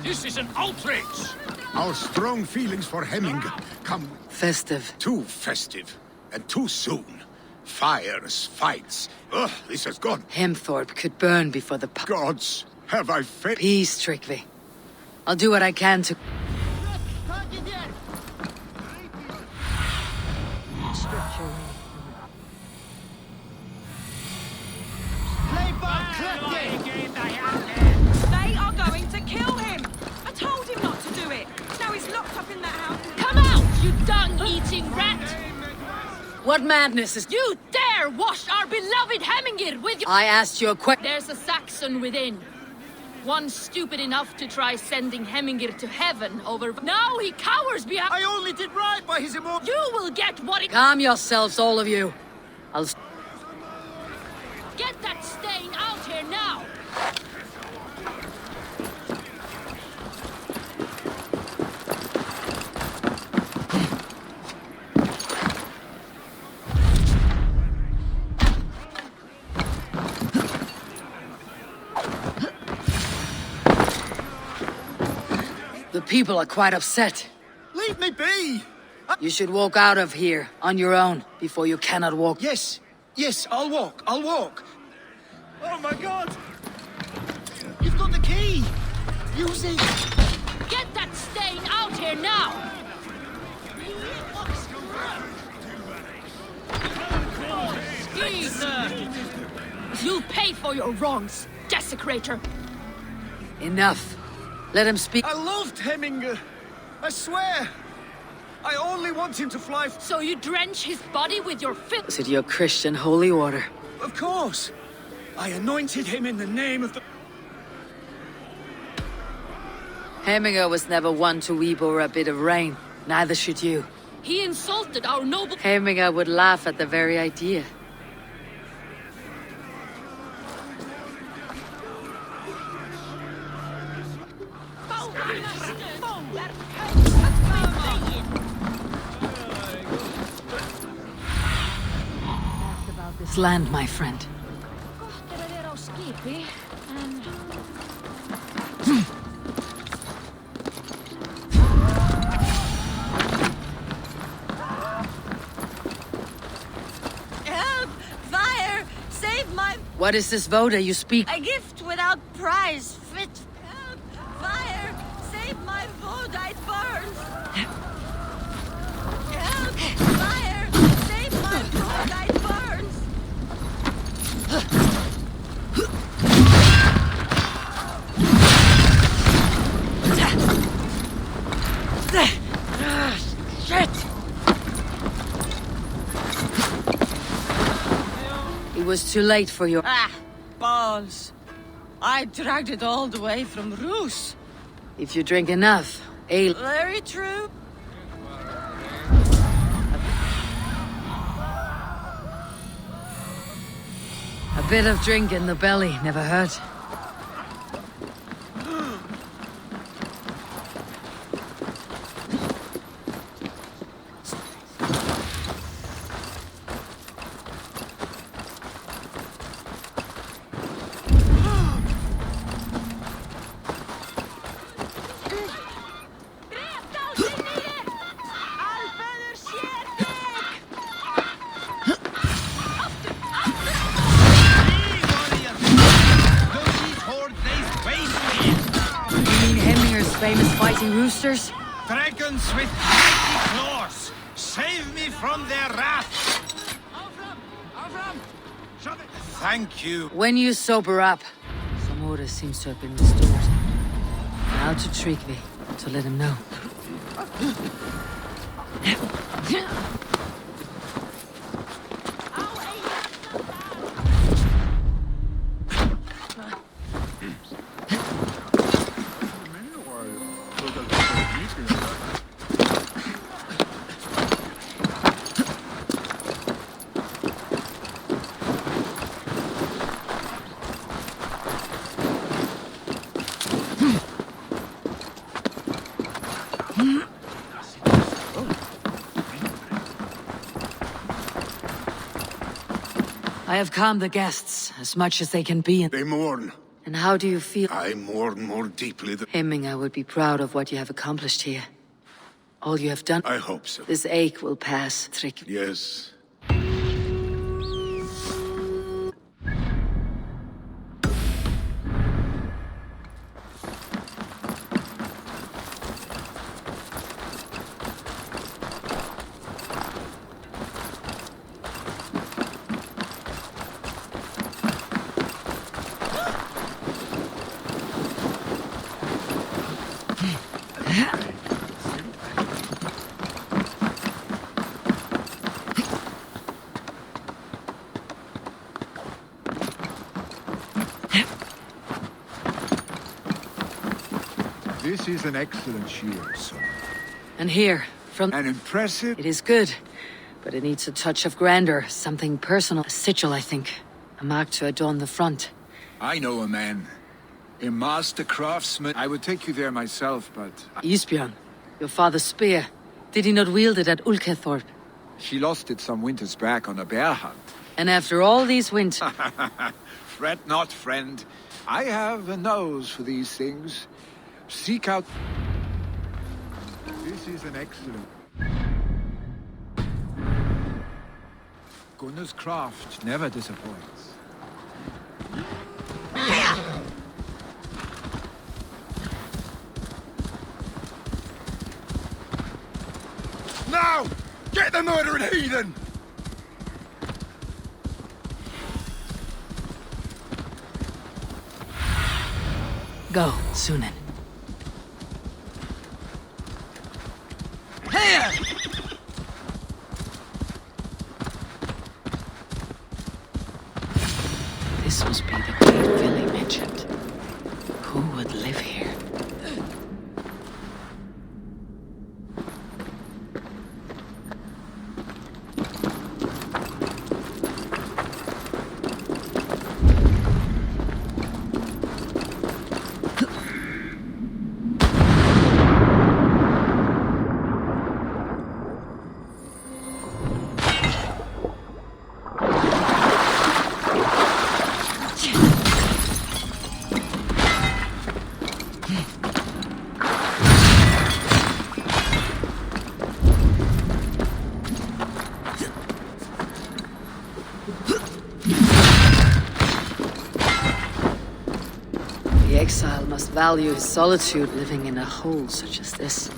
This is an outrage! Our strong feelings for Hemming come Festive. too festive and too soon. Fires, fights. Ugh, this has gone. Hemthorpe could burn before the Gods, have I failed? Peace, Trigby. I'll do what I can to... They are going to kill him! I told him not to do it! Now he's locked up in that house. Come out, you dung-eating rat! What madness is... You dare wash our beloved Hemmingir with your... I asked you a question. There's a Saxon within. One stupid enough to try sending Hemmingir to heaven over... Now he cowers behind... I only did right by his immortal... You will get what it... Calm yourselves, all of you. I'll... Get that stain out here now! The people are quite upset. Leave me be! You should walk out of here on your own before you cannot walk. Yes, yes, I'll walk, Oh my god! You've got the key! Use it! Get that stain out here now! You'll pay for your wrongs, desecrator! Enough. Let him speak. I loved Hemminger. I swear. I only want him to fly. So you drench his body with your filth? Is it your Christian holy order? Of course. I anointed him in the name of the... Hemminger was never one to weep over a bit of rain. Neither should you. He insulted our noble... Hemminger would laugh at the very idea. About this land, my friend. Help! Fire! Save my... What is this voda you speak? A gift without prize, fit... Help! Fire! Save my voda, it burns! Help! Fire! Save my voda, it burns! Shit! It was too late for your... Ah, balls. I dragged it all the way from Roos. If you drink enough, ale... Very true. A bit of drink in the belly never hurt. Famous fighting roosters? Dragons with mighty claws! Save me from their wrath! Thank you. When you sober up, some order seems to have been restored. Now to Trigby, to let him know. I have calmed the guests as much as they can be. They mourn. And how do you feel? I mourn more deeply than... Hemming, I would be proud of what you have accomplished here. All you have done. I hope so. This ache will pass, Trick. Yes. This is an excellent shield, sir. And here, from... An impressive... It is good, but it needs a touch of grandeur, something personal. A sigil, I think. A mark to adorn the front. I know a man. A master craftsman. I would take you there myself, but... Isbjorn, your father's spear. Did he not wield it at Ulkethorpe? She lost it some winters back on a bear hunt. And after all these winters... Fret not, friend. I have a nose for these things. Seek out... This is an excellent... Gunnar's craft never disappoints. Now! Get the murdering heathen! Go, Sunan. Here! This must be the great villa mentioned. Who would live here? The exile must value his solitude living in a hole such as this.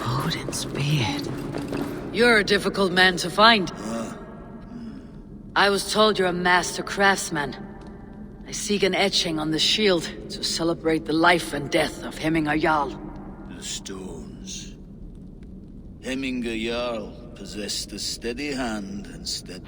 Odin's beard. You're a difficult man to find. I was told you're a master craftsman. I seek an etching on the shield to celebrate the life and death of Hemminger Jarl. The stones. Hemminger Jarl possessed a steady hand and steady...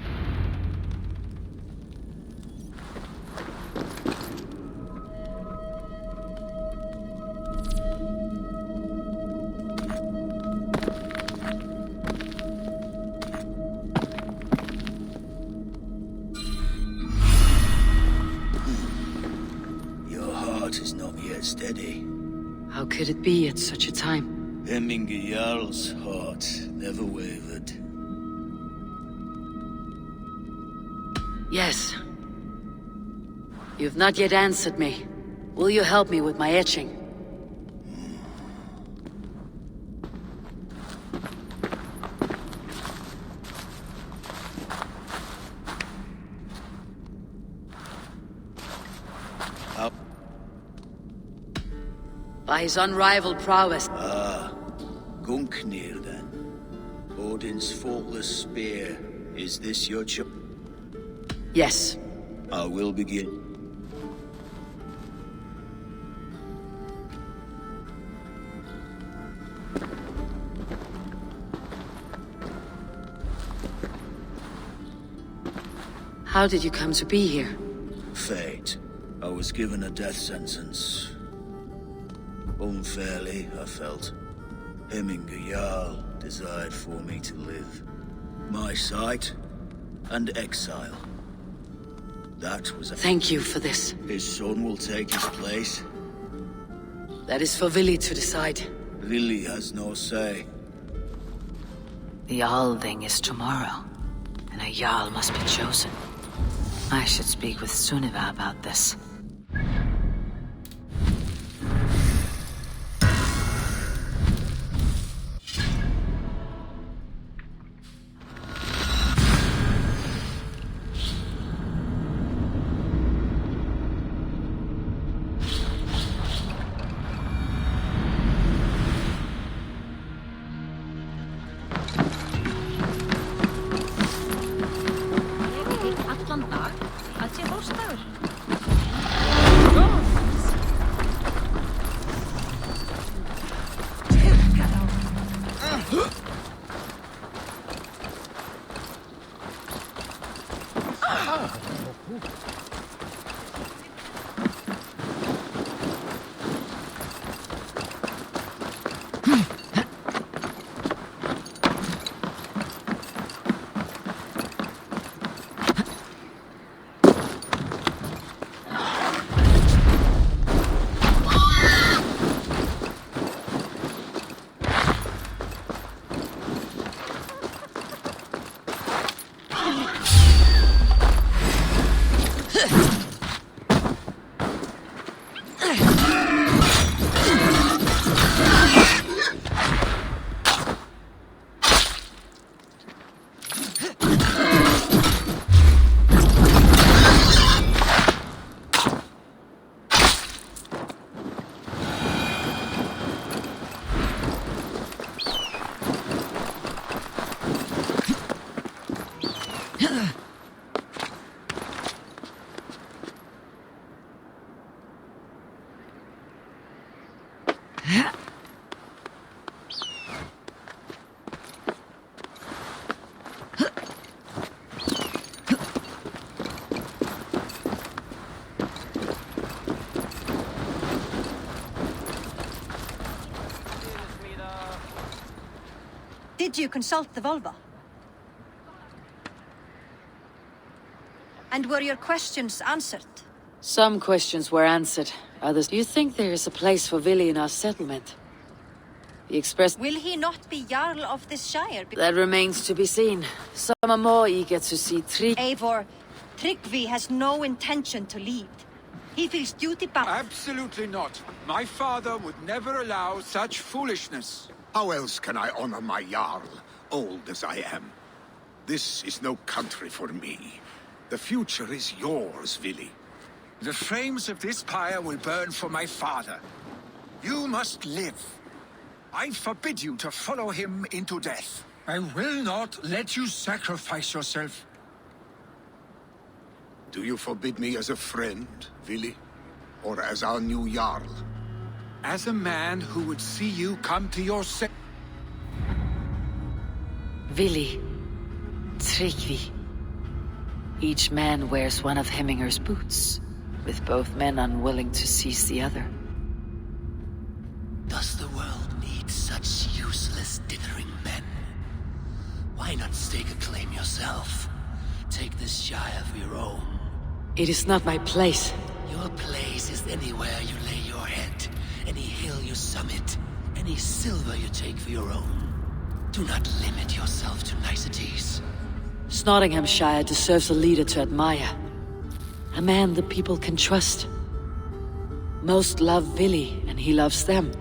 Your heart is not yet steady. How could it be at such a time? Hemminger Jarl's heart never wavered. Yes. You've not yet answered me. Will you help me with my etching? How? By his unrivaled prowess. Gungnir, then. Odin's faultless spear. Is this your Yes. I will begin. How did you come to be here? Fate. I was given a death sentence. Unfairly, I felt. Hemminger Jarl desired for me to live. My sight and exile. That was... Thank you for this. His son will take his place. That is for Vili to decide. Lily has no say. The Althing is tomorrow, and a Jarl must be chosen. I should speak with Sunniva about this. Did you consult the Volva? And were your questions answered? Some questions were answered. Others... Do you think there is a place for Vili in our settlement? He expressed... Will he not be Jarl of this shire? That remains to be seen. Some are more eager to see Eivor, Tryggvi has no intention to lead. He feels duty-bound. Absolutely not. My father would never allow such foolishness. How else can I honor my Jarl, old as I am? This is no country for me. The future is yours, Vili. The flames of this pyre will burn for my father. You must live. I forbid you to follow him into death. I will not let you sacrifice yourself. Do you forbid me as a friend, Vili? Or as our new Jarl? As a man who would see you come to your senses. Vili, Tryggvi. Each man wears one of Hemminger's boots, with both men unwilling to seize the other. Does the world need such useless, dithering men? Why not stake a claim yourself? Take this shire for your own. It is not my place. Your place is anywhere you lay your head, any hill you summit, any silver you take for your own. Do not limit yourself to niceties. Nottinghamshire deserves a leader to admire. A man the people can trust. Most love Vili, and he loves them.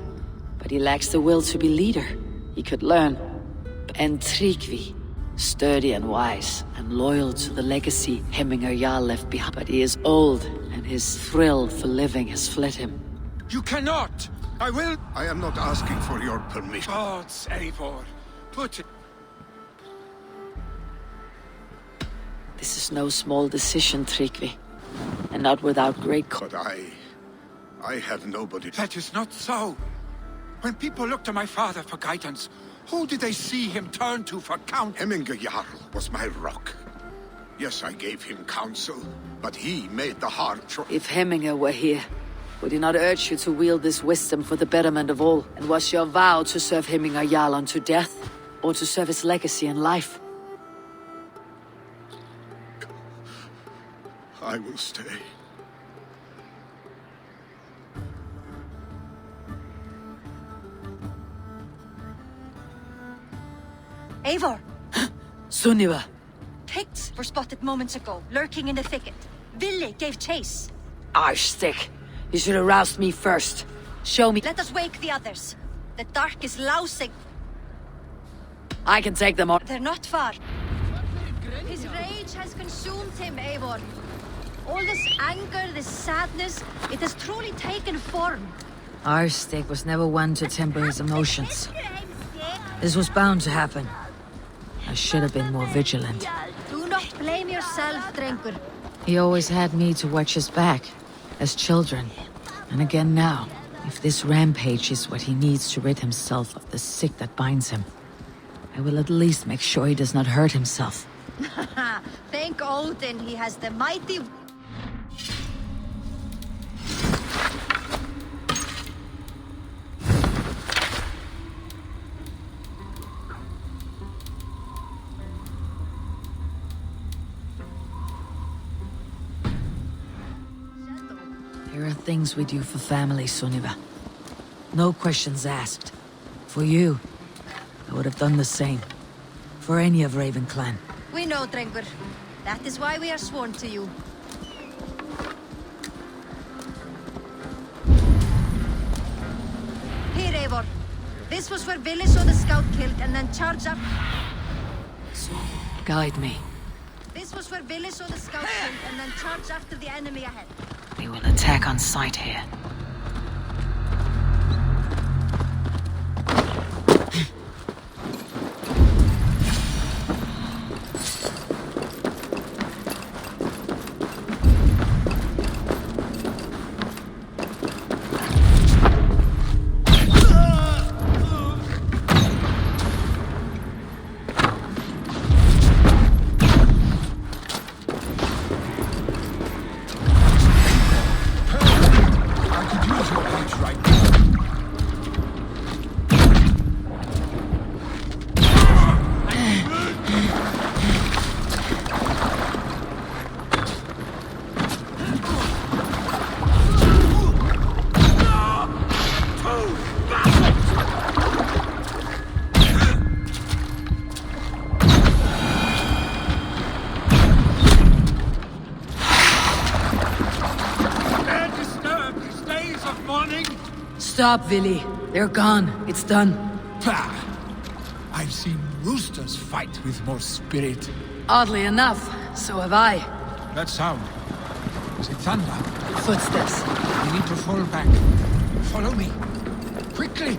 But he lacks the will to be leader. He could learn. And Tryggvi, sturdy and wise, and loyal to the legacy Hemminger Jarl left behind. But he is old, and his thrill for living has fled him. You cannot! I will... I am not asking for your permission. Gods, Eivor. Put it... This is no small decision, Tryggvi. And not without great But I have nobody... That is not so. When people look to my father for guidance, who did they see him turn to for counsel? Hemminger Jarl was my rock. Yes, I gave him counsel, but he made the hard choice. If Hemminger were here, Would he not urge you to wield this wisdom for the betterment of all? And was your vow to serve Hemminger Jarl unto death, or to serve his legacy in life? I will stay. Eivor! Sunniva! Picts were spotted moments ago, lurking in the thicket. Ville gave chase. Arstick! You should have roused me first. Show me. Let us wake the others. The dark is lousing. I can take them on. They're not far. His rage has consumed him, Eivor. All this anger, this sadness, it has truly taken form. Arstick was never one to temper his emotions. This was bound to happen. I should have been more vigilant. Do not blame yourself, Drengur. He always had me to watch his back, as children. And again now, if this rampage is what he needs to rid himself of the sick that binds him, I will at least make sure he does not hurt himself. Thank Odin he has the mighty... There are things we do for family, Sunniva. No questions asked. For you, I would have done the same. For any of Raven Clan. We know, Drengur. That is why we are sworn to you. Here, Eivor. This was where Ville saw the scout killed and then charged up. Guide me. This was where Ville saw the scout killed and then charged after the enemy ahead. We will attack on sight here. Stop, Vili. They're gone. It's done. Pah! I've seen roosters fight with more spirit. Oddly enough, so have I. That sound. Is it thunder? Footsteps. We need to fall back. Follow me. Quickly!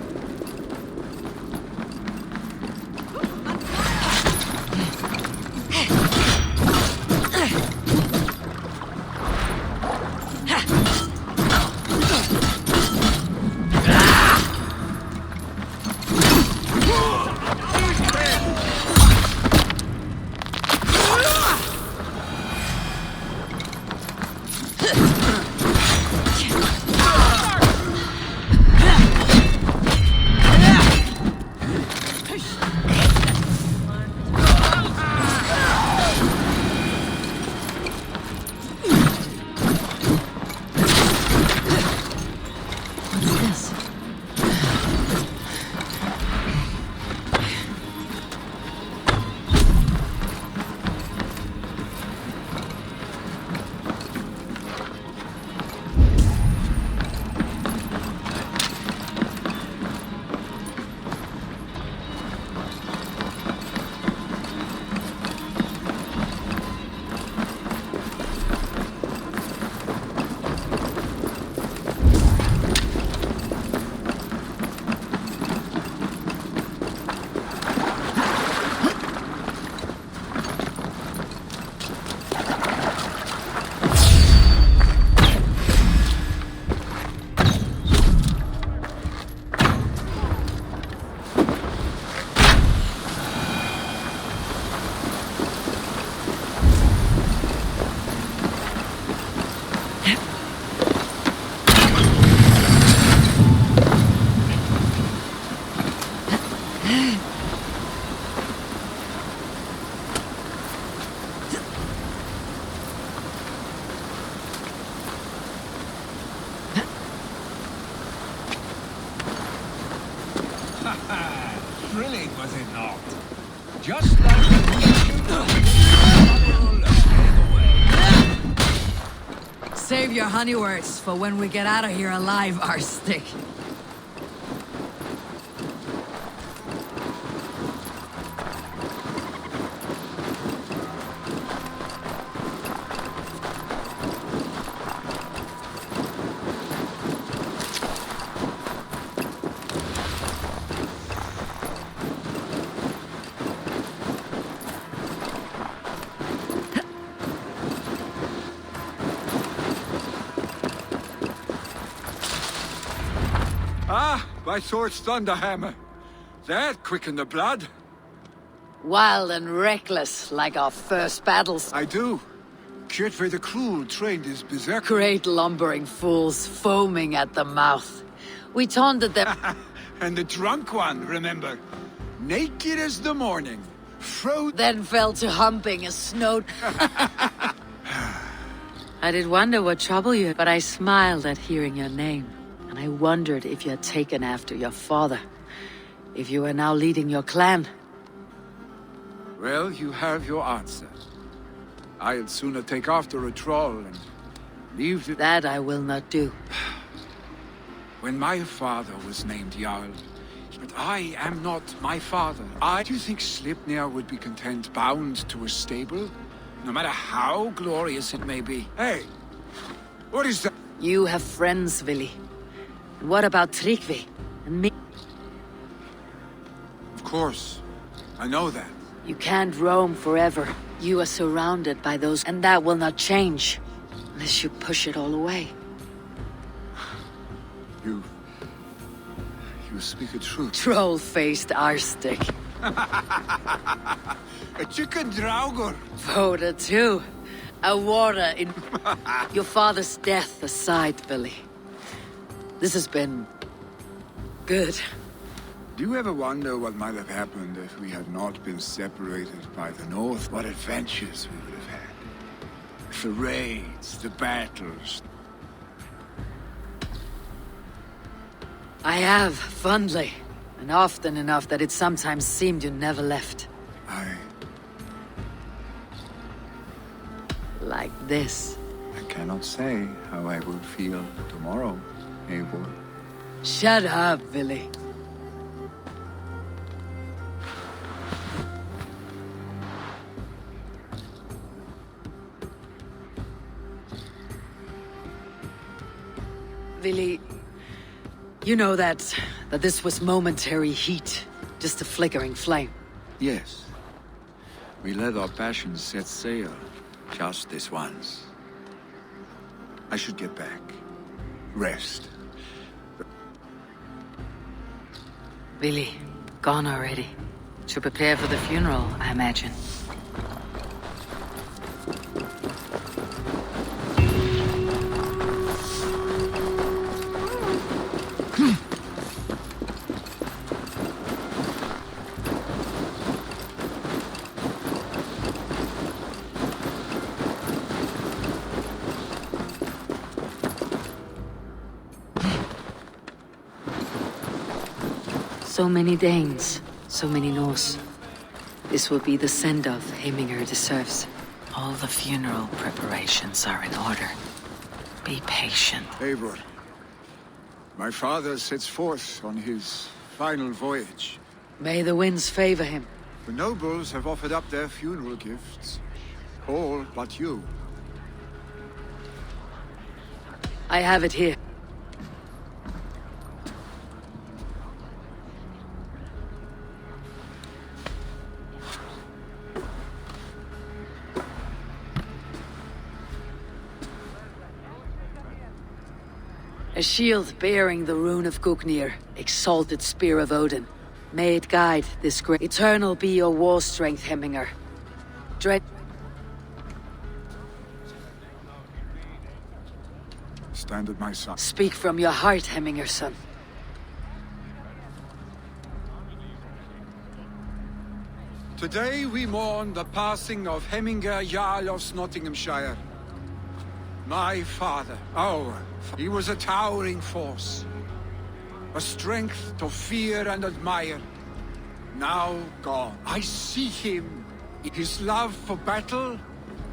Thrilling, was it not? Just like Save your honey words for when we get out of here alive, Arstick. my sword's thunderhammer. That quickened the blood. Wild and reckless, like our first battles. I do. Kjotve the Cruel trained his berserker. Great lumbering fools, foaming at the mouth. We taunted them. And the drunk one, remember? Naked as the morning. Then fell to humping a snow. I did wonder what troubled you, but I smiled at hearing your name. And I wondered if you had taken after your father. If you were now leading your clan. Well, you have your answer. I'd sooner take after a troll and leave the... That I will not do. When my father was named Jarl, but I am not my father. Do you think Slipnir would be content bound to a stable? No matter how glorious it may be. Hey, what is that? You have friends, Vili. And what about Tryggvi and me? Of course, I know that. You can't roam forever. You are surrounded by those, and that will not change. Unless you push it all away. You speak a truth. Troll-faced Arstick. A chicken draugur. Voda too. A warder in... Your father's death aside, Billy. This has been... good. Do you ever wonder what might have happened if we had not been separated by the North? What adventures we would have had? The raids, the battles. I have, fondly. And often enough that it sometimes seemed you never left. Like this. I cannot say how I will feel tomorrow, Eivor. Shut up, Billy. Vili, you know that this was momentary heat, just a flickering flame. Yes. We let our passions set sail, just this once. I should get back. Rest. Vili, gone already. To prepare for the funeral, I imagine. So many Danes, so many Norse. This will be the send-off Heminger deserves. All the funeral preparations are in order. Be patient. Eivor, my father sets forth on his final voyage. May the winds favor him. The nobles have offered up their funeral gifts. All but you. I have it here. A shield bearing the rune of Gugnir, exalted spear of Odin. May it guide this great... Eternal be your war strength, Heminger. Dread... Stand at my side. Speak from your heart, Heminger, son. Today we mourn the passing of Hemminger Jarl of Nottinghamshire. My father, he was a towering force. A strength to fear and admire. Now gone. I see him. His love for battle,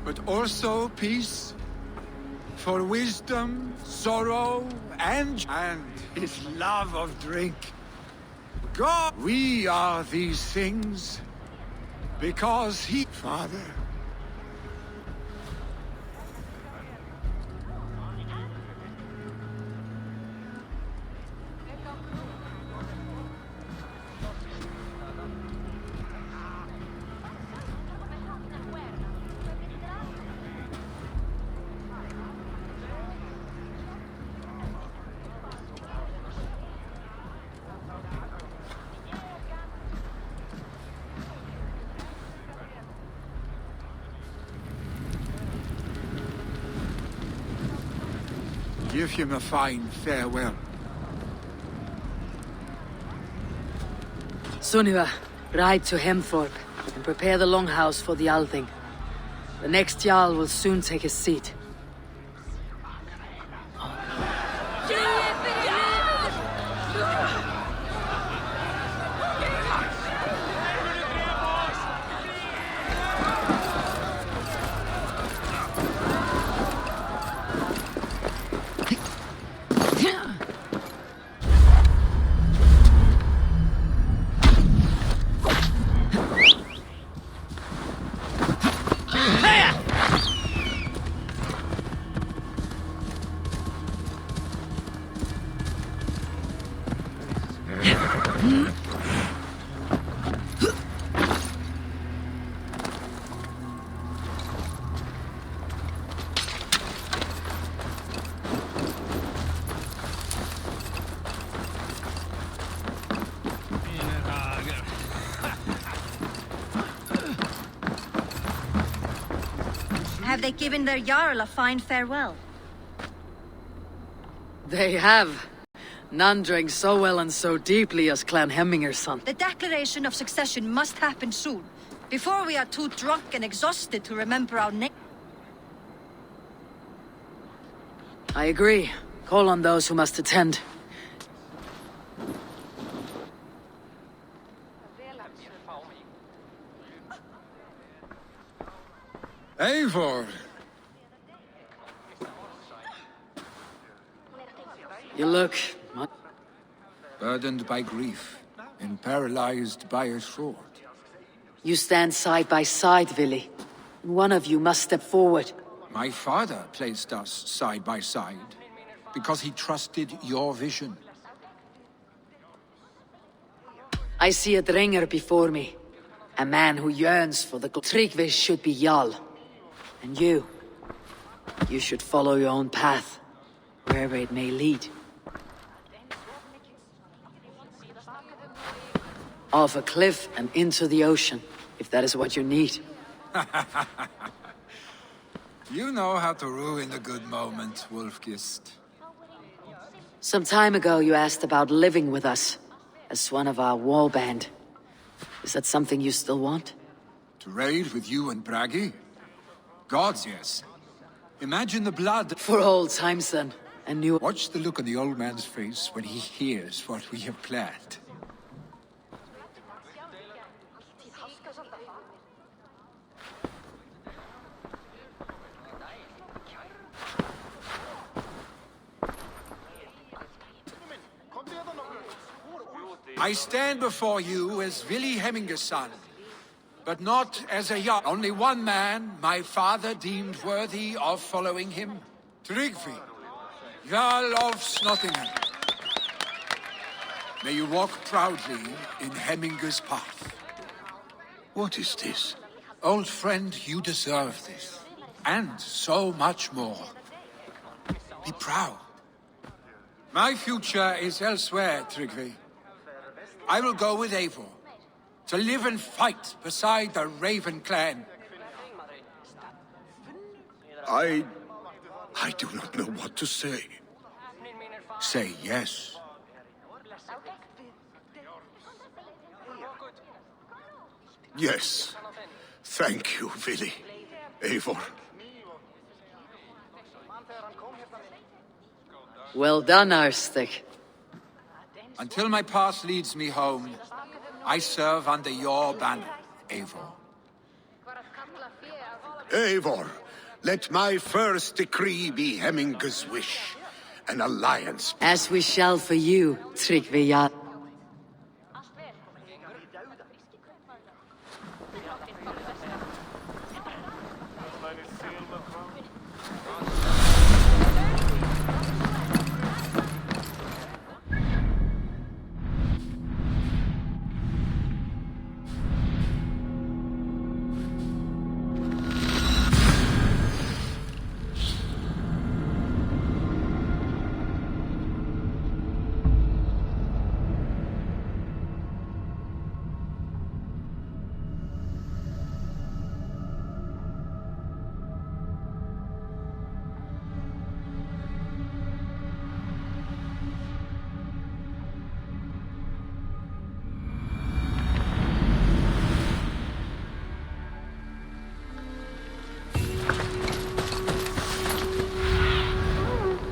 but also peace. For wisdom, sorrow, and his love of drink. God, we are these things because he... Father. Give him a fine farewell. Sunniva, ride to Hemthorpe and prepare the longhouse for the Althing. The next Jarl will soon take his seat. Have they given their Jarl a fine farewell? They have. None drank so well and so deeply as Clan Hemminger's son. The declaration of succession must happen soon, before we are too drunk and exhausted to remember our name. I agree. Call on those who must attend. Eivor! You look... Burdened by grief, and paralyzed by a sword. You stand side by side, Vili. One of you must step forward. My father placed us side by side, because he trusted your vision. I see a Dringer before me. A man who yearns for the... Tryggvi should be Jarl. And you should follow your own path, wherever it may lead. Off a cliff and into the ocean, if that is what you need. You know how to ruin a good moment, Wolfgist. Some time ago you asked about living with us, as one of our war band. Is that something you still want? To raid with you and Bragi? Gods, yes. Imagine the blood. For old times then, and new... Watch the look on the old man's face when he hears what we have planned. I stand before you as Vili Hemminger's son, but not as a Jarl. Only one man my father deemed worthy of following him. Tryggvi, Jarl of Nottingham. May you walk proudly in Hemminger's path. What is this? Old friend, you deserve this. And so much more. Be proud. My future is elsewhere, Tryggvi. I will go with Eivor, to live and fight beside the Raven clan. I do not know what to say. Say yes. Yes. Thank you, Vili. Eivor. Well done, Arstic. Until my path leads me home, I serve under your banner, Eivor. Eivor, let my first decree be Hemminger's wish. An alliance. As we shall for you, Tryggvi Jarl.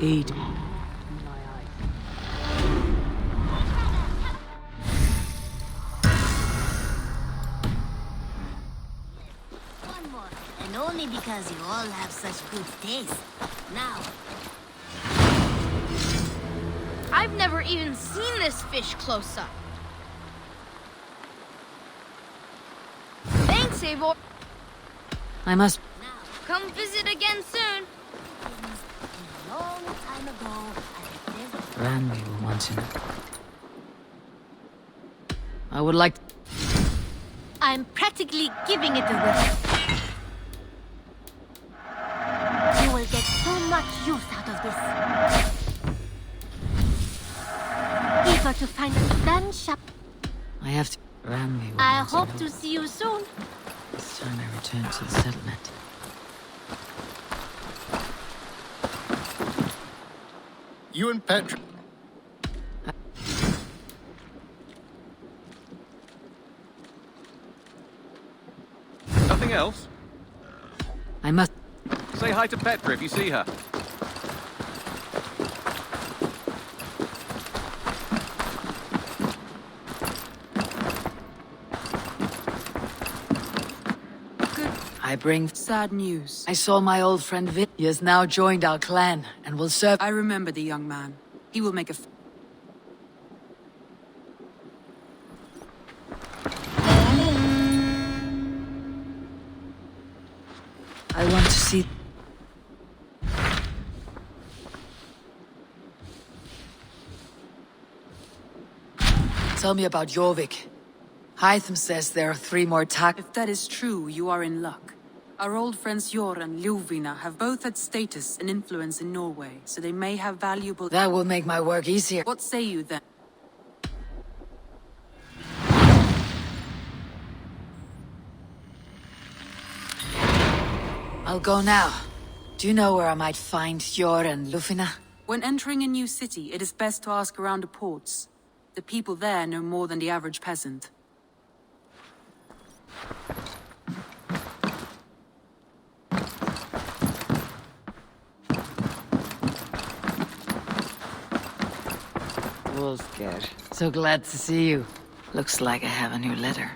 Eat. One more, and only because you all have such good taste. Now. I've never even seen this fish close up. Thanks, Eivor. I must... Now. Come visit again soon. A long time ago, at a desert. Randy will want to know. I would like... I'm practically giving it away. You will get so much use out of this. Eager to find a gunshot. I have to... Randy will I want hope know. to see you soon. It's time I return to the settlement. You and Petra... Nothing else? I must... Say hi to Petra if you see her. I bring... Sad news. I saw my old friend Vit. He has now joined our clan and will serve... I remember the young man. He will make a... I want to see... Tell me about Jorvik. Hytham says there are 3 more If that is true, you are in luck. Our old friends Jor and Ljuvina have both had status and influence in Norway, so they may have valuable... That will make my work easier. What say you then? I'll go now. Do you know where I might find Jor and Ljufina? When entering a new city, it is best to ask around the ports. The people there know more than the average peasant. Wolfger. So glad to see you. Looks like I have a new letter.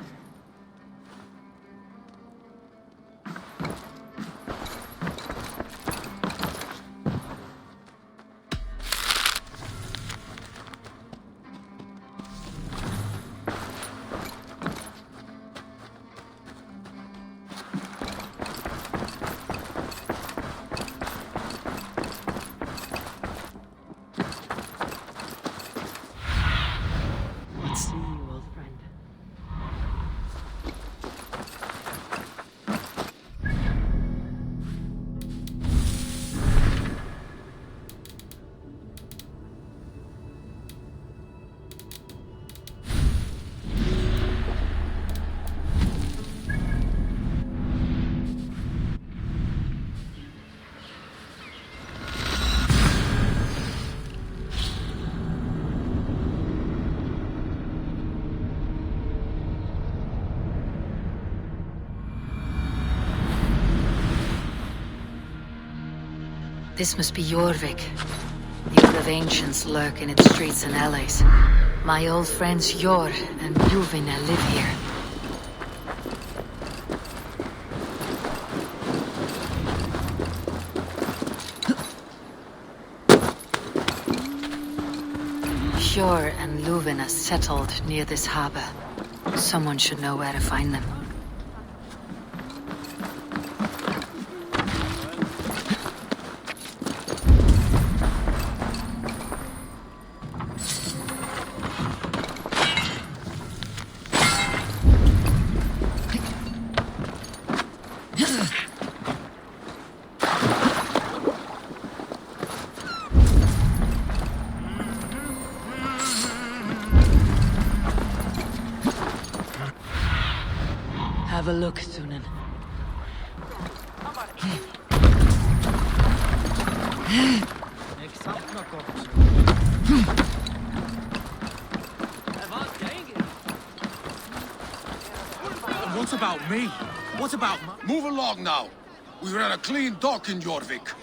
See you, old friend. This must be Jorvik. The Old of Ancients lurk in its streets and alleys. My old friends Jor and Ljuvina live here. Jor and Ljuvina settled near this harbor. Someone should know where to find them. Have a look, Sunan. What about me? What about Move along now. We ran a clean dock in Jorvik.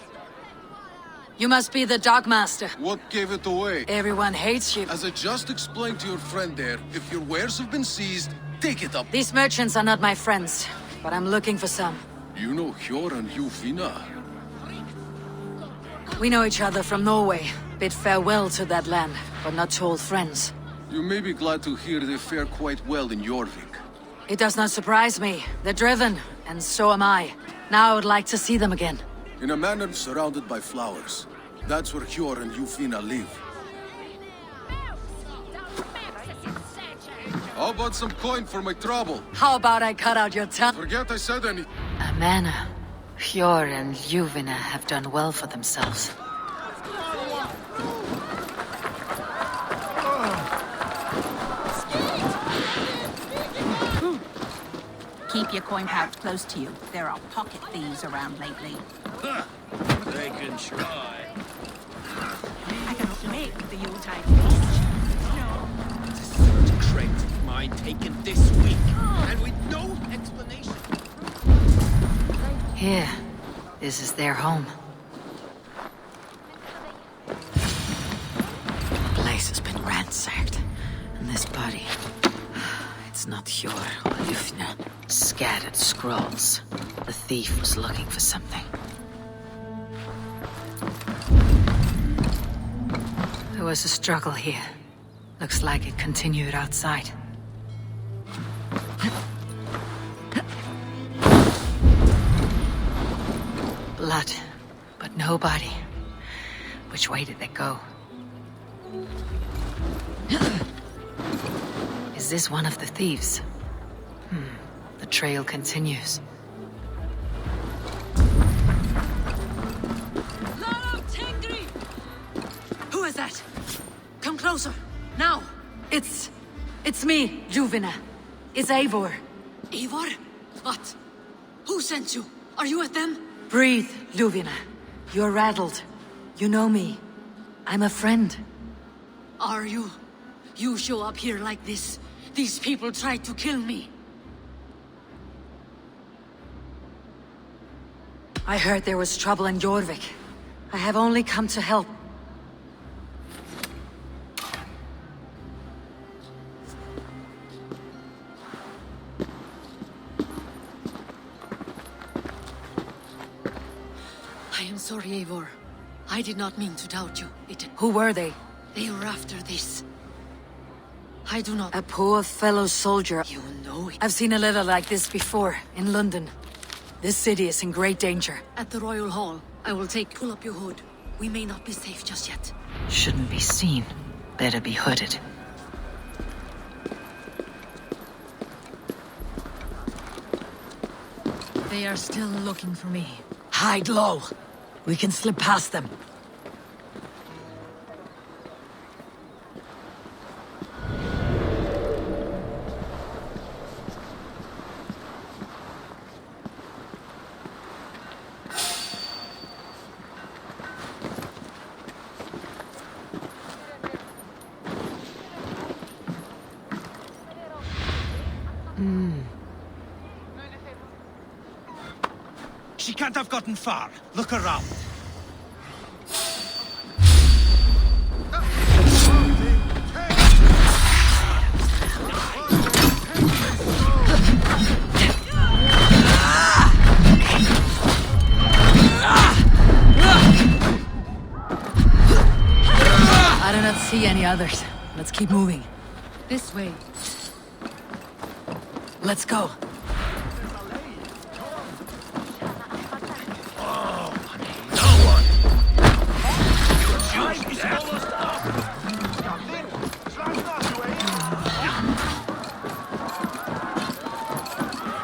You must be the Dogmaster. What gave it away? Everyone hates you. As I just explained to your friend there, if your wares have been seized, take it up. These merchants are not my friends, but I'm looking for some. You know Hjor and Ljuvina. We know each other from Norway. Bid farewell to that land, but not to old friends. You may be glad to hear they fare quite well in Jorvik. It does not surprise me. They're driven, and so am I. Now I would like to see them again. In a manor surrounded by flowers. That's where Hjor and Ljuvina live. How about some coin for my trouble? How about I cut out your tongue? Forget I said anything. A manor. Hjor and Ljuvina have done well for themselves. Keep your coin pouch close to you. There are pocket thieves around lately. They can try. I cannot wait for the Yuletide feast. Such a crate of mine taken this week, and with no explanation. Here. This is their home. The place has been ransacked. And this body... It's not Hjor or Ljuvina. Scattered scrolls. The thief was looking for something. There was a struggle here. Looks like it continued outside. Blood, but no body. Which way did they go? Is this one of the thieves? The trail continues. Who is that? Come closer, now! It's me, Ljuvina. It's Eivor. Eivor? What? Who sent you? Are you with them? Breathe, Ljuvina. You're rattled. You know me. I'm a friend. Are you? You show up here like this. These people tried to kill me. I heard there was trouble in Jorvik. I have only come to help. I am sorry, Eivor. I did not mean to doubt you. Who were they? They were after this. I do not... A poor fellow soldier. You know it. I've seen a letter like this before, in London. This city is in great danger. At the Royal Hall, I will pull up your hood. We may not be safe just yet. Shouldn't be seen. Better be hooded. They are still looking for me. Hide low. We can slip past them. She can't have gotten far. Look around. others. Let's keep moving. This way. Let's go.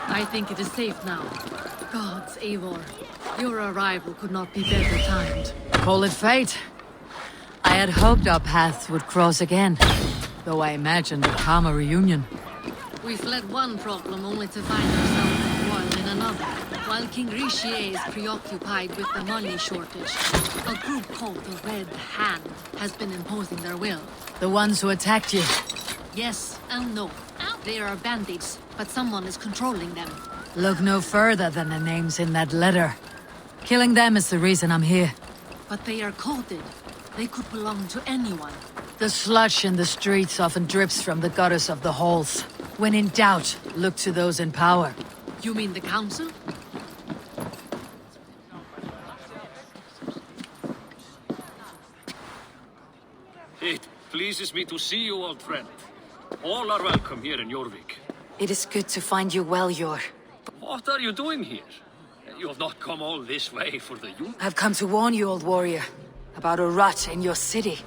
I think it is safe now. Gods, Eivor. Your arrival could not be better timed. Call it fate. I had hoped our paths would cross again, though I imagined a calmer reunion. We fled one problem only to find ourselves embroiled in another. While King Richier is preoccupied with the money shortage, a group called the Red Hand has been imposing their will. The ones who attacked you. Yes and no. They are bandits, but someone is controlling them. Look no further than the names in that letter. Killing them is the reason I'm here. But they are coded. They could belong to anyone. The sludge in the streets often drips from the gutters of the halls. When in doubt, look to those in power. You mean the council? It pleases me to see you, old friend. All are welcome here in Jorvik. It is good to find you well, Yor. What are you doing here? You have not come all this way for the youth. I've come to warn you, old warrior, about a rot in your city.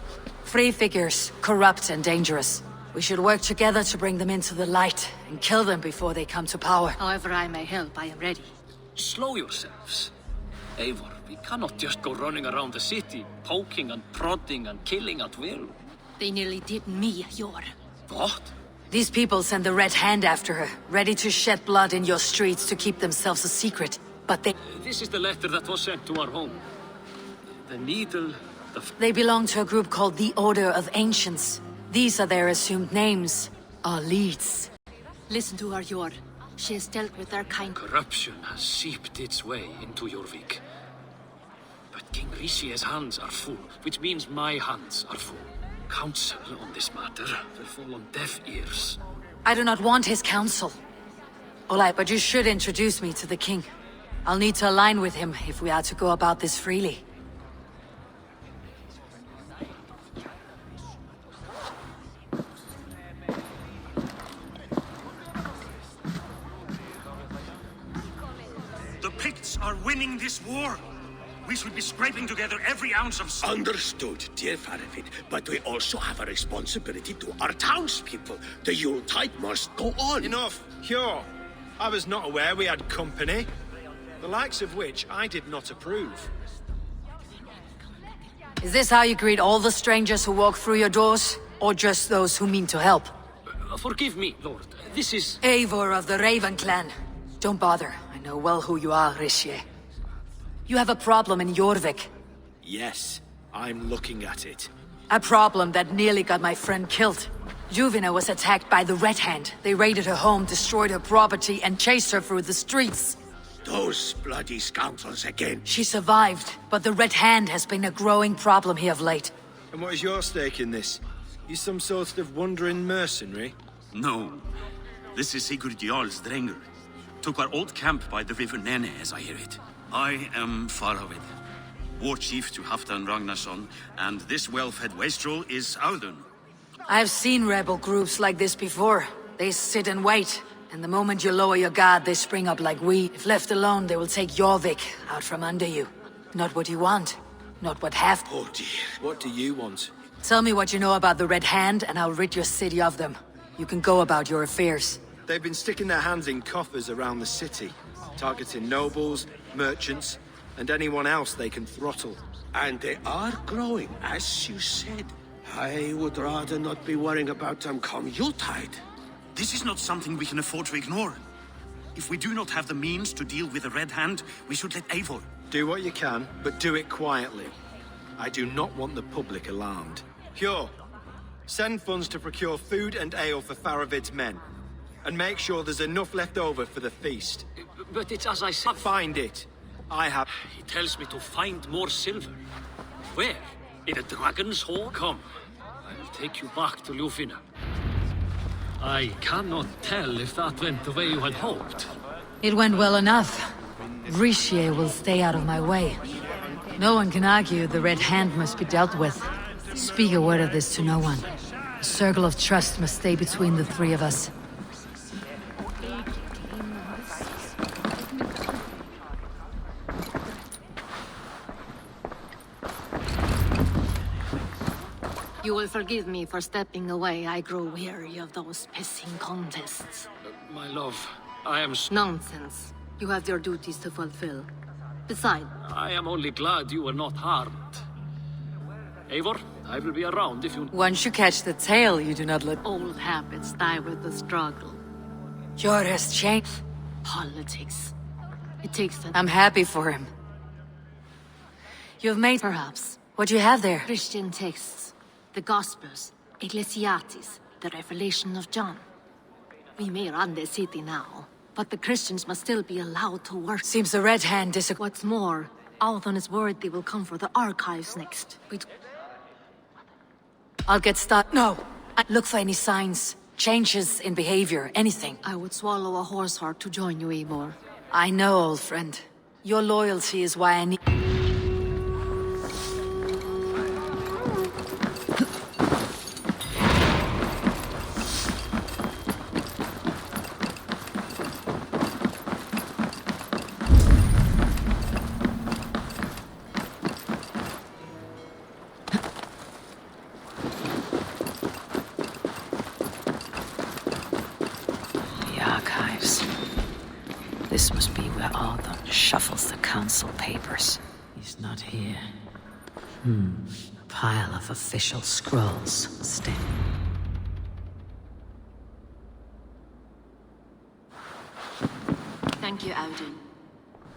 Free figures, corrupt and dangerous. We should work together to bring them into the light and kill them before they come to power. However I may help, I am ready. Slow yourselves. Eivor, we cannot just go running around the city, poking and prodding and killing at will. They nearly did me, Yor. What? These people send the Red Hand after her, ready to shed blood in your streets to keep themselves a secret. But they... This is the letter that was sent to our home. The needle... They belong to a group called the Order of Ancients. These are their assumed names. Our leads. Listen to her, Yor. She has dealt with their kind... Corruption has seeped its way into Jorvik. But King Richier's hands are full, which means my hands are full. Counsel on this matter will fall on deaf ears. I do not want his counsel. Olai, but you should introduce me to the king. I'll need to align with him if we are to go about this freely. The Picts are winning this war. We should be scraping together every ounce of... Understood, dear Faravid, but we also have a responsibility to our townspeople. The Yuletide must go on. Enough, Cure. I was not aware we had company, the likes of which I did not approve. Is this how you greet all the strangers who walk through your doors? Or just those who mean to help? Forgive me, Lord. This is... Eivor of the Raven Clan. Don't bother. I know well who you are, Richier. You have a problem in Jorvik. Yes, I'm looking at it. A problem that nearly got my friend killed. Juvina was attacked by the Red Hand. They raided her home, destroyed her property, and chased her through the streets. Those bloody scoundrels again. She survived, but the Red Hand has been a growing problem here of late. And what is your stake in this? You some sort of wandering mercenary? No. This is Sigurd Jarl's Drengr. Took our old camp by the river Nene, as I hear it. I am Faravid, war chief to Halfdan Ragnarsson, and this well-fed wastrel is Audun. I've seen rebel groups like this before. They sit and wait, and the moment you lower your guard, they spring up like weed. If left alone, they will take Jorvik out from under you. Not what you want, not what half... Oh dear, what do you want? Tell me what you know about the Red Hand, and I'll rid your city of them. You can go about your affairs. They've been sticking their hands in coffers around the city, targeting nobles, merchants, and anyone else they can throttle. And they are growing, as you said. I would rather not be worrying about them come Yuletide. This is not something we can afford to ignore. If we do not have the means to deal with the Red Hand, we should let Eivor. Do what you can, but do it quietly. I do not want the public alarmed. Cure, send funds to procure food and ale for Faravid's men. And make sure there's enough left over for the feast. But it's as I said... Find it. I have... He tells me to find more silver. Where? In a dragon's hole? Come, I'll take you back to Ljufina. I cannot tell if that went the way you had hoped. It went well enough. Richier will stay out of my way. No one can argue the Red Hand must be dealt with. Speak a word of this to no one. A circle of trust must stay between the three of us. You will forgive me for stepping away. I grow weary of those pissing contests. My love, I am... Nonsense. You have your duties to fulfill. Besides... I am only glad you were not harmed. Eivor, I will be around if you... Once you catch the tail, you do not let... Old habits die with the struggle. Jor has changed. Politics. It takes the... I'm happy for him. You've made... Perhaps. What do you have there? Christian texts. The Gospels, Ecclesiastes, the Revelation of John. We may run the city now, but the Christians must still be allowed to work. Seems the Red Hand disagrees. What's more, Althon is worried they will come for the archives next. I'll get started. No! Look for any signs, changes in behavior, anything. I would swallow a horse heart to join you, Eivor. I know, old friend. Your loyalty is why I need... This must be where Althon shuffles the council papers. He's not here. A pile of official scrolls. Thank you, Audun.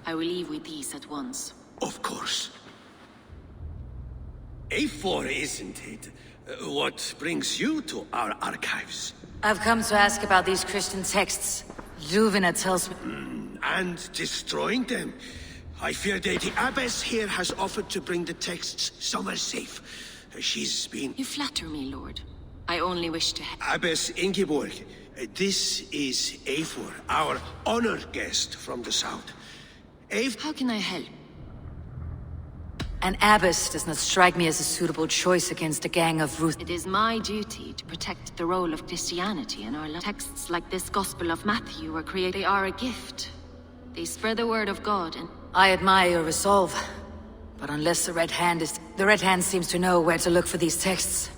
I will leave with these at once. Of course. A4, isn't it? What brings you to our archives? I've come to ask about these Christian texts. Luvina tells me... And destroying them? I fear that the abbess here has offered to bring the texts somewhere safe. She's been... You flatter me, Lord. I only wish to... Abbess Ingeborg, this is Eivor, our honored guest from the south. How can I help? An abbess does not strike me as a suitable choice against a gang of Ruth. It is my duty to protect the role of Christianity in our lives. Texts like this Gospel of Matthew were created. They are a gift. They spread the word of God and... I admire your resolve. But unless the Red Hand is... The Red Hand seems to know where to look for these texts.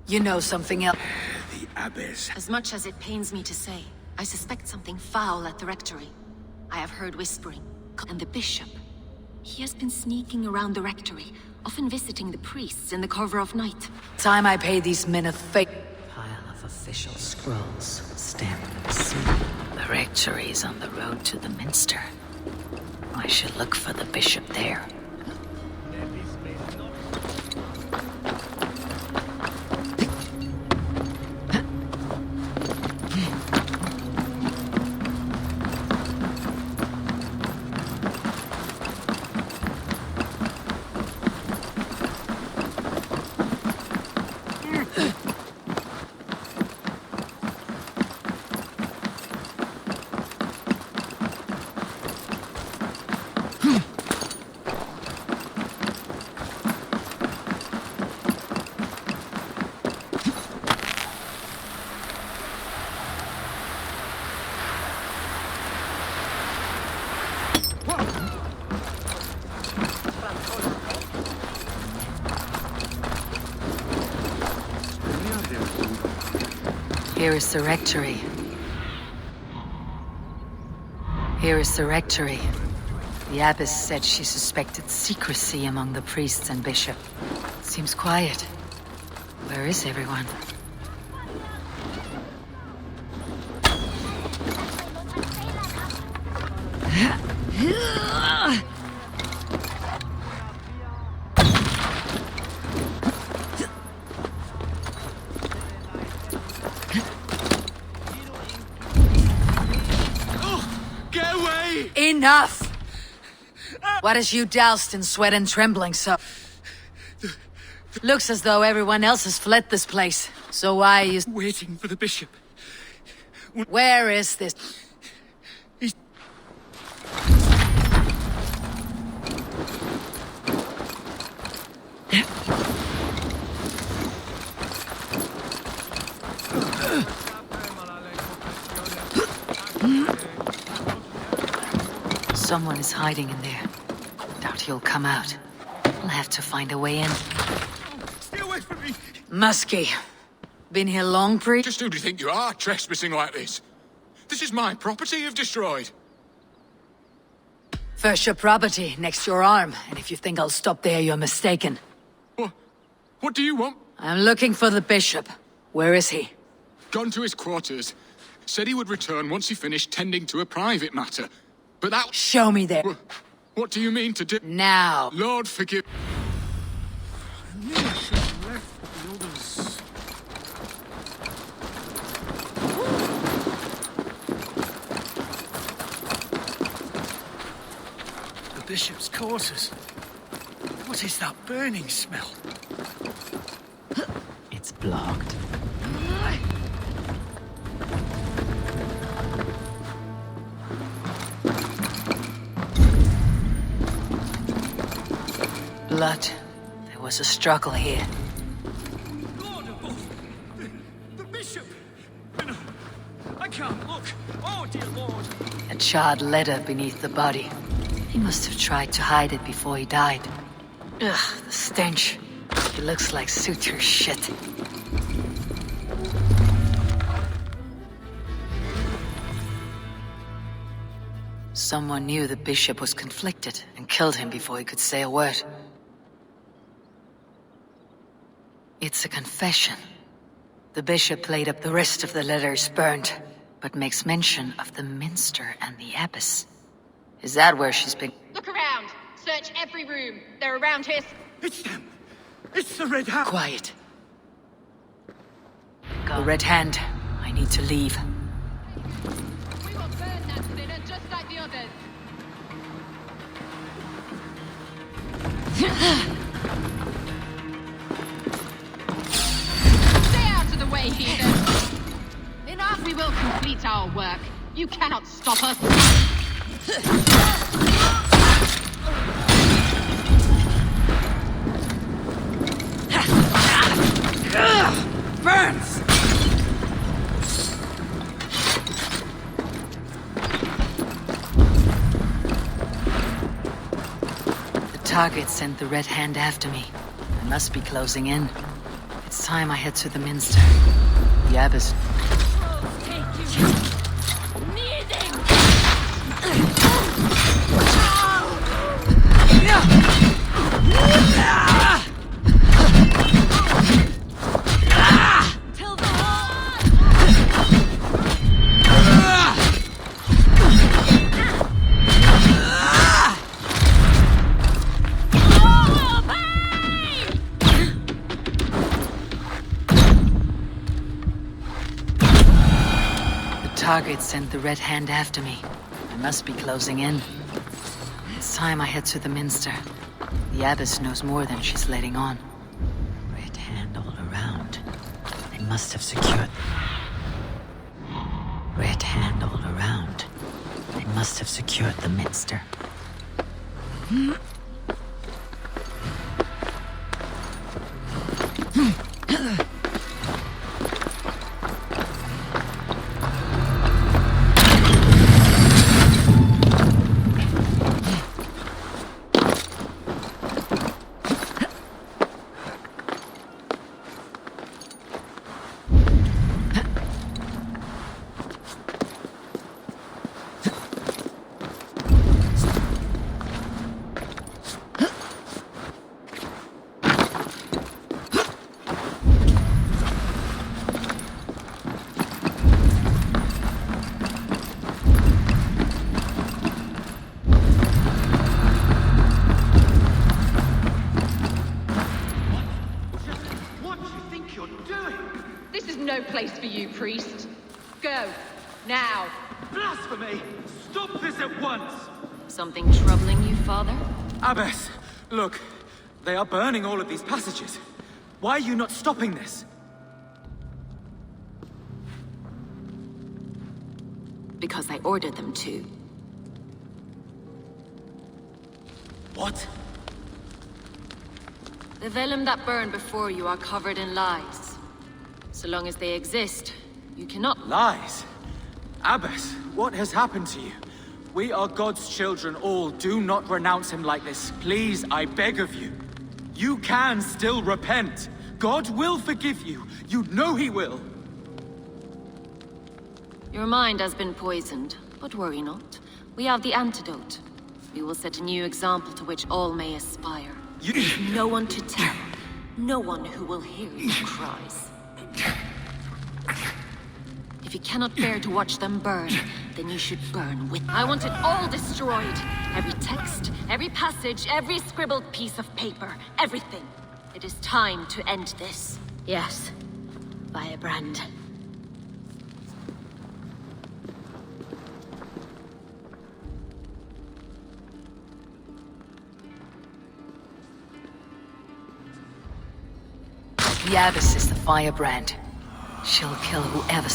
You know something else. The abbess... As much as it pains me to say, I suspect something foul at the rectory. I have heard whispering. And the bishop... He has been sneaking around the rectory, often visiting the priests in the cover of night. Time I pay these men a fake... Pile of official scrolls, stamps. The rectory is on the road to the minster. I should look for the bishop there. Here is the rectory. Here is the rectory. The abbess said she suspected secrecy among the priests and bishop. Seems quiet. Where is everyone? Enough! What has you doused in sweat and trembling so? Looks as though everyone else has fled this place. So why are you... Waiting for the bishop. Where is this? Someone is hiding in there. Doubt he'll come out. We'll have to find a way in. Stay away from me! Muskie. Been here long, priest? Just who do you think you are, trespassing like this? This is my property you've destroyed. First your property, next your arm. And if you think I'll stop there, you're mistaken. What do you want? I'm looking for the bishop. Where is he? Gone to his quarters. Said he would return once he finished tending to a private matter. But that... Show me there. What do you mean to do? Now. Lord, forgive... The bishop's quarters. What is that burning smell? It's blocked. Blood. There was a struggle here. Lord above! The bishop! No, I can't look! Oh, dear Lord! A charred letter beneath the body. He must have tried to hide it before he died. Ugh, the stench. It looks like suture shit. Someone knew the bishop was conflicted and killed him before he could say a word. It's a confession. The bishop laid up the rest of the letters burned, but makes mention of the minster and the abbess. Is that where she's been? Look around. Search every room. They're around here. It's them. It's the Red Hand. Quiet. The Red Hand. I need to leave. We will burn that sinner just like the others. Stay out of the way, heathen. Enough, we will complete our work. You cannot stop us. Burns! The target sent the Red Hand after me. I must be closing in. It's time I head to the minster. The abbess. Target sent the Red Hand after me. I must be closing in. It's time I head to the minster. The abbess knows more than she's letting on. Red Hand all around. They must have secured... Red Hand all around. They must have secured the minster. Place for you, priest. Go. Now. Blasphemy! Stop this at once! Something troubling you, father? Abbess, look. They are burning all of these passages. Why are you not stopping this? Because I ordered them to. What? The vellum that burned before you are covered in lies. So long as they exist, you cannot... Lies? Abbess, what has happened to you? We are God's children all. Do not renounce him like this. Please, I beg of you. You can still repent. God will forgive you. You know he will. Your mind has been poisoned, but worry not. We have the antidote. We will set a new example to which all may aspire. No one to tell. No one who will hear your cries. If you cannot bear to watch them burn, then you should burn with them. I want it all destroyed. Every text, every passage, every scribbled piece of paper, everything. It is time to end this. Yes. Firebrand. The Abbess is the firebrand. She'll kill whoever...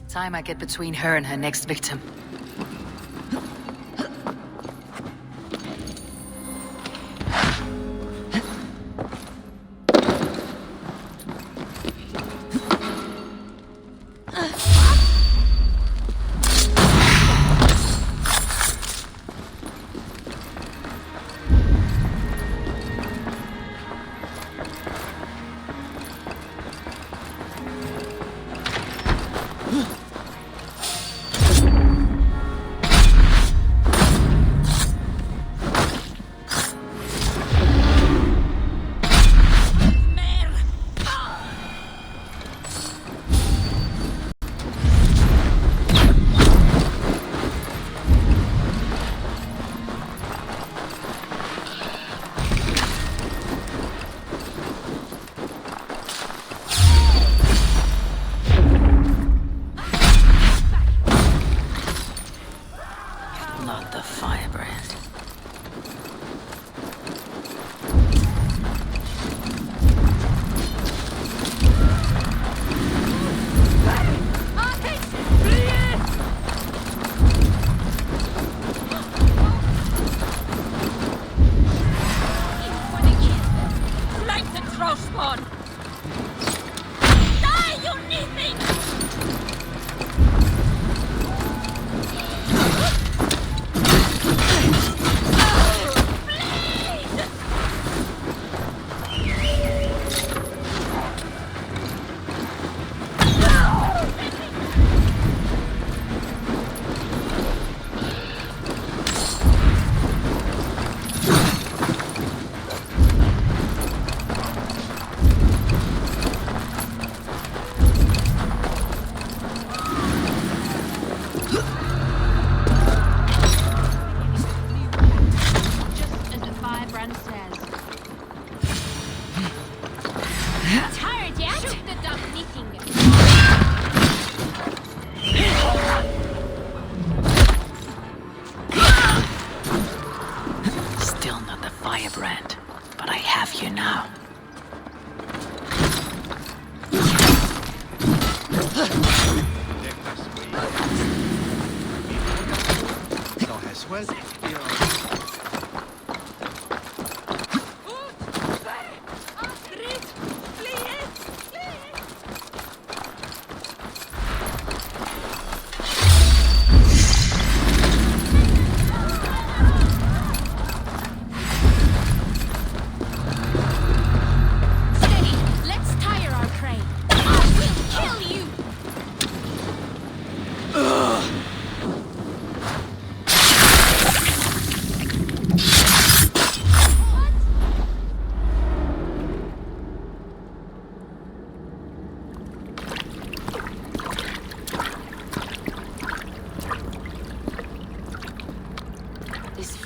Time I get between her and her next victim.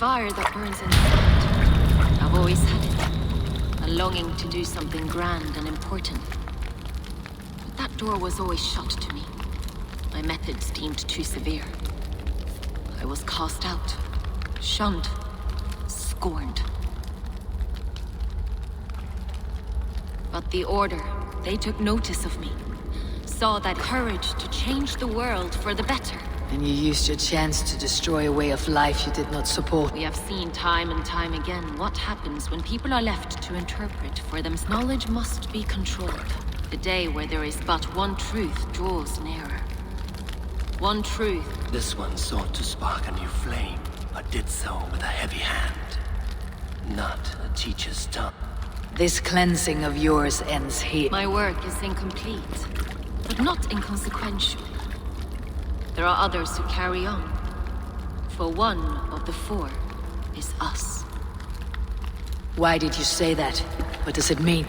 Fire that burns in the heart. I've always had it. A longing to do something grand and important. But that door was always shut to me. My methods deemed too severe. I was cast out, shunned, scorned. But the Order, they took notice of me. Saw that courage to change the world for the better. And you used your chance to destroy a way of life you did not support. We have seen time and time again what happens when people are left to interpret for them. Knowledge must be controlled. The day where there is but one truth draws nearer. One truth. This one sought to spark a new flame, but did so with a heavy hand. Not a teacher's tongue. This cleansing of yours ends here. My work is incomplete, but not inconsequential. There are others who carry on. For one of the four is us. Why did you say that? What does it mean?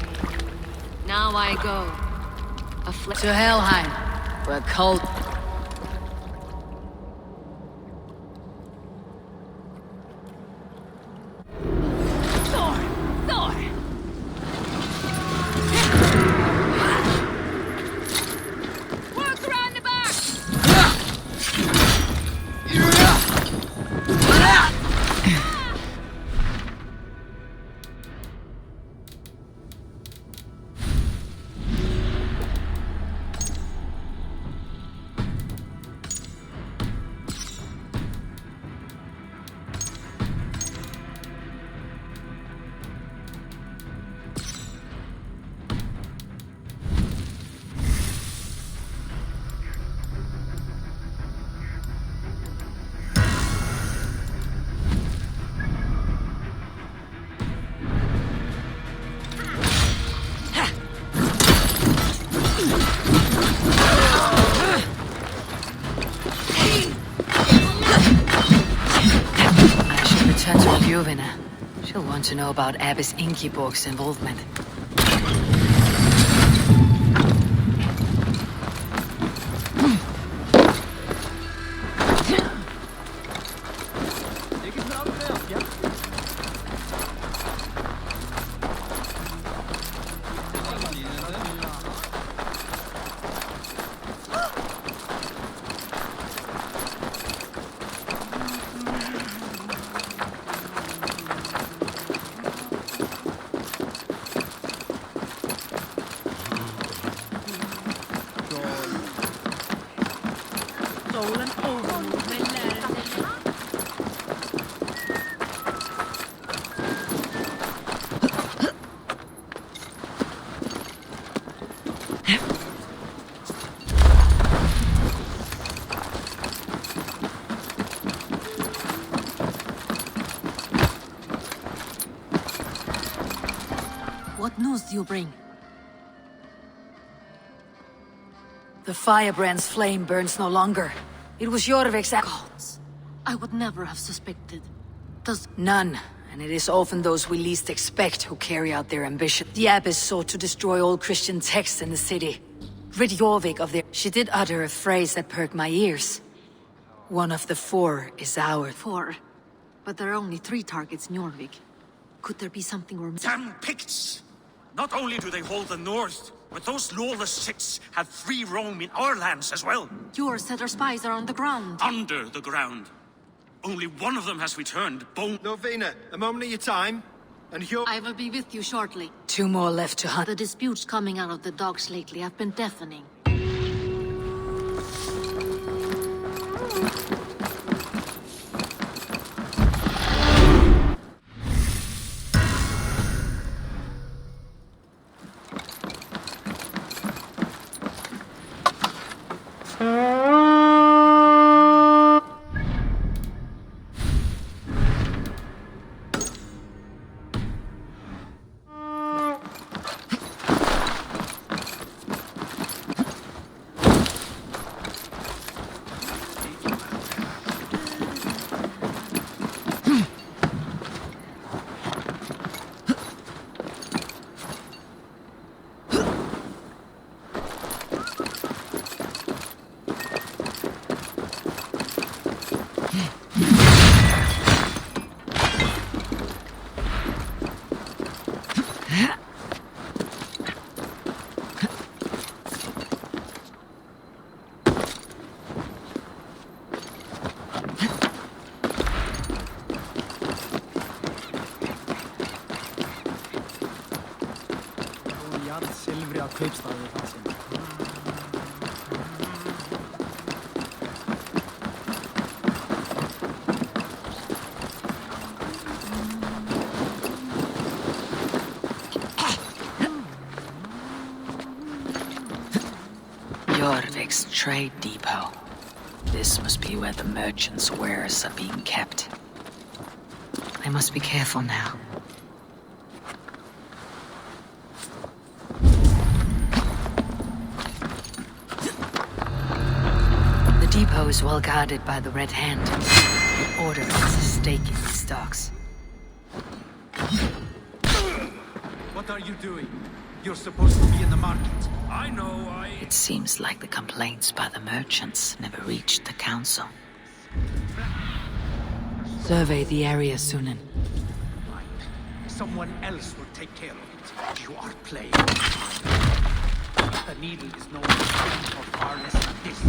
Now I go. To Helheim, where cult... She'll want to know about Abbess Ingeborg's involvement. What news do you bring? The firebrand's flame burns no longer. It was Jorvik's gods. I would never have suspected. None. And it is often those we least expect who carry out their ambition. The abbess sought to destroy all Christian texts in the city. Rid Jorvik of their... She did utter a phrase that perked my ears. One of the four is ours. 4? But there are only 3 targets in Jorvik. Could there be something we're... Damn Picts! Not only do they hold the north, but those lawless Siths have free roam in our lands as well. Your settler spies are on the ground. Under the ground. Only one of them has returned, bone... Novena, a moment of your time, and you're... I will be with you shortly. 2 more left to hunt. The disputes coming out of the dogs lately have been deafening. next trade depot. This must be where the merchants' wares are being kept. I must be careful now. The depot is well guarded by the Red Hand. The Order has a stake in these docks. What are you doing? You're supposed to be in the market. I know, It seems like the complaints by the merchants never reached the council. Survey the area, Sunan. Someone else will take care of it. You are playing. The needle is no longer for far less than this.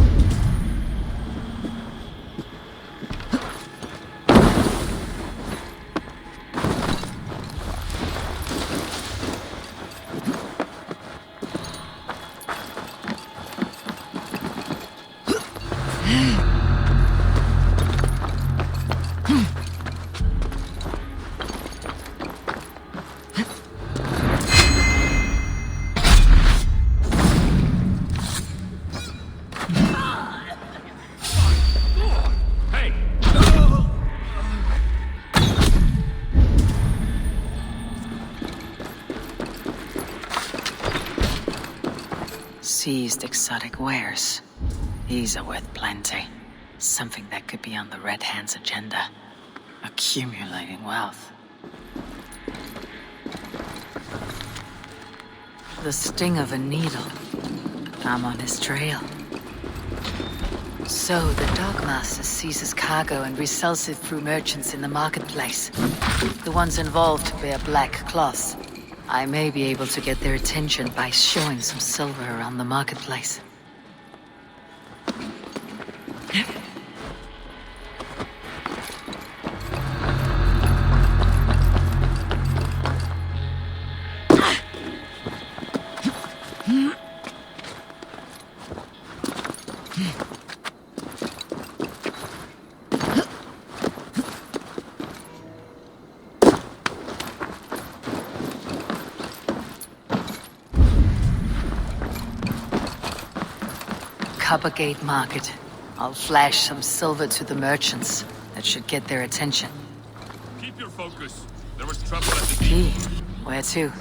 Seized exotic wares. These are worth plenty. Something that could be on the Red Hand's agenda. Accumulating wealth. The sting of a needle. I'm on his trail. So the Dogmaster seizes cargo and resells it through merchants in the marketplace. The ones involved wear black cloths. I may be able to get their attention by showing some silver around the marketplace. Coppergate Market. I'll flash some silver to the merchants. That should get their attention. Keep your focus. There was trouble at the Key? Where to?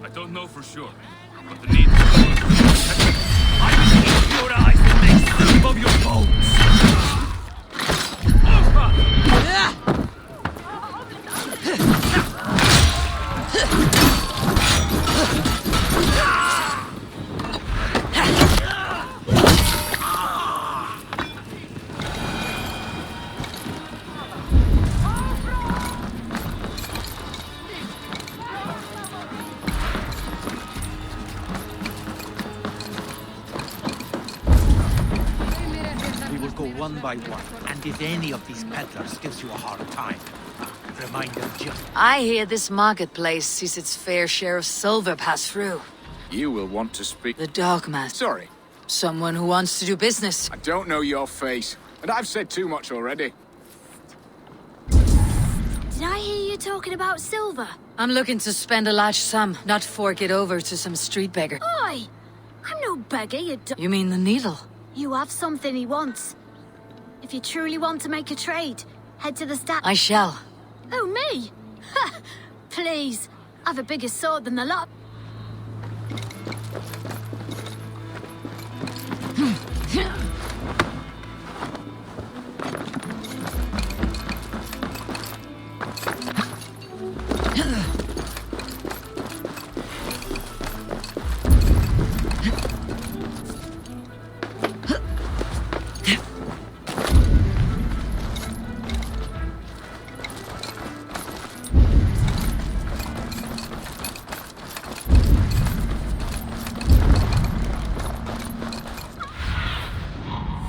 I don't know for sure, but the need I will purize the next sleep of your bones. One by one, and if any of these peddlers gives you a hard time, remind them just... I hear this marketplace sees its fair share of silver pass through. You will want to speak... The Dogmaster. Sorry. Someone who wants to do business. I don't know your face, and I've said too much already. Did I hear you talking about silver? I'm looking to spend a large sum, not fork it over to some street beggar. Oi! I'm no beggar, You mean the needle? You have something he wants. If you truly want to make a trade, head to the I shall. Oh, me? Ha! Please, I've a bigger sword than the lot.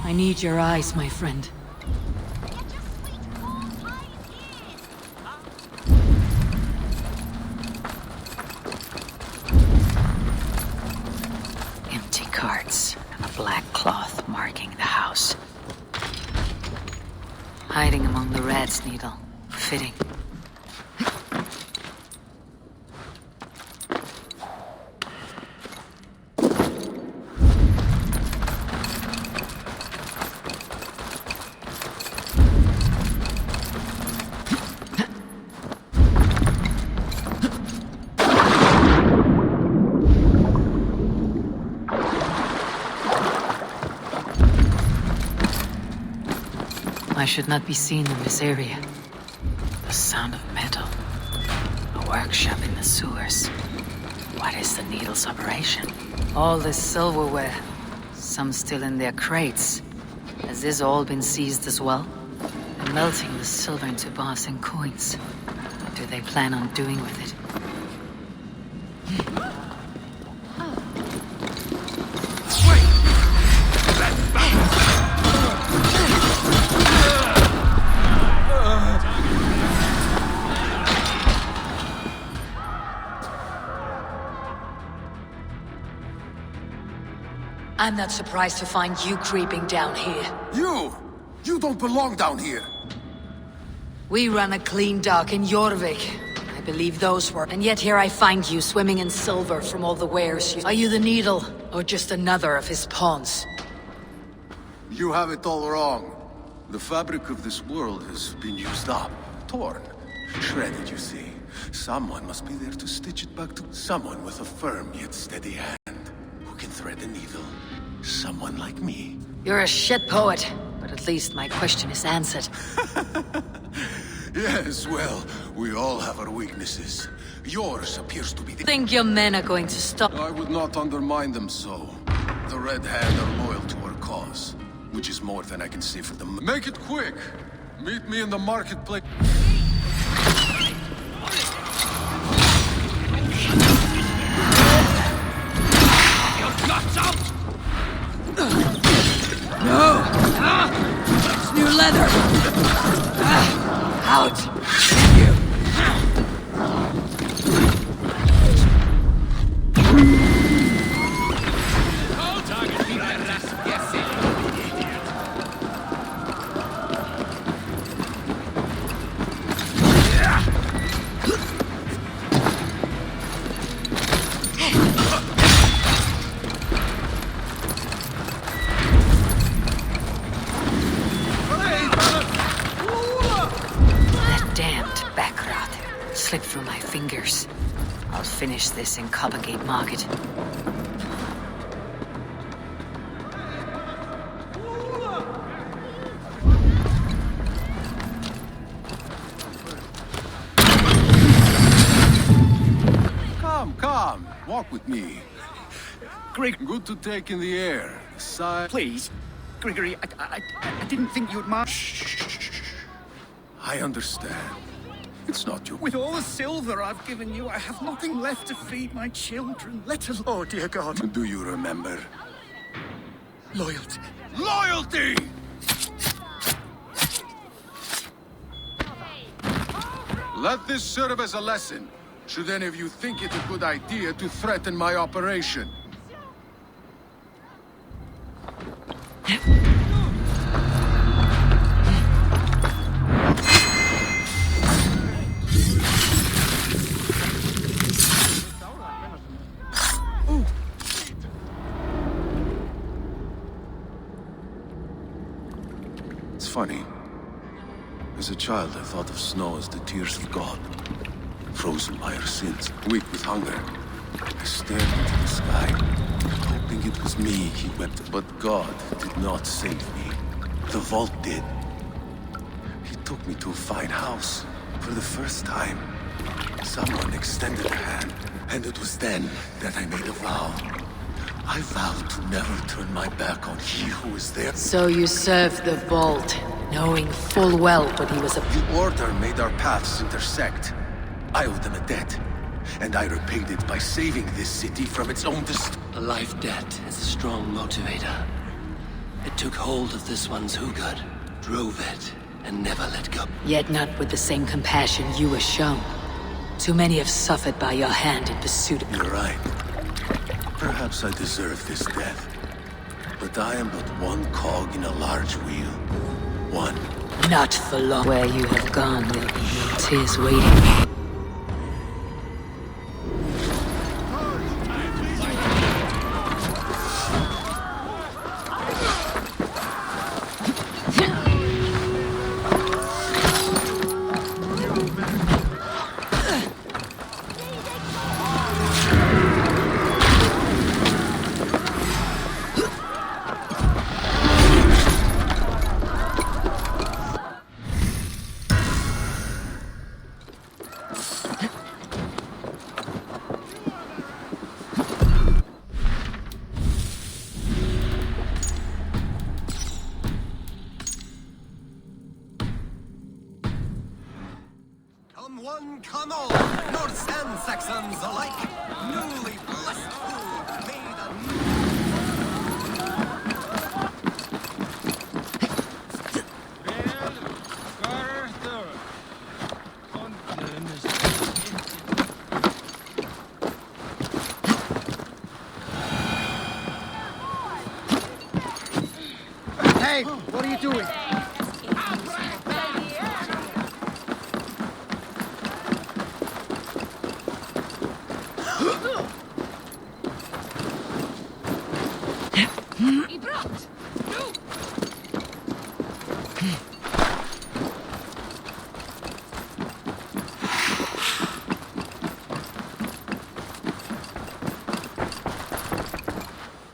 I need your eyes, my friend. Empty carts and a black cloth marking the house. Hiding among the rat's needle. Fitting. I should not be seen in this area. The sound of metal. A workshop in the sewers. What is the needle's operation? All this silverware. Some still in their crates. Has this all been seized as well? They're melting the silver into bars and coins. What do they plan on doing with it? I'm not surprised to find you creeping down here. You don't belong down here! We run a clean dock in Jorvik. I believe those were... And yet here I find you swimming in silver from all the wares. Are you the Needle, or just another of his pawns? You have it all wrong. The fabric of this world has been used up, torn, shredded, you see. Someone must be there to stitch it back to someone with a firm yet steady hand, who can thread the needle. Someone like me. You're a shit poet, but at least my question is answered. Yes, well, we all have our weaknesses. Yours appears to be the... Think your men are going to stop? I would not undermine them so. The Red Hand are loyal to our cause, which is more than I can say for them. Make it quick! Meet me in the marketplace. Your guts out! No! It's new leather! Out! You! Slipped through my fingers. I'll finish this in Coppergate Market. Come, walk with me. Greg, good to take in the air. Please, Gregory, I didn't think you'd mind. I understand. It's not your... With all the silver I've given you, I have nothing left to feed my children, let alone... Oh, dear God. Do you remember? Loyalty. Loyalty! Let this serve as a lesson, should any of you think it a good idea to threaten my operation. Funny. As a child, I thought of snow as the tears of God. Frozen by our sins, weak with hunger. I stared into the sky, hoping it was me he wept. But God did not save me. The vault did. He took me to a fine house. For the first time, someone extended a hand. And it was then that I made a vow. I vowed to never turn my back on he who was there. So you served the vault, knowing full well what he was a... The Order made our paths intersect. I owed them a debt, and I repaid it by saving this city from its own A life debt is a strong motivator. It took hold of this one's Hugad, drove it, and never let go. Yet not with the same compassion you were shown. Too many have suffered by your hand in pursuit of... You're right. Perhaps I deserve this death. But I am but one cog in a large wheel. One. Not for long. Where you have gone, there'll be no tears waiting. Hey, what are you doing?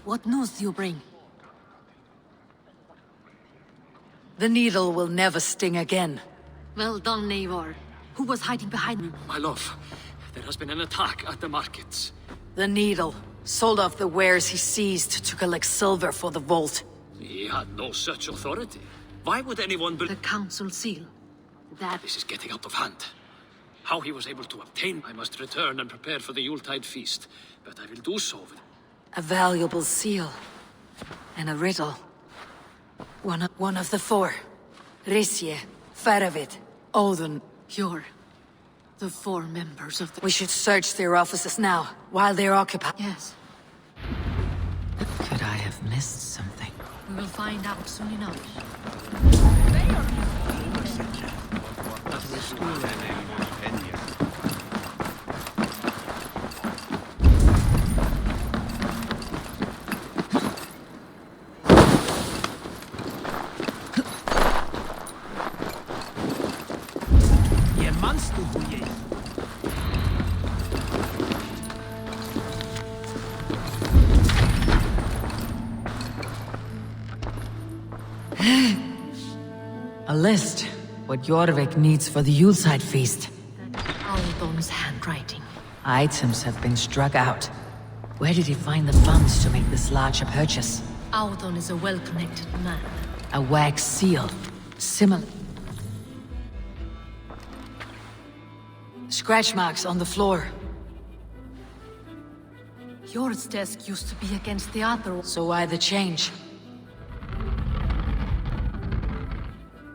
What news do you bring? The needle will never sting again. Well done, Eivor. Who was hiding behind me? My love, there has been an attack at the markets. The needle sold off the wares he seized to collect silver for the vault. He had no such authority. Why would anyone believe... The council seal. That... This is getting out of hand. How he was able to obtain... I must return and prepare for the Yuletide feast. But I will do so with... A valuable seal. And a riddle. One of the four. Risje, Faravid, Odin. You're... the four members of the... We should search their offices now, while they're occupied. Yes. Could I have missed something? We will find out soon enough. A list. What Jorvik needs for the Yuletide feast. Aldon's handwriting. Items have been struck out. Where did he find the funds to make this larger purchase? Aldon is a well-connected man. A wax seal. Similar. Scratch marks on the floor. Yours desk used to be against the other. So why the change?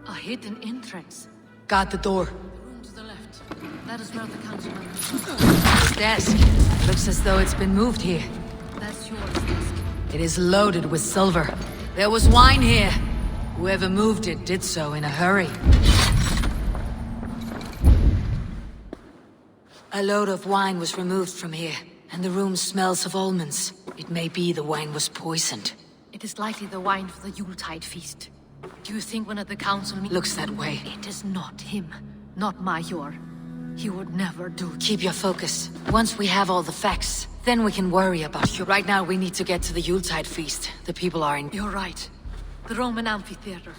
A hidden entrance. Guard the door. Room to the left. That is where the council members are. This desk. Looks as though it's been moved here. That's yours desk. It is loaded with silver. There was wine here. Whoever moved it did so in a hurry. A load of wine was removed from here, and the room smells of almonds. It may be the wine was poisoned. It is likely the wine for the Yuletide feast. Do you think one of the council looks that way? It is not him. Not Major. He would never do. Keep your focus. Once we have all the facts, then we can worry about you. Right now, we need to get to the Yuletide feast. The people are in... You're right. The Roman amphitheater.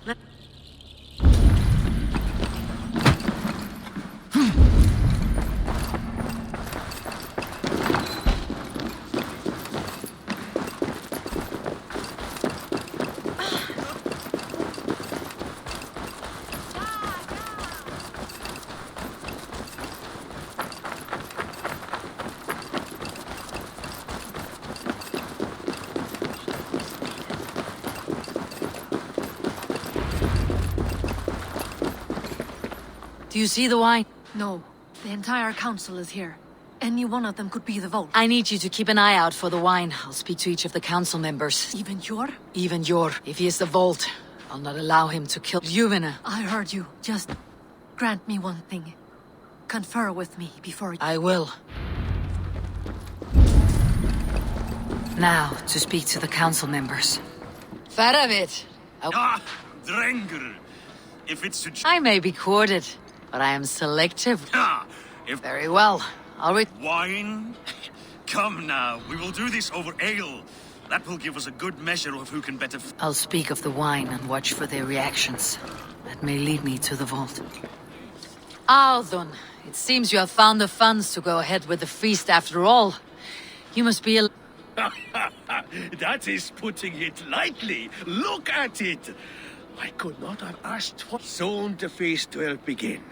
Do you see the wine? No. The entire council is here. Any one of them could be the vault. I need you to keep an eye out for the wine. I'll speak to each of the council members. Even Yor? Even Yor. If he is the vault, I'll not allow him to kill Juvena. I heard you. Just grant me one thing. Confer with me before you... I will. Now, to speak to the council members. Faravid! Ah, Drenger! If it's to... I may be courted, but I am selective. Ah, if... Very well. I'll Wine? Come now, we will do this over ale. That will give us a good measure of who can better... I'll speak of the wine and watch for their reactions. That may lead me to the vault. Aldon, it seems you have found the funds to go ahead with the feast after all. You must be a... That is putting it lightly. Look at it. I could not have asked for... Soon the feast will begin.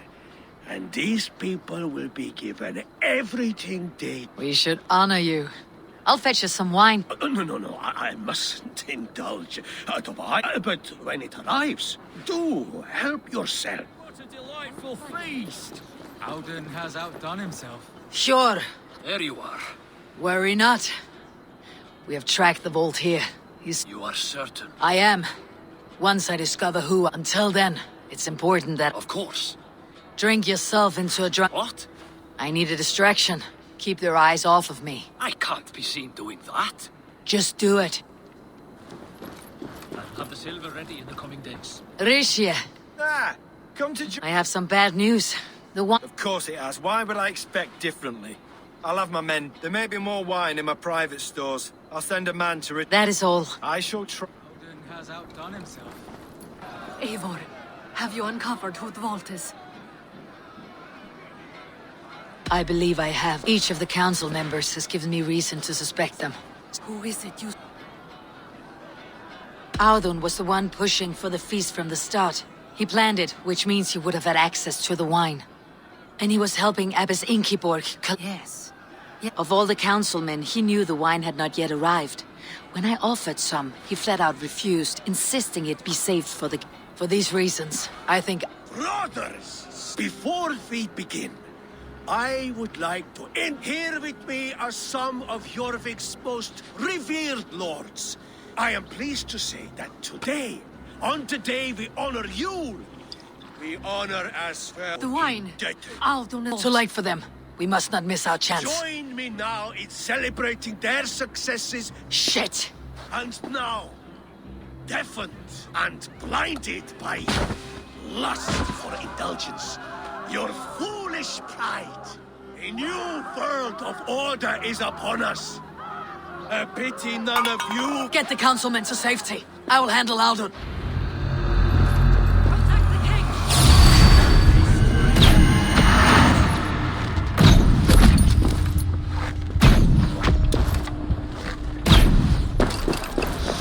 And these people will be given everything they... We should honor you. I'll fetch us some wine. No. I mustn't indulge. But when it arrives, do help yourself. What a delightful feast! Alden has outdone himself. Sure. There you are. Worry not. We have tracked the vault here. You are certain? I am. Once I discover who, until then, it's important that... Of course. Drink yourself into a drunk... What? I need a distraction. Keep their eyes off of me. I can't be seen doing that. Just do it. I'll have the silver ready in the coming days. Rishi, Ah, come to... I have some bad news. The one... Of course it has. Why would I expect differently? I'll have my men. There may be more wine in my private stores. I'll send a man to... That is all. I shall try... Odin has outdone himself. Eivor, have you uncovered who the vault is? I believe I have. Each of the council members has given me reason to suspect them. Who is it you... Audun was the one pushing for the feast from the start. He planned it, which means he would have had access to the wine. And he was helping Abbess Ingeborg... Yes. Of all the councilmen, he knew the wine had not yet arrived. When I offered some, he flat out refused, insisting it be saved for the... For these reasons, I think... Brothers, before we begin, I would like to end here with me are some of Jorvik's most revered lords. I am pleased to say that today, on today we honor you. We honor as well. The wine. Audun. Too late for them. We must not miss our chance. Join me now in celebrating their successes. Shit! And now, deafened and blinded by lust for indulgence, your foolish pride. A new world of order is upon us. A pity none of you... Get the councilmen to safety. I will handle Audun.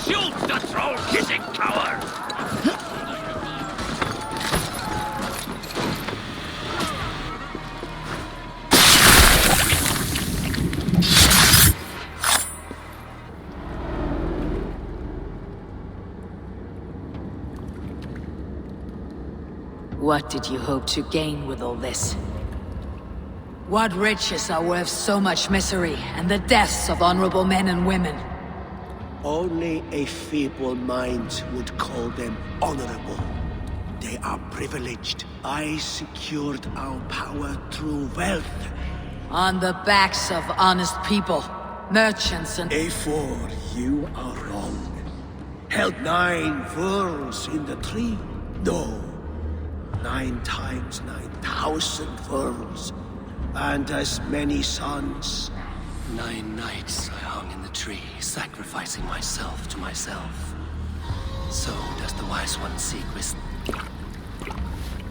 Shoot the troll-kissing coward! What did you hope to gain with all this? What riches are worth so much misery and the deaths of honorable men and women? Only a feeble mind would call them honorable. They are privileged. I secured our power through wealth. On the backs of honest people, merchants and... Eivor, you are wrong. Held 9 worlds in the tree? No. 9 times 9,000 worlds. And as many sons. 9 nights I hung in the tree, sacrificing myself to myself. So does the Wise One seek wisdom.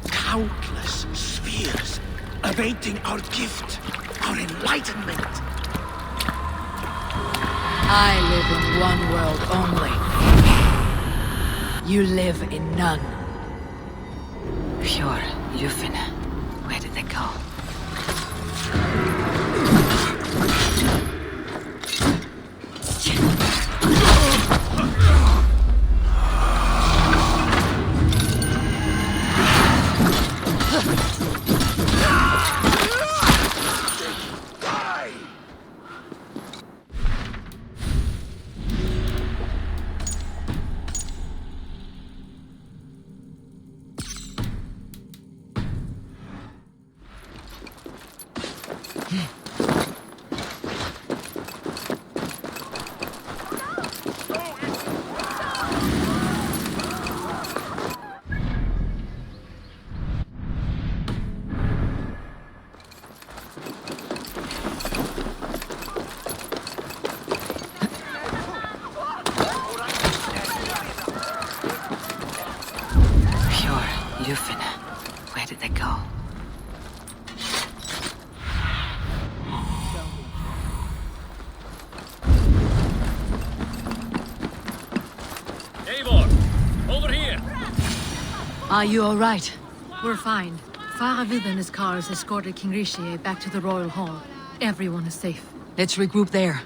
Countless spheres, awaiting our gift, our enlightenment. I live in one world only. You live in none. Pure, Lufin. Where did they go? Lufin. Where did they go? Eivor! Over here! Are you all right? We're fine. Faravid and his cars escorted King Rishi back to the Royal Hall. Everyone is safe. Let's regroup there.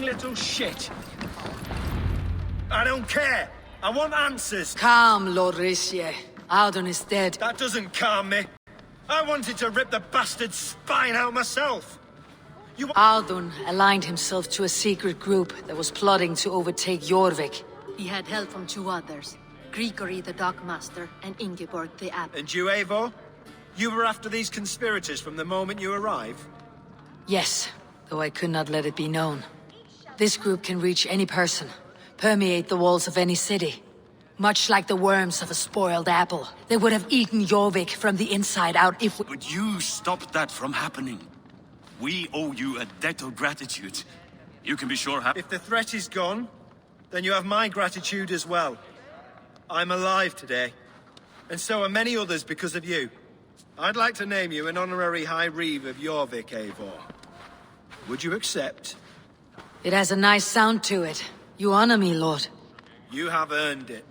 little shit. I don't care. I want answers. Calm, Lord Richier. Audun is dead. That doesn't calm me. I wanted to rip the bastard's spine out myself. Audun aligned himself to a secret group that was plotting to overtake Jorvik. He had help from two others. Grigory the Dockmaster and Ingeborg the Abbot. And you, Eivor? You were after these conspirators from the moment you arrived? Yes, though I could not let it be known. This group can reach any person, permeate the walls of any city. Much like the worms of a spoiled apple. They would have eaten Jorvik from the inside out if we— Would you stop that from happening? We owe you a debt of gratitude. You can be sure If the threat is gone, then you have my gratitude as well. I'm alive today. And so are many others because of you. I'd like to name you an honorary High Reeve of Jorvik, Eivor. Would you accept? It has a nice sound to it. You honor me, Lord. You have earned it.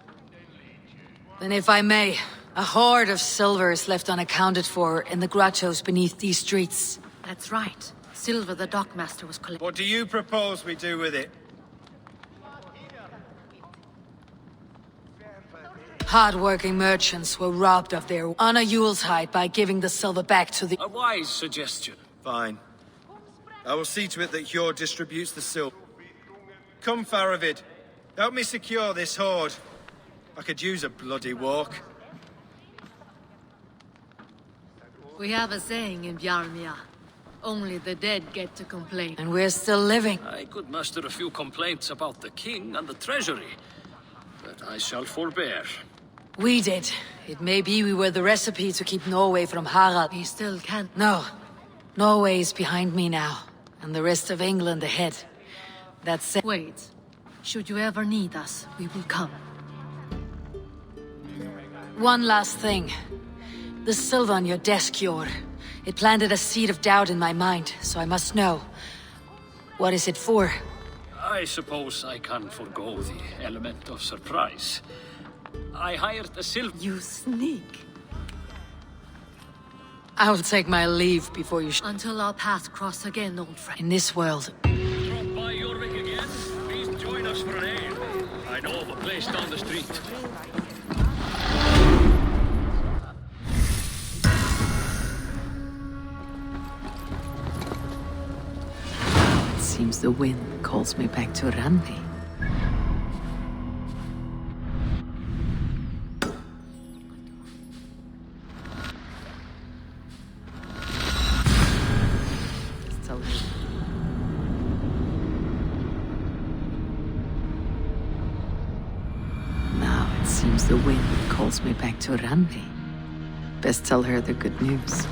Then if I may, a hoard of silver is left unaccounted for in the grottos beneath these streets. That's right. Silver the Dockmaster was collecting. What do you propose we do with it? Hard-working merchants were robbed of their honor Yuleshide by giving the silver back to the— A wise suggestion. Fine. I will see to it that Hjord distributes the silver. Come, Faravid. Help me secure this hoard. I could use a bloody walk. We have a saying in Bjarmia. Only the dead get to complain. And we're still living. I could muster a few complaints about the king and the treasury, but I shall forbear. We did. It may be we were the recipe to keep Norway from Harald. We still can't. No. Norway is behind me now, and the rest of England ahead. That's it. Wait. Should you ever need us, we will come. One last thing. The silver on your desk, Hjord. It planted a seed of doubt in my mind, so I must know. What is it for? I suppose I can forgo the element of surprise. I hired a silver— You sneak. I'll take my leave before you— Until our paths cross again, old friend. In this world. Drop by Jorvik again? Please join us for an ale. I know of a place down the street. It seems the wind calls me back to Randi. Now it seems the wind calls me back to Randi. Best tell her the good news.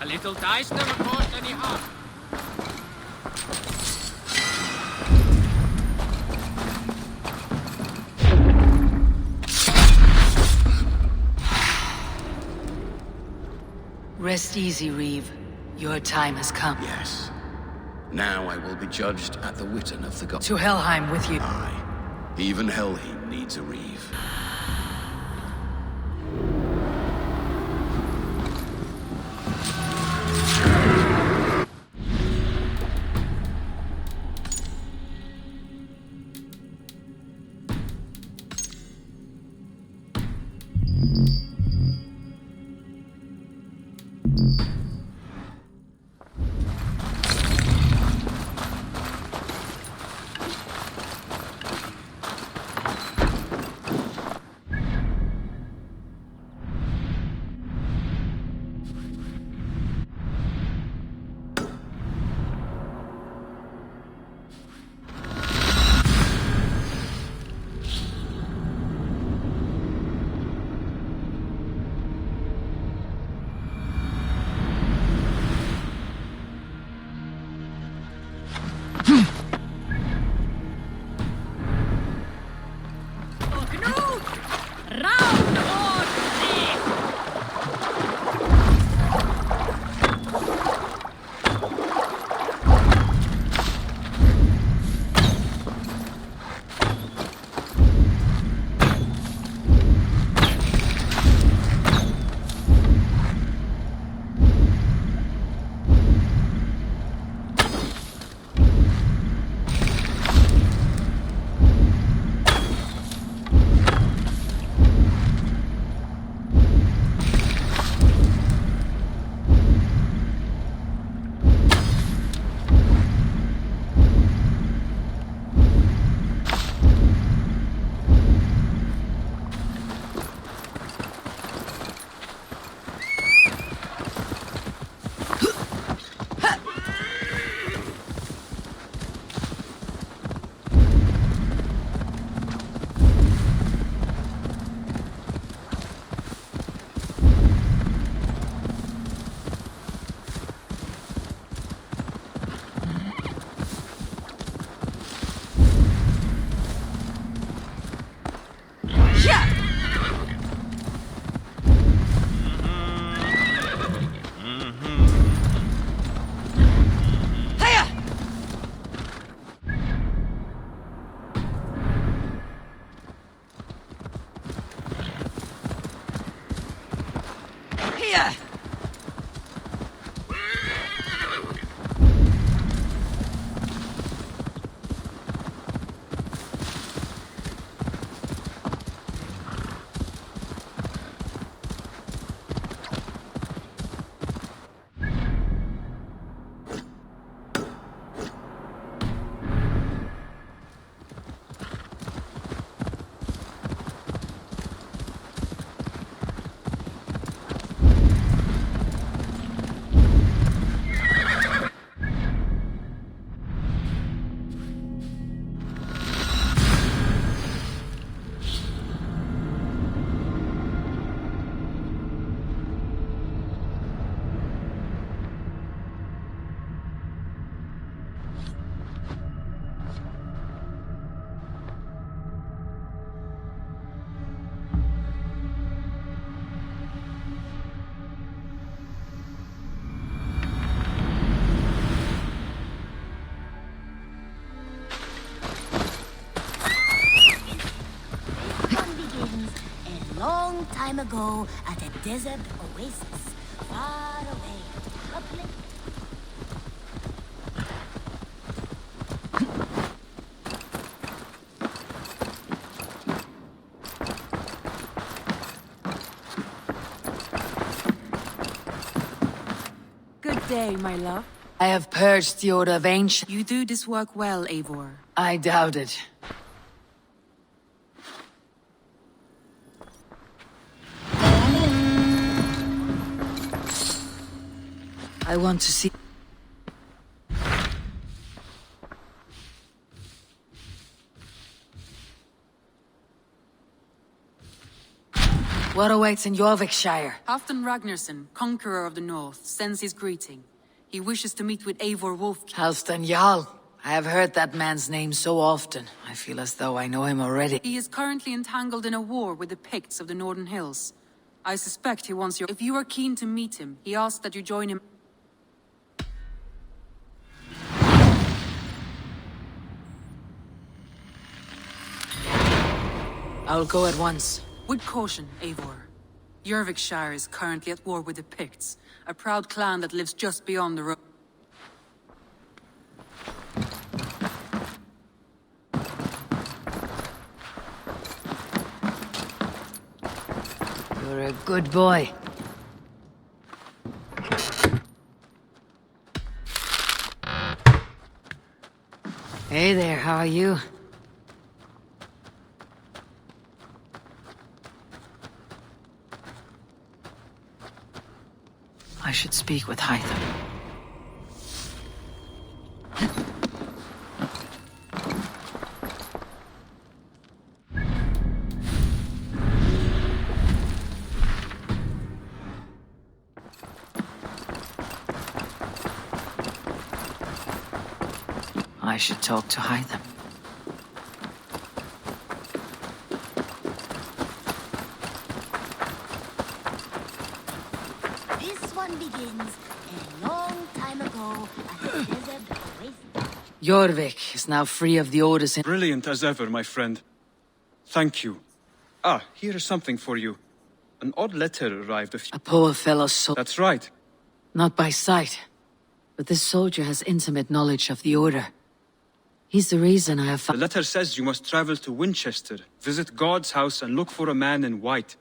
A little dice never caused any harm. Rest easy, Reeve. Your time has come. Yes. Now I will be judged at the Witten of the gods. To Helheim with you. Aye. Even Helheim needs a Reeve. Yeah. Long time ago, at a desert oasis, far away, a place. Good day, my love. I have purged the Order of Ancient. You do this work well, Eivor. I doubt it. I want to see... What awaits in Jorvikshire? Halfdan Ragnarsson, conqueror of the north, sends his greeting. He wishes to meet with Eivor Wolf. Halfdan Jarl. I have heard that man's name so often. I feel as though I know him already. He is currently entangled in a war with the Picts of the Northern Hills. I suspect he wants your... If you are keen to meet him, he asks that you join him... I'll go at once. With caution, Eivor. Jorvikshire is currently at war with the Picts, a proud clan that lives just beyond the road. You're a good boy. Hey there, how are you? I should speak with Hytham. I should talk to Hytham. This one begins a long time ago at the desert oasis. Jorvik is now free of the orders in... Brilliant as ever, my friend. Thank you. Ah, here is something for you. An odd letter arrived A poor fellow's soul. That's right. Not by sight. But this soldier has intimate knowledge of the Order. He's the reason I have found... The letter says you must travel to Winchester, visit God's house and look for a man in white.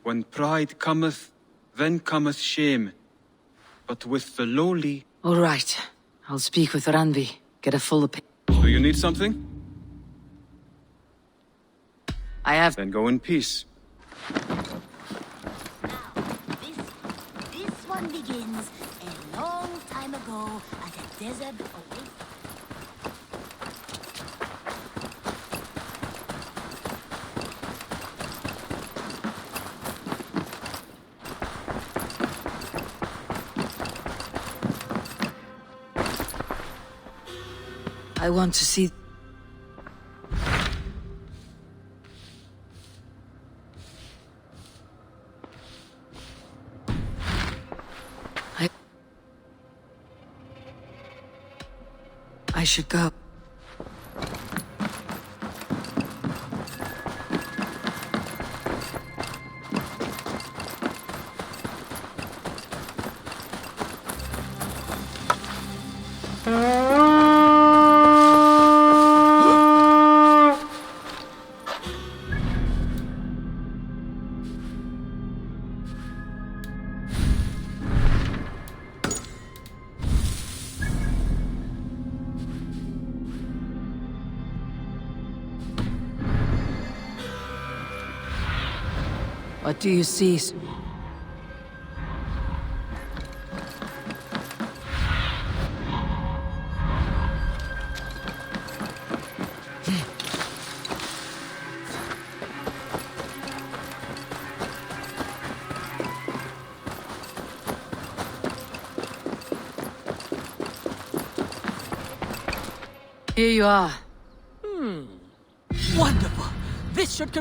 When pride cometh, then cometh shame. But with the lowly... All right. I'll speak with Randvi. Get a full opinion. Do you need something? I have... Then go in peace. This one begins a long time ago at a desert oasis. I want to see... I should go. What do you see? Here you are. Wonderful! This should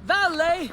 Valet!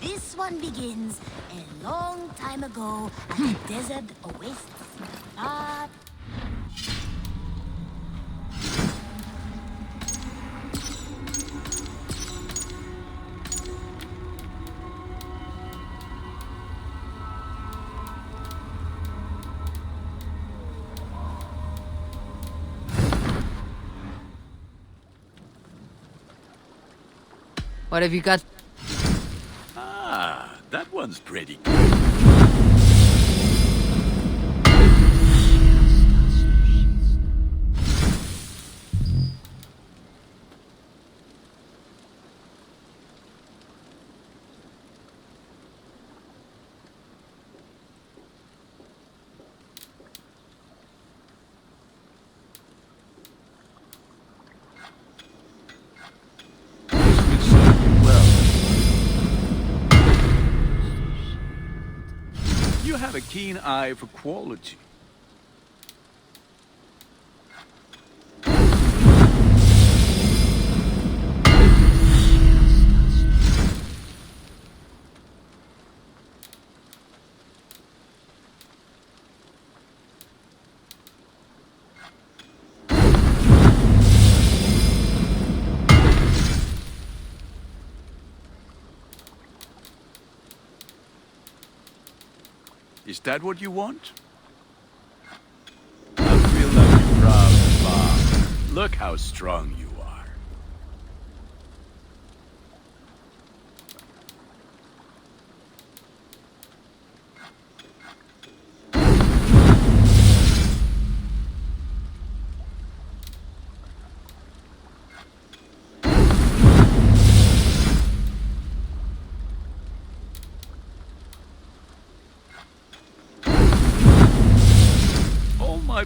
This one begins a long time ago at the desert oasis. But what have you got? Ah, that one's pretty good. You have a keen eye for quality. Is that what you want? I feel like a proud father. Look how strong you are.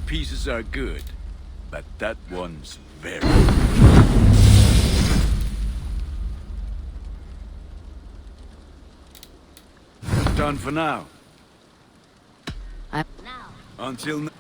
pieces are good, but that one's very... Done for now. Until now.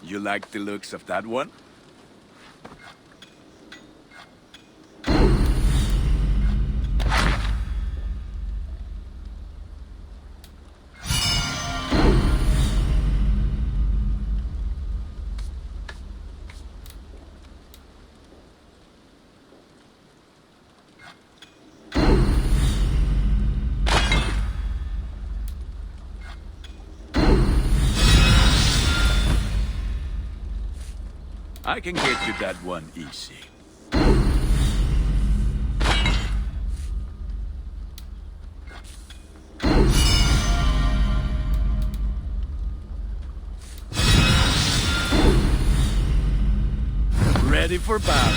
You like the looks of that one? I can get you that one easy. Ready for battle.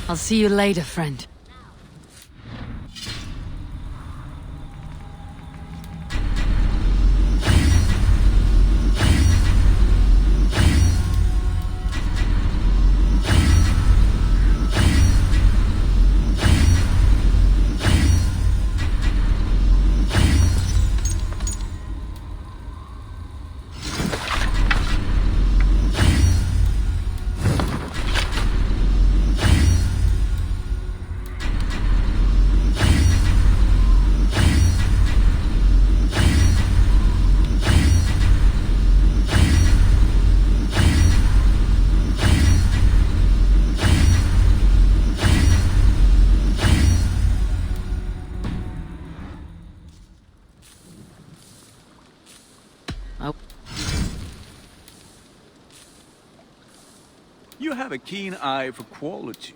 I'll see you later, friend. have a keen eye for quality.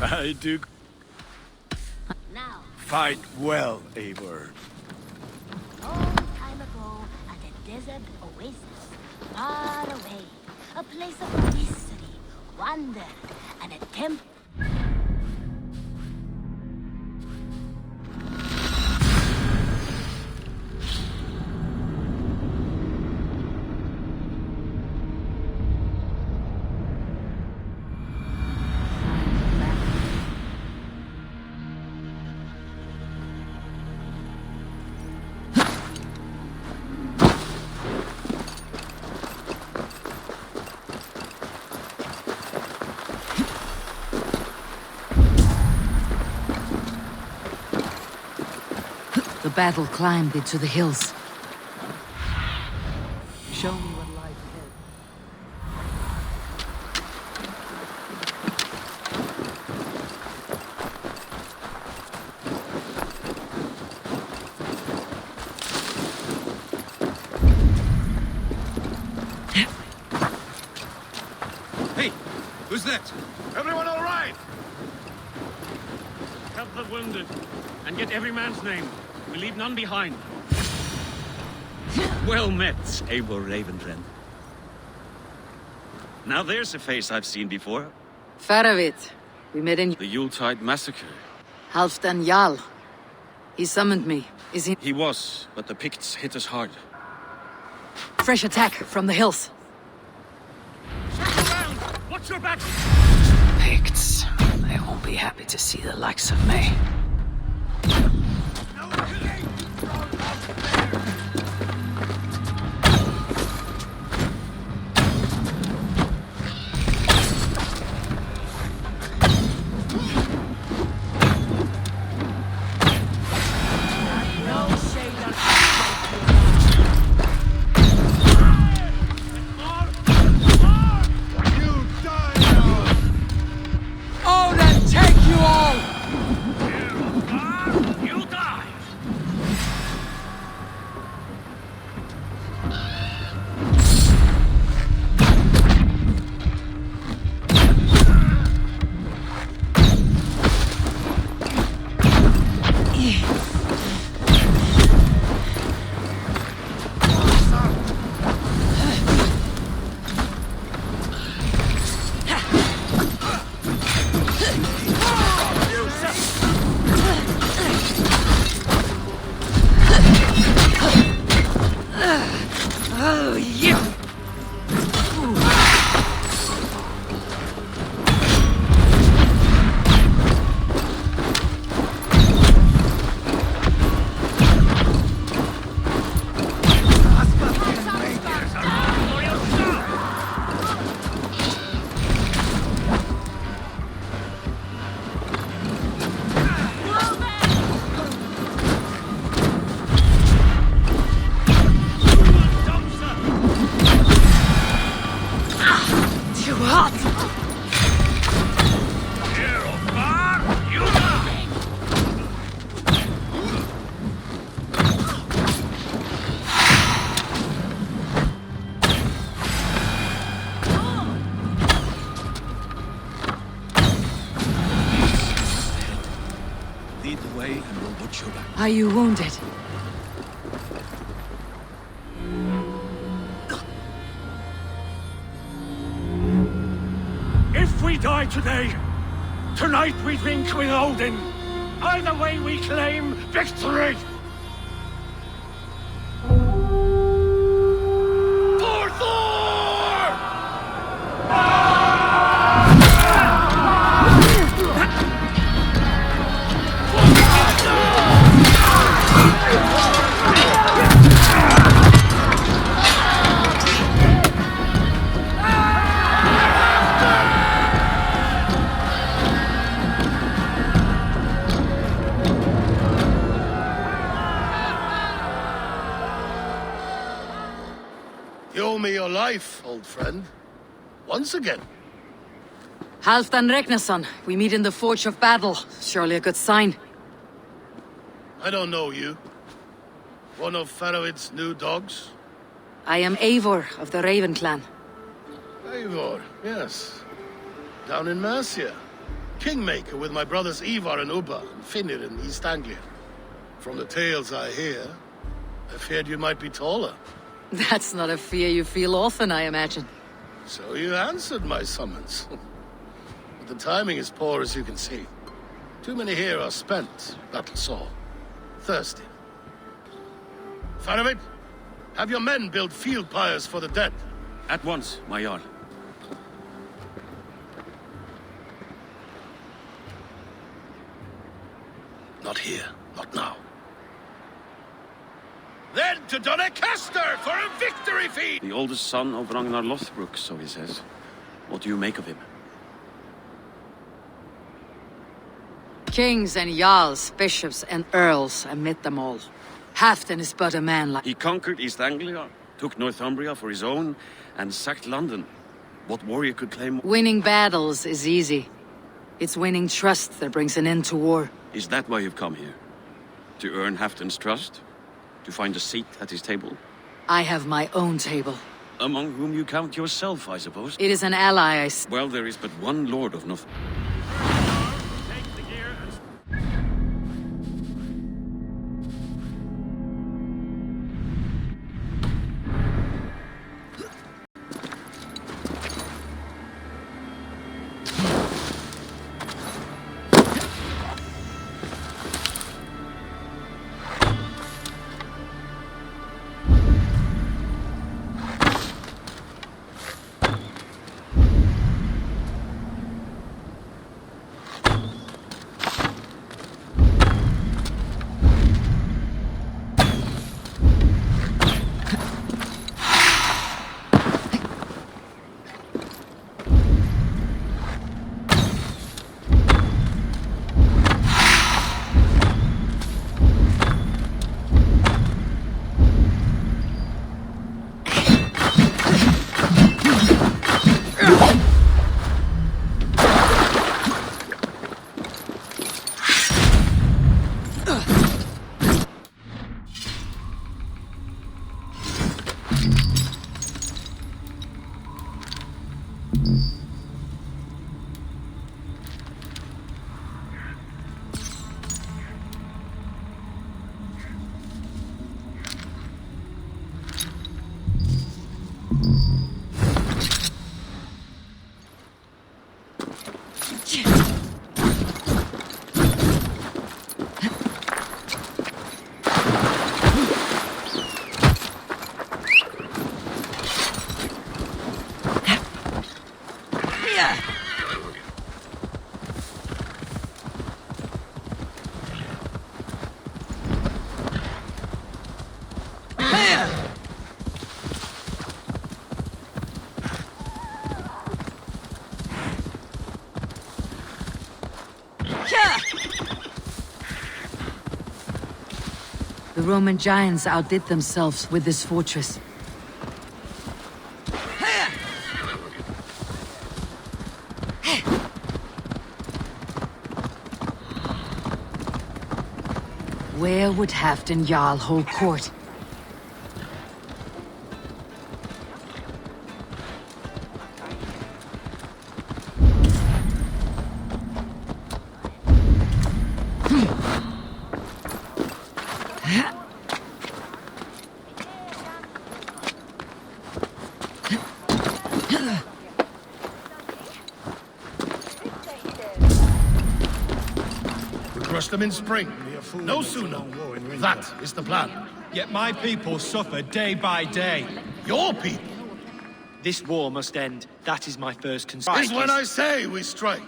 I do. Now, Fight well, Eivor. long time ago, at a desert oasis, far away, a place of mystery, wonder, and a temple. The battle climbed into the hills. Show me what lies ahead. Hey, who's that? Everyone all right? Help the wounded, and get every man's name. We leave none behind. Well met, Eivor Ravenbrand. Now there's a face I've seen before. Faravid. We met in The Yuletide Massacre. Halfdan Jarl. He summoned me. Is he... He was, but the Picts hit us hard. Fresh attack from the hills. Watch your back! Picts. They won't be happy to see the likes of me. Oh, then take you all! You die! Oh, you! Too hot! You die! Lead the way and we'll watch your back. Are you wounded? If we die today, tonight we drink with Odin. Either way we claim victory! For Thor! You owe me your life, old friend. Once again. Halfdan Ragnarsson, we meet in the Forge of Battle. Surely a good sign. I don't know you. One of Faravid's new dogs? I am Eivor of the Raven clan. Eivor, yes. Down in Mercia. Kingmaker with my brothers Ivar and Ubba and Finnr in East Anglia. From the tales I hear, I feared you might be taller. That's not a fear you feel often, I imagine. So you answered my summons. But the timing is poor, as you can see. Too many here are spent, battle-sore, thirsty. Faravid, have your men build field pyres for the dead. At once, my Jarl. Not here, not now. Then to Doncaster for a victory feed! The oldest son of Ragnar Lothbrok, so he says. What do you make of him? Kings and jarls, bishops and earls, amid them all. Halfdan is but a man like... He conquered East Anglia, took Northumbria for his own, and sacked London. What warrior could claim... Winning battles is easy. It's winning trust that brings an end to war. Is that why you've come here? To earn Halfdan's trust? To find a seat at his table? I have my own table. Among whom you count yourself, I suppose? It is an ally, Well, there is but one lord of North... The Roman giants outdid themselves with this fortress. Where would Halfdan Jarl hold court? Crush them in spring. No sooner. That is the plan. Yet my people suffer day by day. Your people? This war must end. That is my first concern. Is when I say we strike.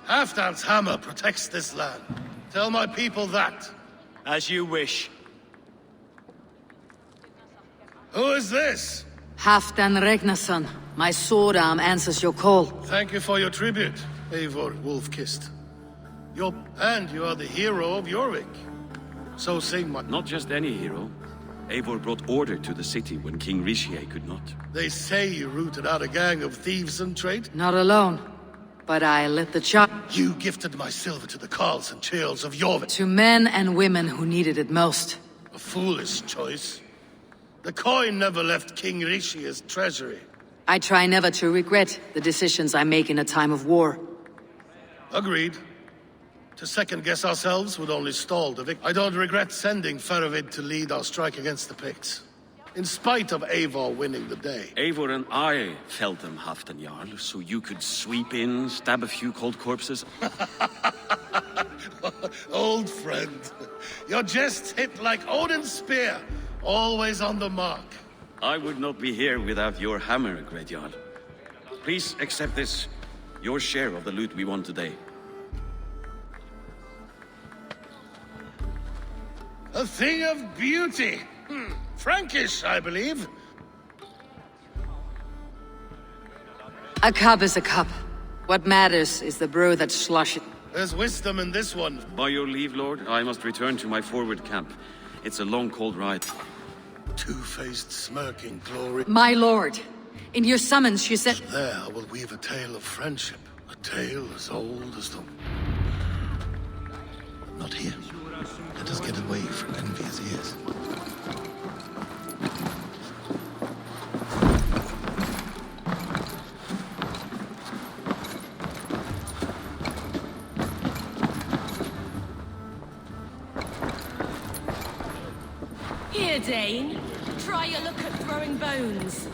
Halfdan's hammer protects this land. Tell my people that. As you wish. Who is this? Halfdan Ragnarsson. My sword arm answers your call. Thank you for your tribute, Eivor Wolf-Kissed. And you are the hero of Jorvik. So sing my... Not just any hero. Eivor brought order to the city when King Rishi could not. They say you rooted out a gang of thieves and trade? Not alone. But I lit the charm. You gifted my silver to the carls and churls of Jorvik. To men and women who needed it most. A foolish choice. The coin never left King Rishi's treasury. I try never to regret the decisions I make in a time of war. Agreed. To second-guess ourselves would only stall the victory. I don't regret sending Faravid to lead our strike against the Picts, in spite of Eivor winning the day. Eivor and I felled them, Halfdan Jarl, so you could sweep in, stab a few cold corpses. Old friend, your jests hit like Odin's spear, always on the mark. I would not be here without your hammer, Great Jarl. Please accept this, your share of the loot we won today. A thing of beauty. Frankish, I believe. A cup is a cup. What matters is the brew that slush it. There's wisdom in this one. By your leave, Lord, I must return to my forward camp. It's a long, cold ride. Two-faced, smirking glory. My lord, in your summons you said... There I will weave a tale of friendship. A tale as old as the... Not here. Let us get away from envious ears. Here, Dane. Try your luck at throwing bones.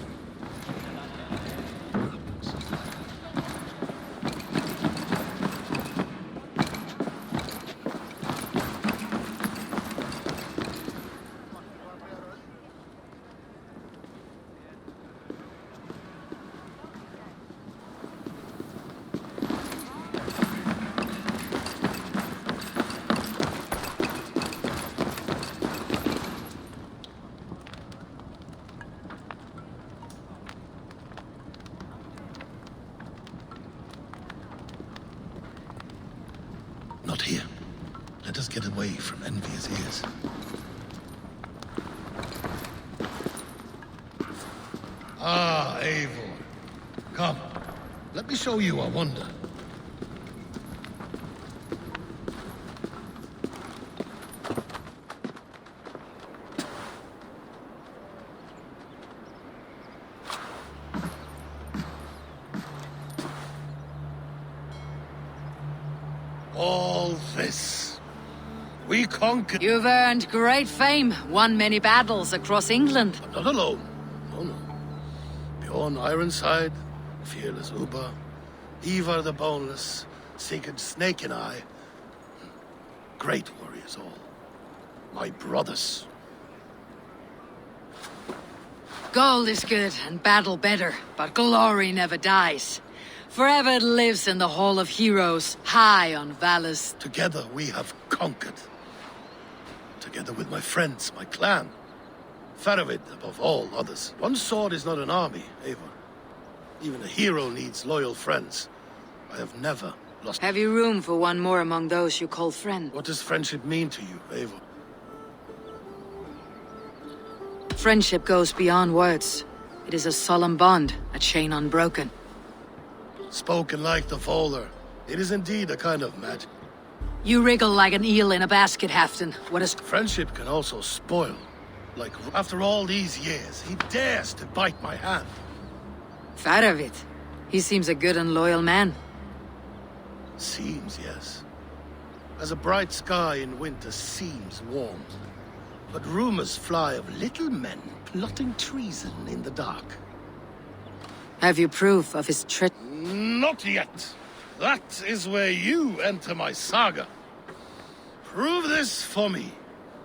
Not here. Let us get away from envious ears. Ah, Eivor. Come. Let me show you a wonder. All this. We conquered... You've earned great fame, won many battles across England. Not alone. No, no. Bjorn Ironside, fearless Uber, Ivar the Boneless, Sigurd Snake and I. Great warriors all. My brothers. Gold is good and battle better, but glory never dies. Forever it lives in the Hall of Heroes, high on Valor's. Together we have conquered. Together with my friends, my clan. Faravid above all others. One sword is not an army, Eivor. Even a hero needs loyal friends. I have never lost... Have you room for one more among those you call friend? What does friendship mean to you, Eivor? Friendship goes beyond words. It is a solemn bond, a chain unbroken. Spoken like the Fowler. It is indeed a kind of magic. You wriggle like an eel in a basket, Halfdan. What is... Friendship can also spoil. Like, after all these years, he dares to bite my hand. Faravid. He seems a good and loyal man. Seems, yes. As a bright sky in winter seems warm. But rumors fly of little men plotting treason in the dark. Have you proof of his treachery? Not yet. That is where you enter my saga. Prove this for me.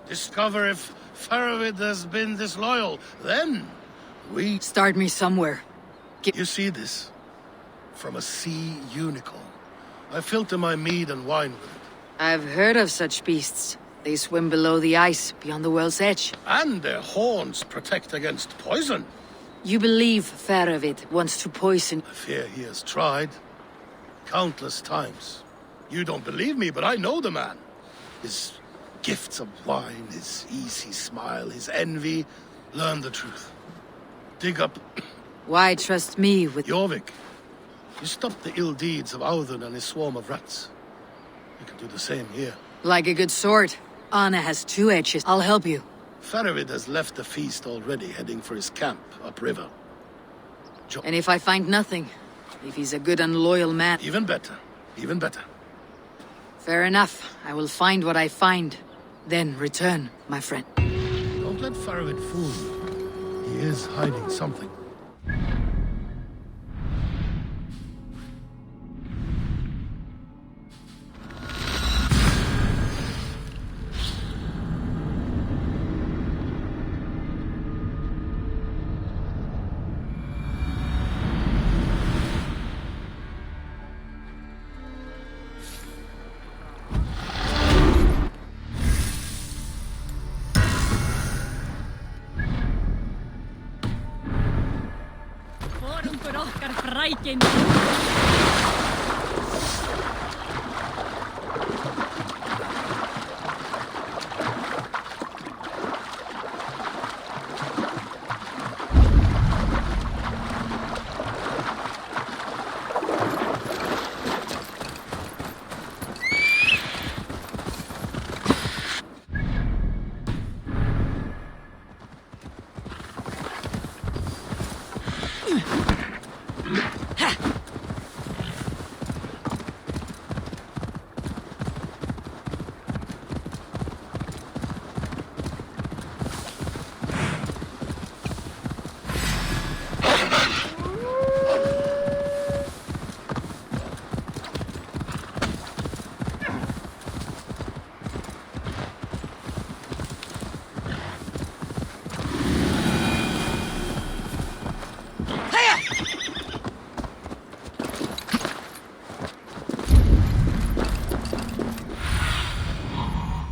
Discover if Faravid has been disloyal. Then, we... Start me somewhere. You see this? From a sea unicorn. I filter my mead and wine with it. I've heard of such beasts. They swim below the ice, beyond the world's edge. And their horns protect against poison. You believe Faravid wants to poison... I fear he has tried. Countless times. You don't believe me, but I know the man. His gifts of wine, his easy smile, his envy. Learn the truth. Dig up... Why trust me with... Jorvik. You stopped the ill deeds of Audun and his swarm of rats. You can do the same here. Like a good sword. Anna has two edges. I'll help you. Faravid has left the feast already, heading for his camp upriver. And if I find nothing, if he's a good and loyal man... Even better. Even better. Fair enough. I will find what I find. Then return, my friend. Don't let Faravid fool you. He is hiding something.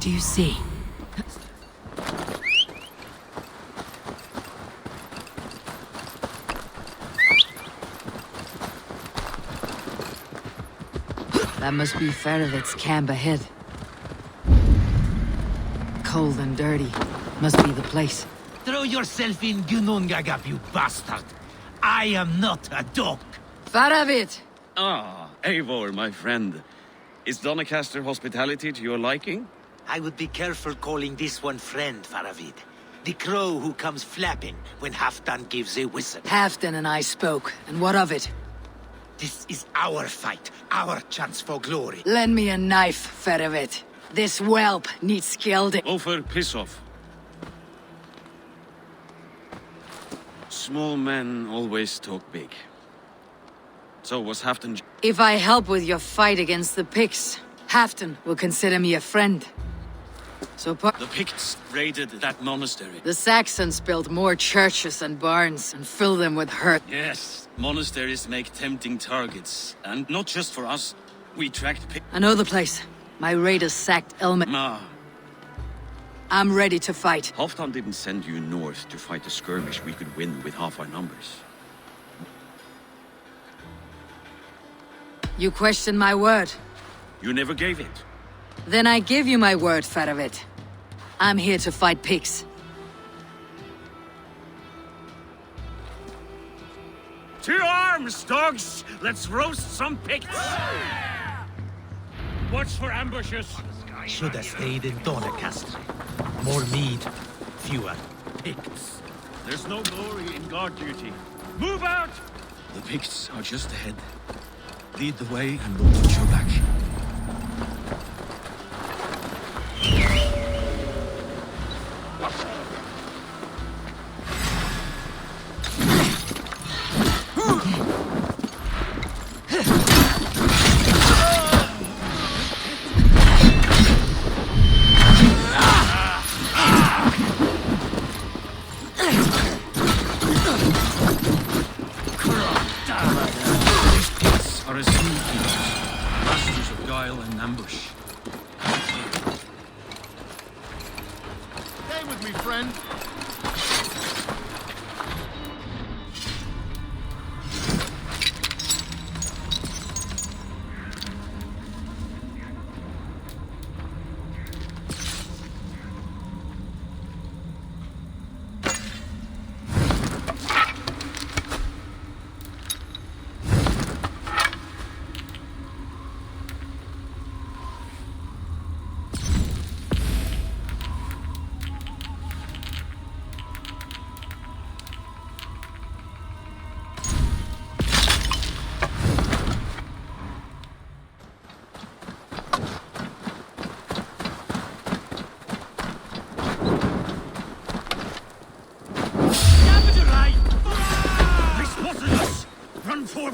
Do you see? That must be Faravid's camp ahead. Cold and dirty. Must be the place. Throw yourself in Gunungagap, you bastard! I am not a dog! Faravid! Ah, Eivor, my friend. Is Doncaster hospitality to your liking? I would be careful calling this one friend, Faravid. The crow who comes flapping when Halfdan gives a whistle. Halfdan and I spoke, and what of it? This is our fight, our chance for glory. Lend me a knife, Faravid. This whelp needs scalding. Ofer, piss off. Small men always talk big. So was Halfdan... If I help with your fight against the Picts, Halfdan will consider me a friend. So The Picts raided that monastery. The Saxons built more churches and barns and filled them with hurt. Yes, monasteries make tempting targets. And not just for us. We tracked Picts. I know the place. My raiders sacked Elmet. I'm ready to fight. Halfdan didn't send you north to fight a skirmish we could win with half our numbers. You question my word. You never gave it. Then I give you my word, Faravid. I'm here to fight Picts. To arms, dogs! Let's roast some Picts! Watch for ambushes. Should have stayed in Doncaster. More mead, fewer Picts. There's no glory in guard duty. Move out! The Picts are just ahead. Lead the way and we'll watch your back.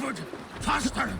forward! Faster!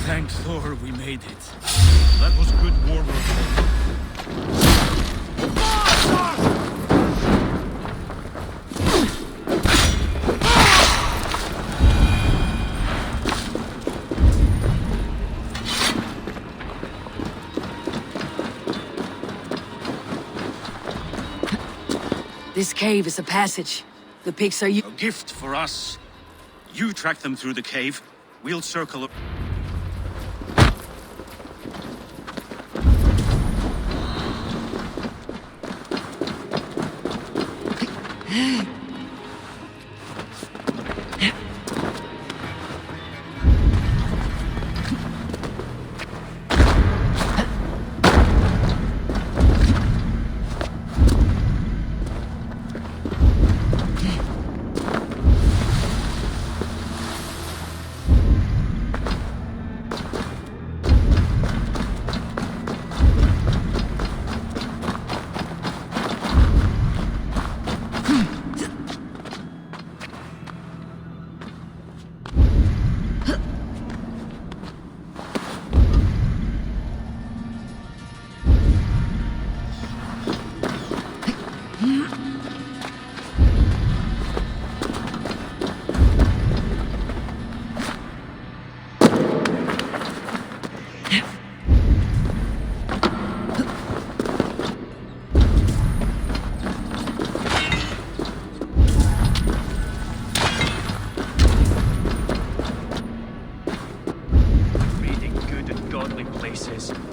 Thank Thor we made it. That was good war work. This cave is a passage. The pigs are A gift for us. You track them through the cave. We'll circle.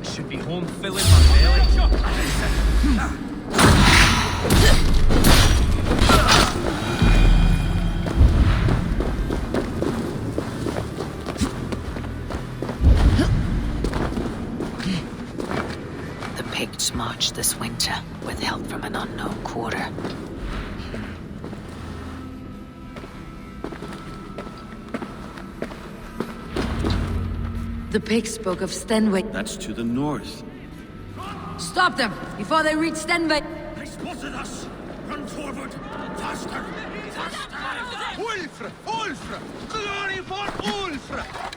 Should be home filling my belly. The pigs marched this winter with help from an unknown quarter. The pigs spoke of Stenway. That's to the north. Stop them before they reach Stenway. They spotted us! Run forward! Faster! Faster! Ulfr! Ulfr! Glory for Ulfr!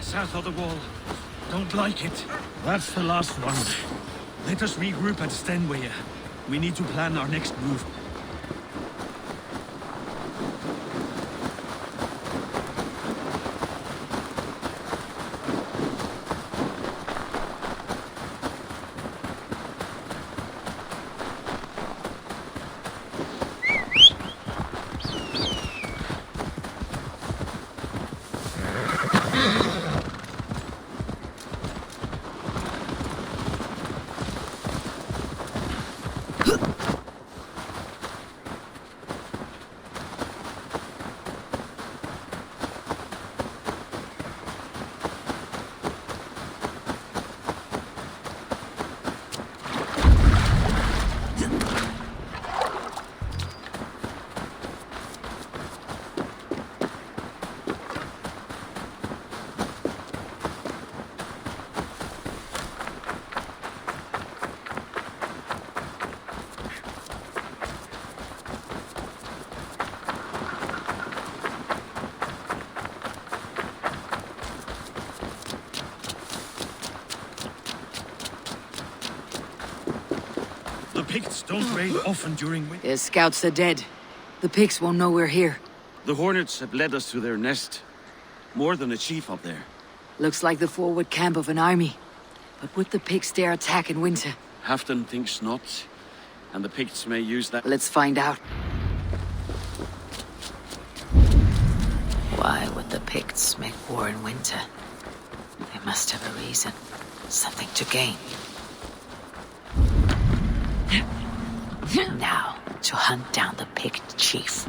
South of the wall. Don't like it. That's the last one. Let us regroup at Stenway. We need to plan our next move. The Picts don't raid often during winter. Their scouts are dead. The Picts won't know we're here. The Hornets have led us to their nest. More than a chief up there. Looks like the forward camp of an army. But would the Picts dare attack in winter? Halfdan thinks not. And the Picts may use that. Let's find out. Why would the Picts make war in winter? They must have a reason. Something to gain. Now, to hunt down the Pict chief.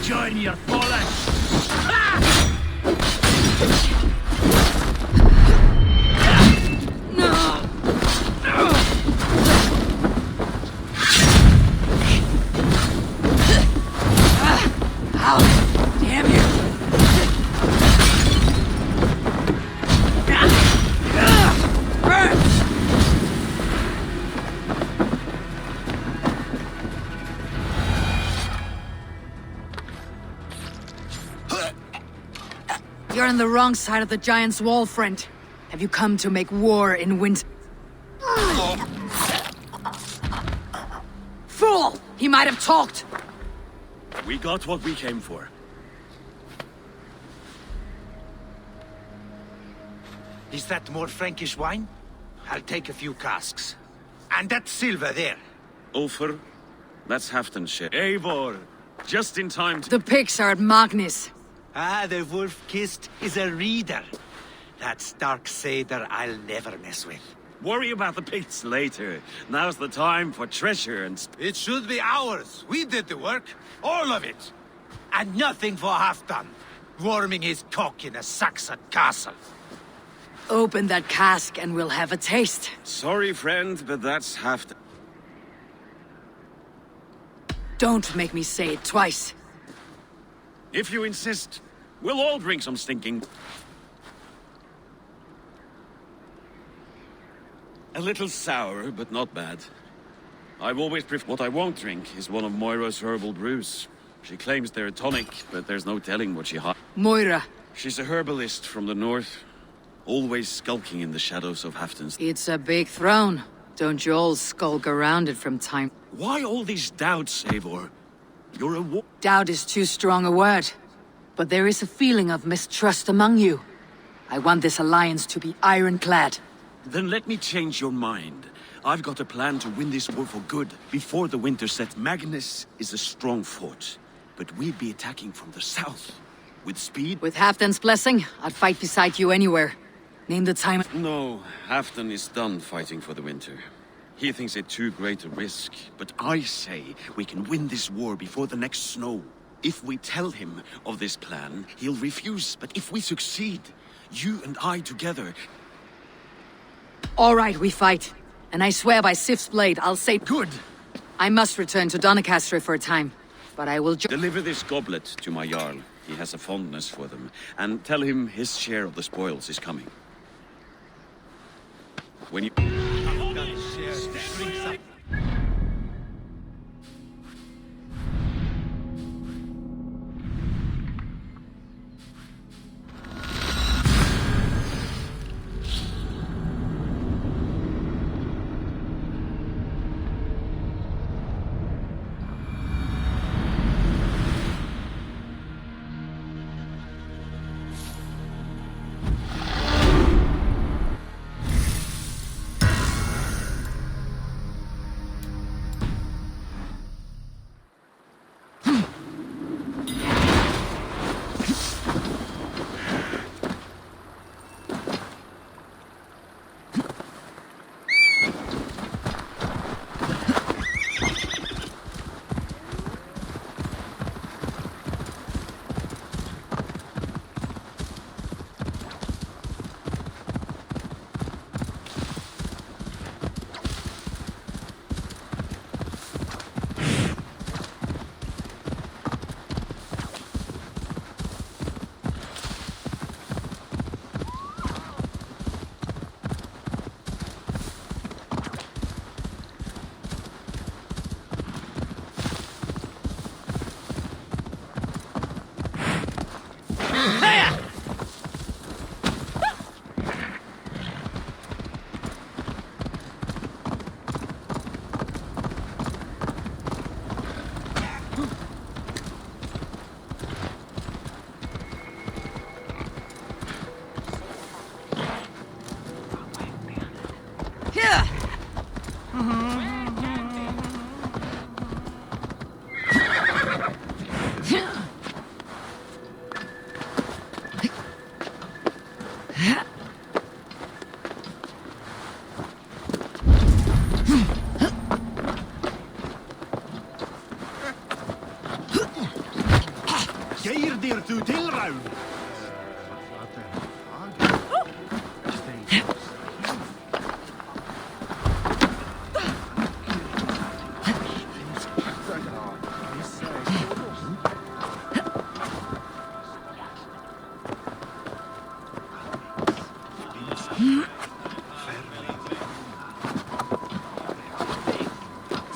Join your fallen! You're on the wrong side of the Giant's wall, friend. Have you come to make war in winter? Fool! He might have talked! We got what we came for. Is that more Frankish wine? I'll take a few casks. And that silver there. Ulfr, that's Halfdan's ship. Eivor, just in time to... The Picts are at Magnus. Ah, the wolf-kissed is a reader. That stark satyr I'll never mess with. Worry about the Picts later. Now's the time for treasure and... It should be ours. We did the work. All of it. And nothing for Halfdan. Warming his cock in a Saxon castle. Open that cask and we'll have a taste. Sorry, friend, but that's Halfdan. Don't make me say it twice. If you insist, we'll all drink some stinking... A little sour, but not bad. I've always what I won't drink is one of Moira's herbal brews. She claims they're a tonic, but there's no telling what she Moira. She's a herbalist from the north, always skulking in the shadows of Halfton's. It's a big throne. Don't you all skulk around it from time? Why all these doubts, Eivor? You're a Doubt is too strong a word. But there is a feeling of mistrust among you. I want this alliance to be ironclad. Then let me change your mind. I've got a plan to win this war for good, before the winter sets. Magnus is a strong fort, but we'd be attacking from the south. With speed? With Halfdan's blessing, I'd fight beside you anywhere. Name the time. No, Halfdan is done fighting for the winter. He thinks it too great a risk, but I say we can win this war before the next snow. If we tell him of this plan, he'll refuse, but if we succeed, you and I together... All right, we fight. And I swear by Sif's blade, I'll say... Good! I must return to Doncaster for a time, but I will... Deliver this goblet to my Jarl. He has a fondness for them. And tell him his share of the spoils is coming. When you...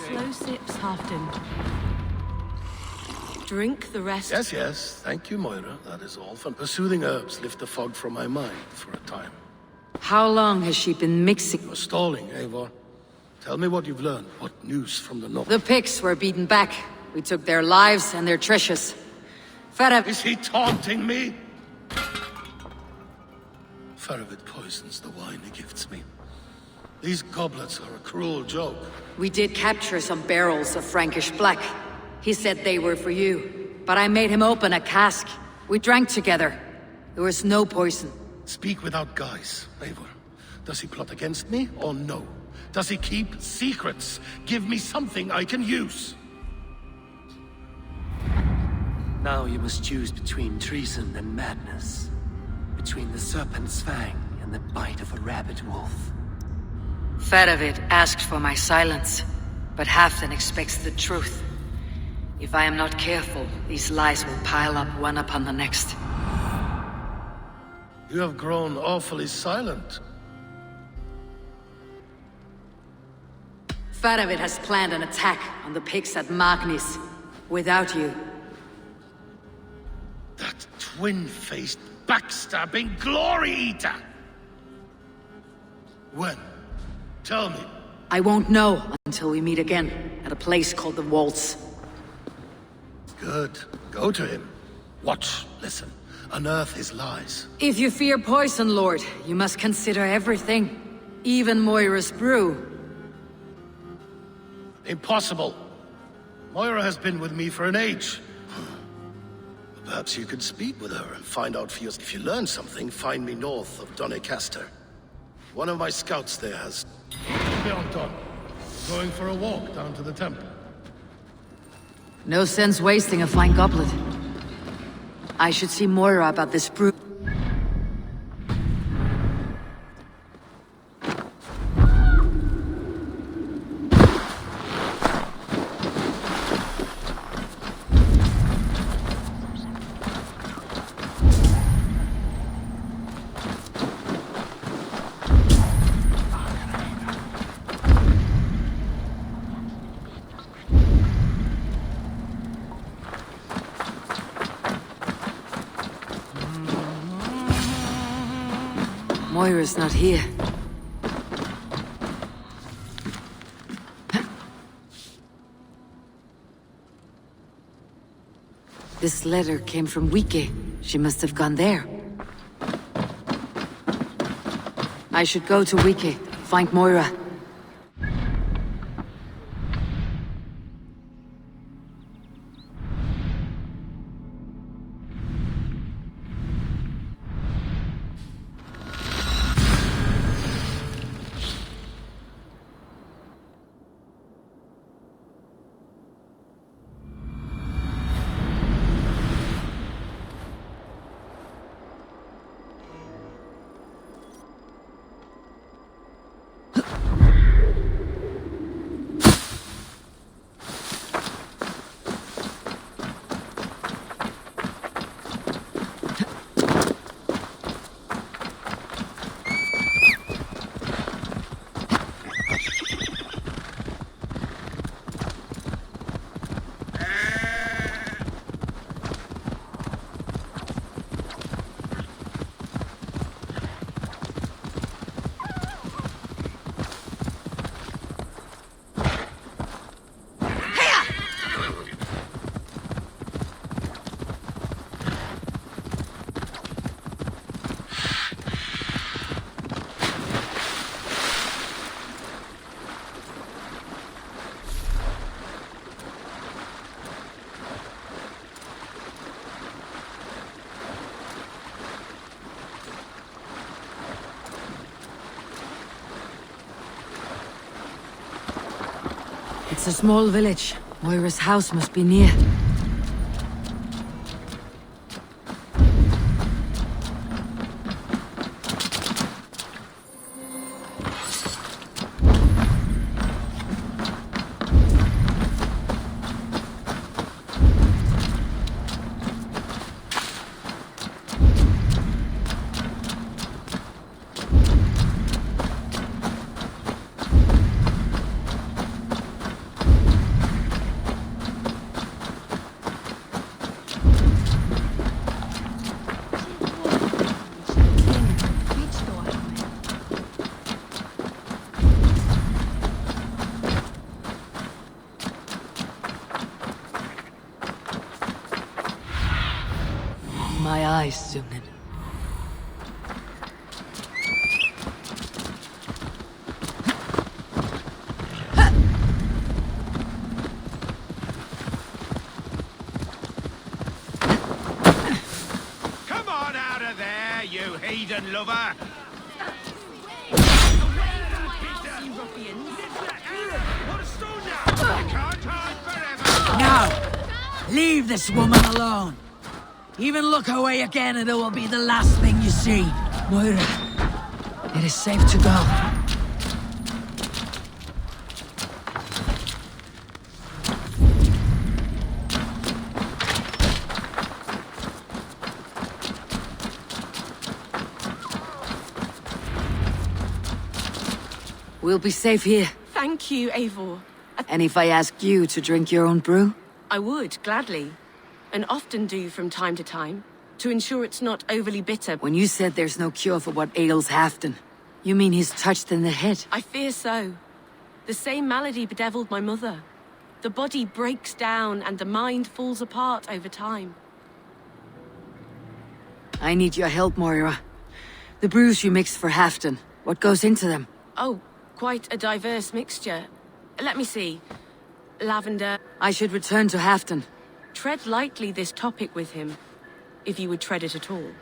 Slow sips, Halfdan. Drink the rest. Yes, yes. Thank you, Moira. That is all fun. The soothing herbs lift the fog from my mind for a time. How long has she been mixing? You're stalling, Eivor. Tell me what you've learned. What news from the north? The Picts were beaten back. We took their lives and their treasures. Faravid... Is he taunting me? Faravid poisons the wine he gifts me. These goblets are a cruel joke. We did capture some barrels of Frankish black. He said they were for you, but I made him open a cask. We drank together. There was no poison. Speak without guise, Eivor. Does he plot against me, or no? Does he keep secrets? Give me something I can use. Now you must choose between treason and madness. Between the serpent's fang and the bite of a rabid wolf. Faravid asked for my silence, but Halfdan expects the truth. If I am not careful, these lies will pile up one upon the next. You have grown awfully silent. Faravid has planned an attack on the pigs at Magnis. Without you. That twin-faced, backstabbing glory eater! When? Tell me. I won't know until we meet again, at a place called the Waltz. Good. Go to him. Watch, listen. Unearth his lies. If you fear poison, Lord, you must consider everything. Even Moira's brew. Impossible. Moira has been with me for an age. Perhaps you could speak with her and find out for yourself. If you learn something, find me north of Doncaster. One of my scouts there has... Beyond Don. Going for a walk down to the temple. No sense wasting a fine goblet. I should see Moira about this brew. Moira's not here. This letter came from Wike. She must have gone there. I should go to Wike, find Moira. It's a small village. Moira's house must be near. My eyes, Sumnin. Come on out of there, you heathen lover! Now, leave this woman alone. Even look away again and it will be the last thing you see. Moira, it is safe to go. We'll be safe here. Thank you, Eivor. And if I ask you to drink your own brew? I would, gladly. And often do from time to time, to ensure it's not overly bitter. When you said there's no cure for what ails Halfdan, you mean he's touched in the head? I fear so. The same malady bedeviled my mother. The body breaks down and the mind falls apart over time. I need your help, Moira. The brews you mixed for Halfdan, what goes into them? Oh, quite a diverse mixture. Let me see. Lavender. I should return to Halfdan. Tread lightly this topic with him, if you would tread it at all.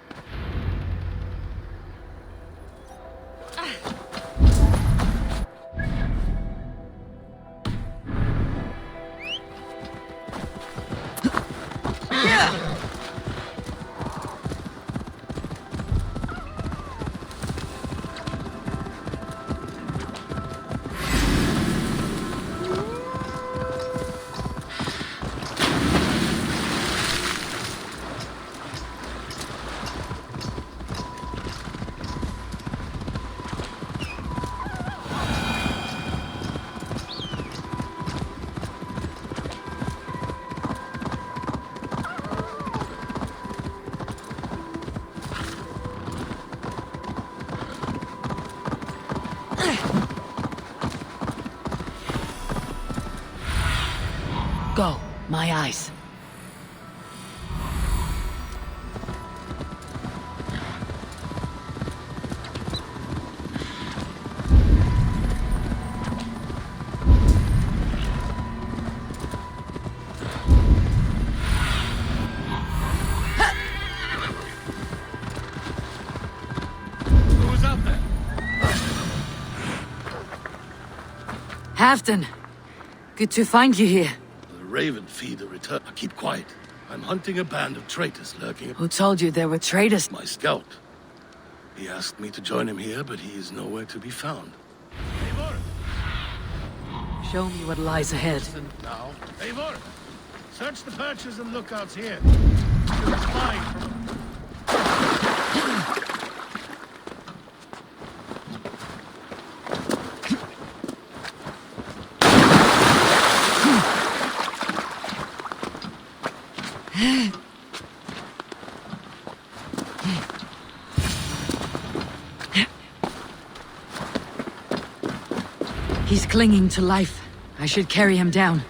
Go, my eyes. Who's out there? Halfdan, good to find you here. The Raven feeder return. Keep quiet. I'm hunting a band of traitors lurking. Who told you there were traitors? My scout. He asked me to join him here, but he is nowhere to be found. Eivor! Show me what lies ahead. Listen now. Eivor! Search the perches and lookouts here. You're spying from... He's clinging to life. I should carry him down.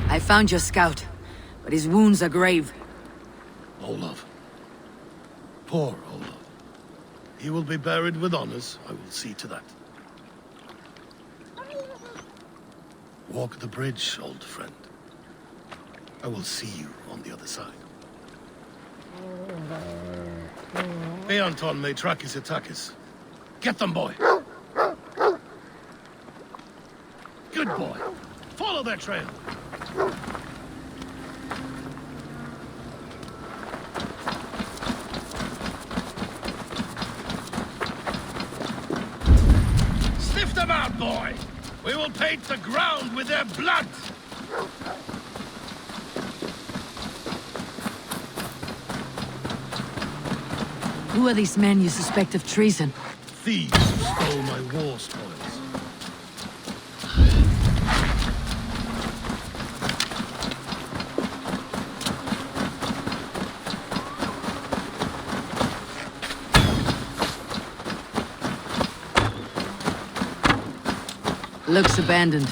I found your scout, but his wounds are grave. Olaf. Poor Olaf. He will be buried with honors. I will see to that. Walk the bridge, old friend. I will see you on the other side. Beanton may track his attackers. Get them, boy! Good boy. Follow their trail. Sniff them out, boy! We will paint the ground with their blood! Who are these men you suspect of treason? Thieves who stole my war spoils. Looks abandoned.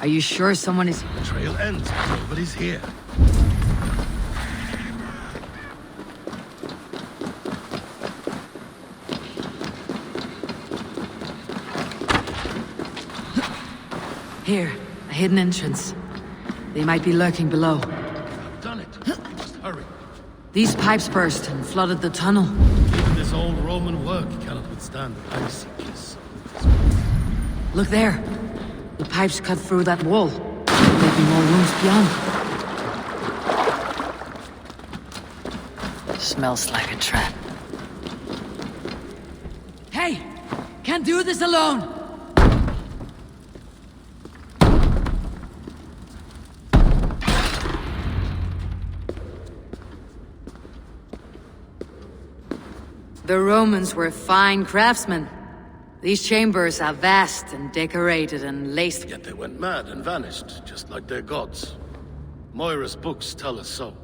Are you sure someone is... The trail ends, but nobody's here. Here, a hidden entrance. They might be lurking below. I've done it. We must hurry. These pipes burst and flooded the tunnel. Even this old Roman work cannot withstand the icy kiss. Look there. The pipes cut through that wall. There may be more rooms beyond. smells like a trap. Hey! Can't do this alone! The Romans were fine craftsmen. These chambers are vast and decorated and laced. Yet they went mad and vanished, just like their gods. Moira's books tell us so.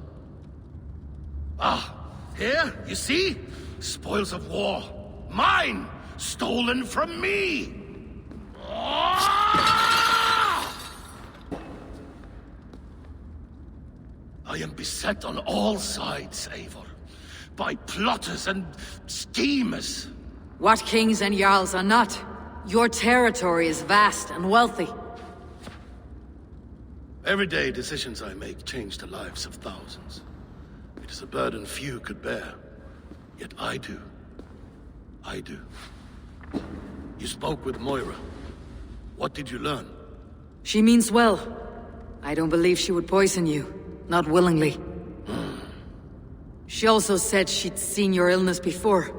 Ah, here, you see? Spoils of war. Mine! Stolen from me! Ah! I am beset on all sides, Eivor. By plotters and schemers. What kings and jarls are not? Your territory is vast and wealthy. Everyday decisions I make change the lives of thousands. It is a burden few could bear. Yet I do. I do. You spoke with Moira. What did you learn? She means well. I don't believe she would poison you. Not willingly. She also said she'd seen your illness before.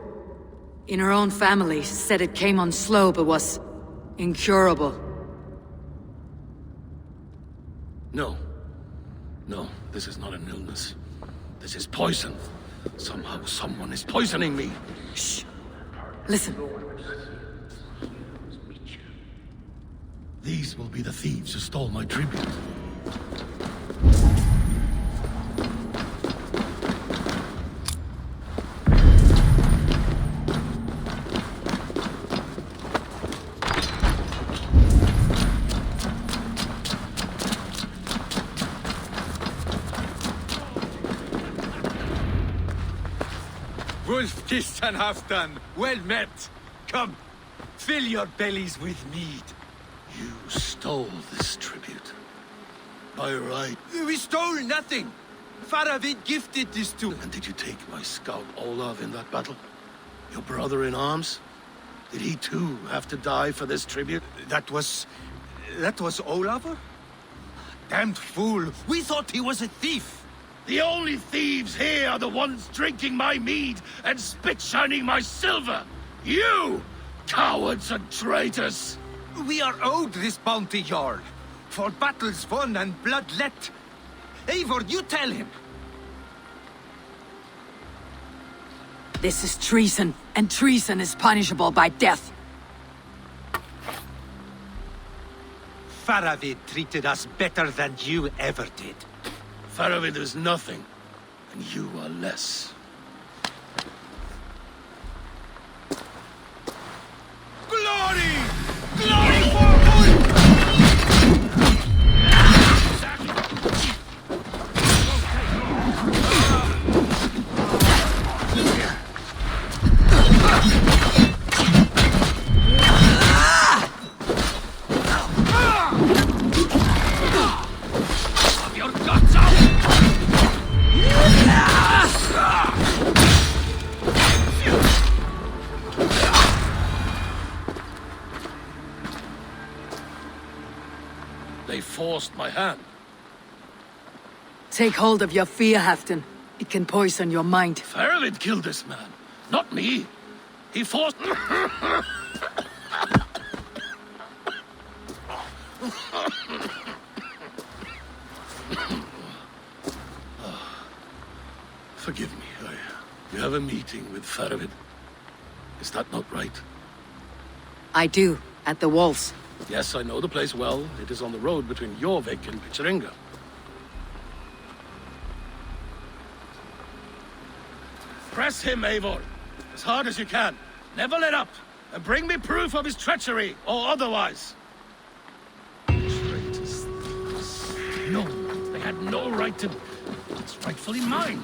In her own family, said it came on slow but was incurable. No. No, this is not an illness. This is poison. Somehow someone is poisoning me. Shh. Listen. These will be the thieves who stole my tribute. Wolf-kissed and half-done. Well met. Come, fill your bellies with mead. You stole this tribute. By right. We stole nothing. Faravid gifted this to... And did you take my scout Olav in that battle? Your brother in arms? Did he too have to die for this tribute? That was Olav? Damned fool. We thought he was a thief. The only thieves here are the ones drinking my mead and spit-shining my silver! You! Cowards and traitors! We are owed this bounty, Jarl. For battles won and blood let. Eivor, you tell him. This is treason, and treason is punishable by death. Faravid treated us better than you ever did. Faravid is nothing, and you are less. Glory! Glory for Ulf! Your guts out! They forced my hand. Take hold of your fear, Halfdan. It can poison your mind. Faravid killed this man, not me. He forced... Forgive me. You have a meeting with Faravid. Is that not right? I do, at the walls. Yes, I know the place well. It is on the road between Jorvik and Picheringa. Press him, Eivor. As hard as you can. Never let up. And bring me proof of his treachery, or otherwise. Traitors. No, they had no right to... It's rightfully mine.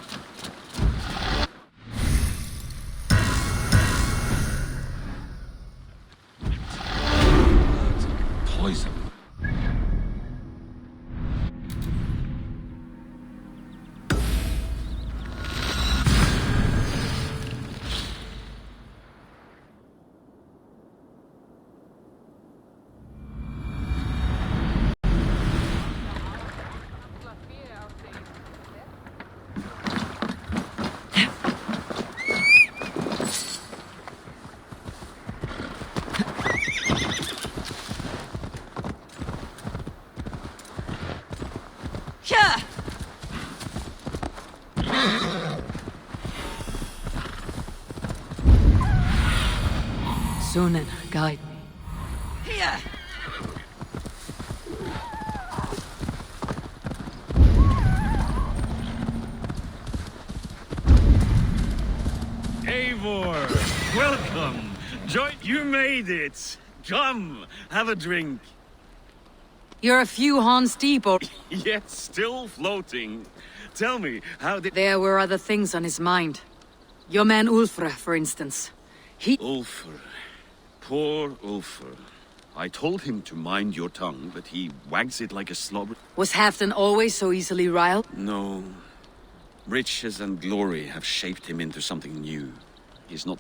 Poison. Yeah. Sunan, guide me. Here. Eivor, welcome. You made it. Come, have a drink. You're a few Hans deep, or... Yet still floating. Tell me, how did... There were other things on his mind. Your man Ulfr, for instance. Ulfr. Poor Ulfr. I told him to mind your tongue, but he wags it like a slobber. Was Halfdan always so easily riled? No. Riches and glory have shaped him into something new. He's not...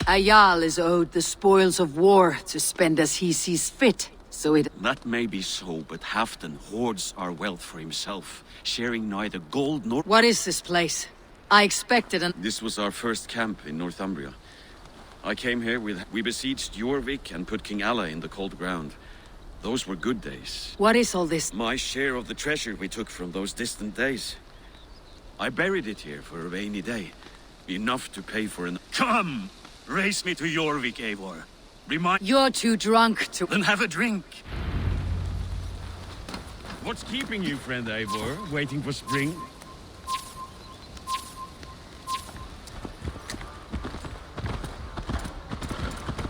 A Jarl is owed the spoils of war to spend as he sees fit, so it... That may be so, but Halfdan hoards our wealth for himself, sharing neither gold nor... What is this place? I expected an... This was our first camp in Northumbria. I came here we besieged Jorvik and put King Alla in the cold ground. Those were good days. What is all this? My share of the treasure we took from those distant days. I buried it here for a rainy day. Enough to pay for an... Come! Race me to Jorvik, Eivor. You're too drunk to... Then have a drink. What's keeping you, friend Eivor? Waiting for spring?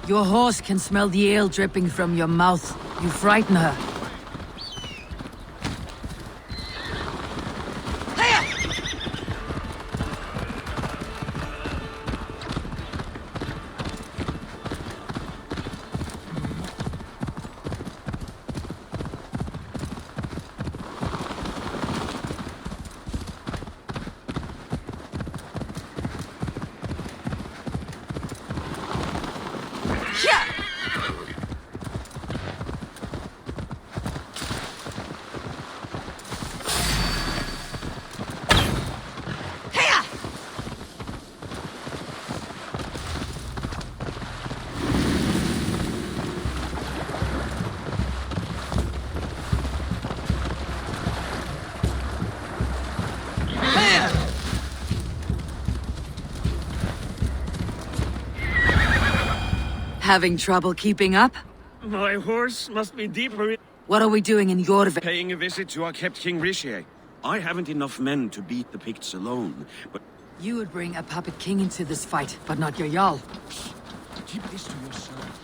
Your horse can smell the ale dripping from your mouth. You frighten her. Having trouble keeping up? My horse must be deeper in... What are we doing in Jorvik? Paying a visit to our kept King Rishi. I haven't enough men to beat the Picts alone, but... You would bring a puppet king into this fight, but not your Jarl. Keep this to yourself.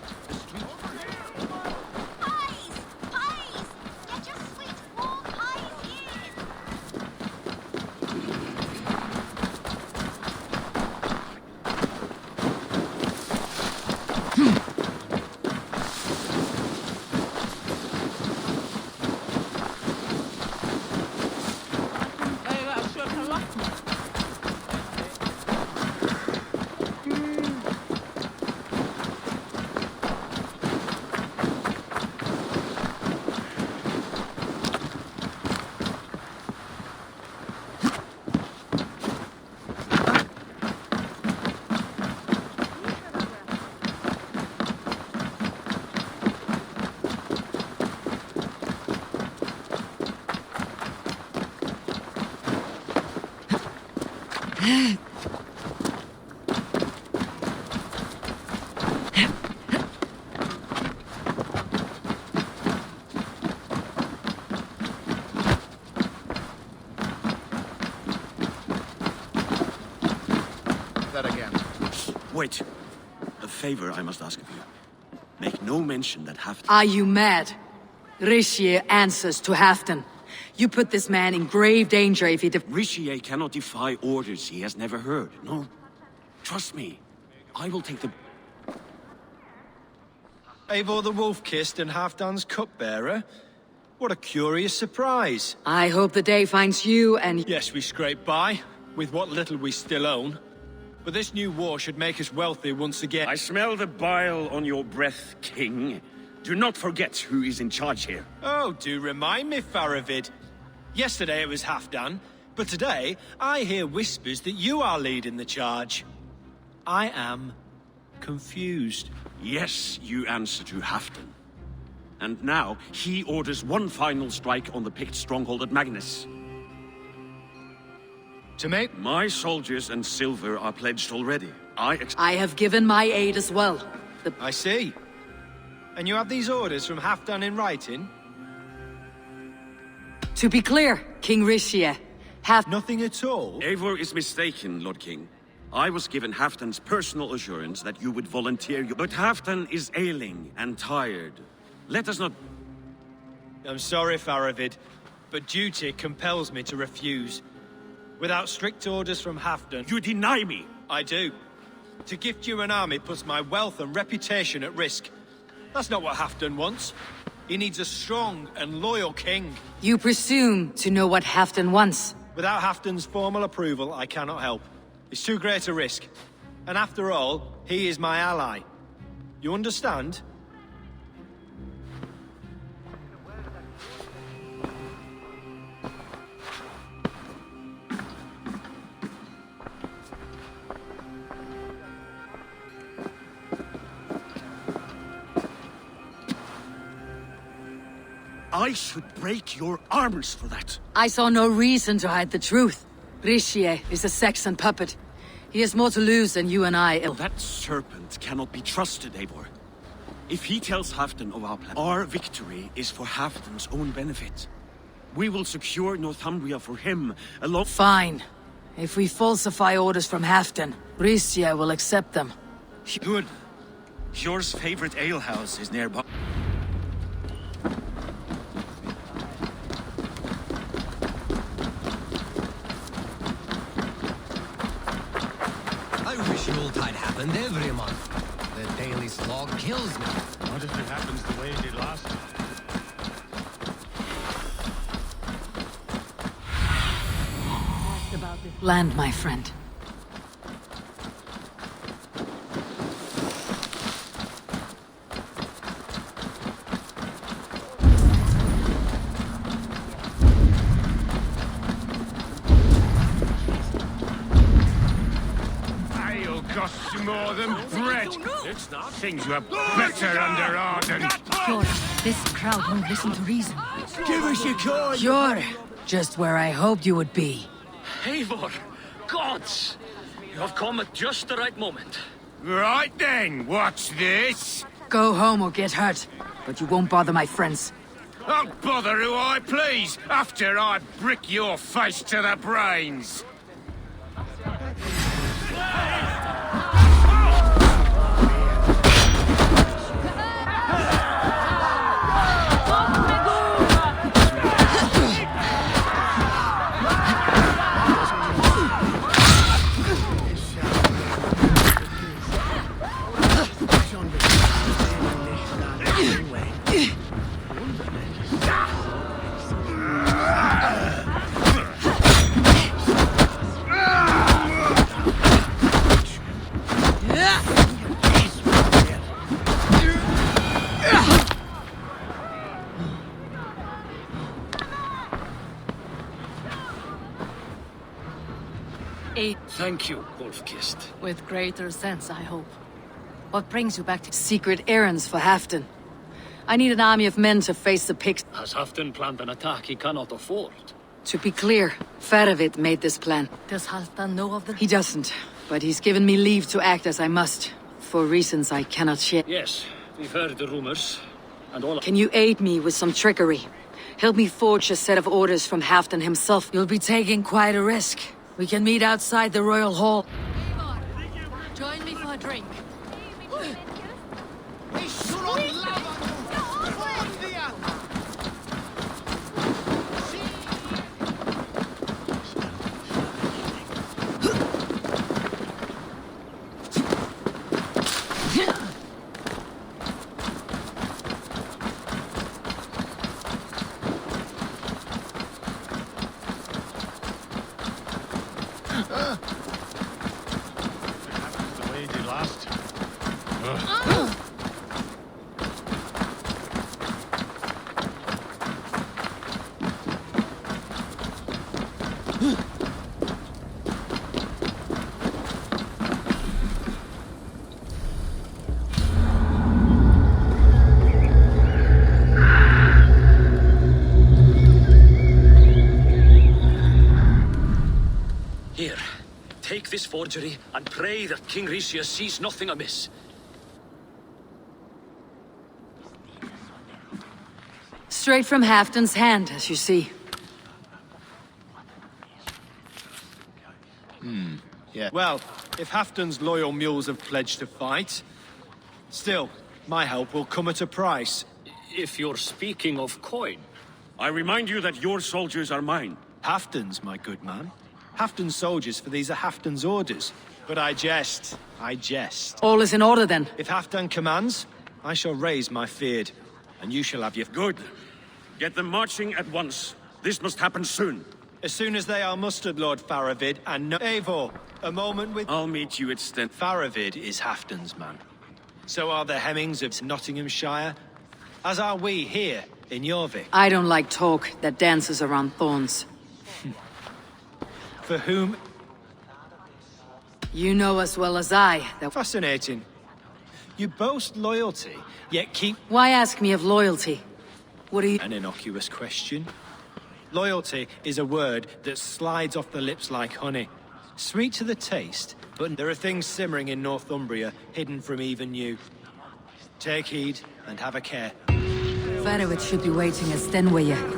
Wait. A favor I must ask of you. Make no mention that Halfdan... Are you mad? Rishi answers to Halfdan. You put this man in grave danger if he... Rishi cannot defy orders he has never heard. No. Trust me. I will take the... Eivor the Wolf-Kissed and Halfdan's cupbearer? What a curious surprise. I hope the day finds you and... Yes, we scrape by, with what little we still own. But this new war should make us wealthy once again. I smell the bile on your breath, King. Do not forget who is in charge here. Oh, do remind me, Faravid. Yesterday it was Halfdan, but today I hear whispers that you are leading the charge. I am confused. Yes, you answer to Halfdan. And now, he orders one final strike on the Pict stronghold at Magnus. To make... My soldiers and silver are pledged already. I have given my aid as well. I see. And you have these orders from Halfdan in writing? To be clear, King Rishi, Nothing at all? Eivor is mistaken, Lord King. I was given Halfdan's personal assurance that you would volunteer But Halfdan is ailing and tired. Let us not... I'm sorry, Faravid, but duty compels me to refuse. Without strict orders from Halfdan... You deny me! I do. To gift you an army puts my wealth and reputation at risk. That's not what Halfdan wants. He needs a strong and loyal king. You presume to know what Halfdan wants. Without Halfdan's formal approval, I cannot help. It's too great a risk. And after all, he is my ally. You understand? I should break your arms for that. I saw no reason to hide the truth. Rishi is a Saxon puppet. He has more to lose than you and I. That serpent cannot be trusted, Eivor. If he tells Halfdan of our plan, our victory is for Halfdan's own benefit. We will secure Northumbria for him, along... Fine. If we falsify orders from Halfdan, Rishi will accept them. Good. Hjor's favorite alehouse is nearby. I wish Yuletide happened every month. The daily slog kills me. What if it happens the way it did last time? Land, my friend. Ale costs more than bread. It's not. Things were better under Arden. Sure, this crowd won't listen to reason. Give us your coin! You're just where I hoped you would be. Eivor, gods! You have come at just the right moment. Right then, what's this? Go home or get hurt, but you won't bother my friends. I'll bother who I please, after I brick your face to the brains. Thank you, Wolf-Kissed. With greater sense, I hope. What brings you back to... Secret errands for Halfdan. I need an army of men to face the Picts. Has Halfdan planned an attack he cannot afford? To be clear, Faravid made this plan. Does Halfdan know of the... He doesn't, but he's given me leave to act as I must, for reasons I cannot share. Yes, we've heard the rumors, and all... Can you aid me with some trickery? Help me forge a set of orders from Halfdan himself. You'll be taking quite a risk. We can meet outside the Royal Hall. Join me for a drink. The way it did last time. soldiery and pray that King Ricius sees nothing amiss. Straight from Halfdan's hand, as you see. Yeah. Well, if Halfdan's loyal mules have pledged to fight, still, my help will come at a price. If you're speaking of coin. I remind you that your soldiers are mine. Halfdan's, my good man. Halfdan's soldiers, for these are Halfdan's orders. But I jest. I jest. All is in order, then. If Halfdan commands, I shall raise my feared, and you shall have your... Good. Get them marching at once. This must happen soon. As soon as they are mustered, Lord Faravid, and no... Eivor, a moment with... I'll meet you at Sten... Faravid is Halfdan's man. So are the Hemmings of Nottinghamshire, as are we here in Jorvik. I don't like talk that dances around thorns. For whom... You know as well as I that... Fascinating. You boast loyalty, yet keep... Why ask me of loyalty? What are you... An innocuous question. Loyalty is a word that slides off the lips like honey. Sweet to the taste, but there are things simmering in Northumbria hidden from even you. Take heed and have a care. Faravid should be waiting at Stenweye.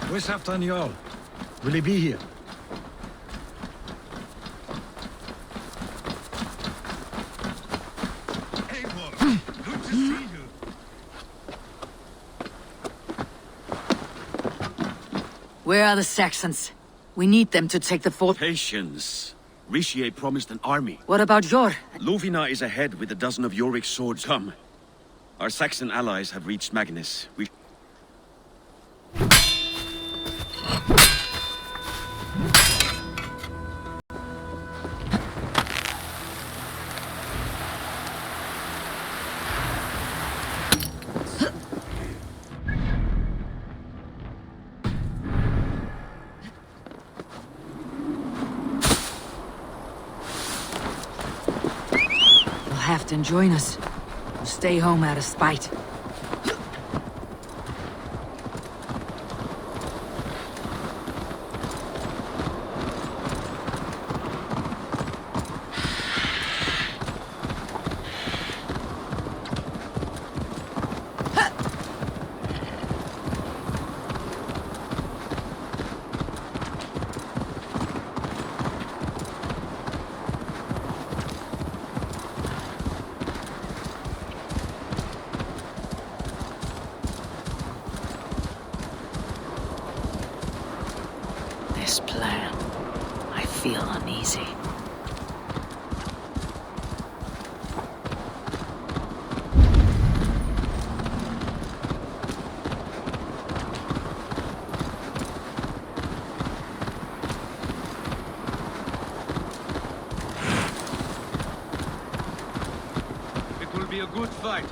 Where's Halfdan Jarl? Will he be here? Good to see you. Where are the Saxons? We need them to take the fort. Patience. Ricier promised an army. What about Jor? Lovina is ahead with a dozen of Jorvik's swords. Come. Our Saxon allies have reached Magnus. We... Halfdan join us. We'll stay home out of spite. This plan, I feel uneasy. be a good fight.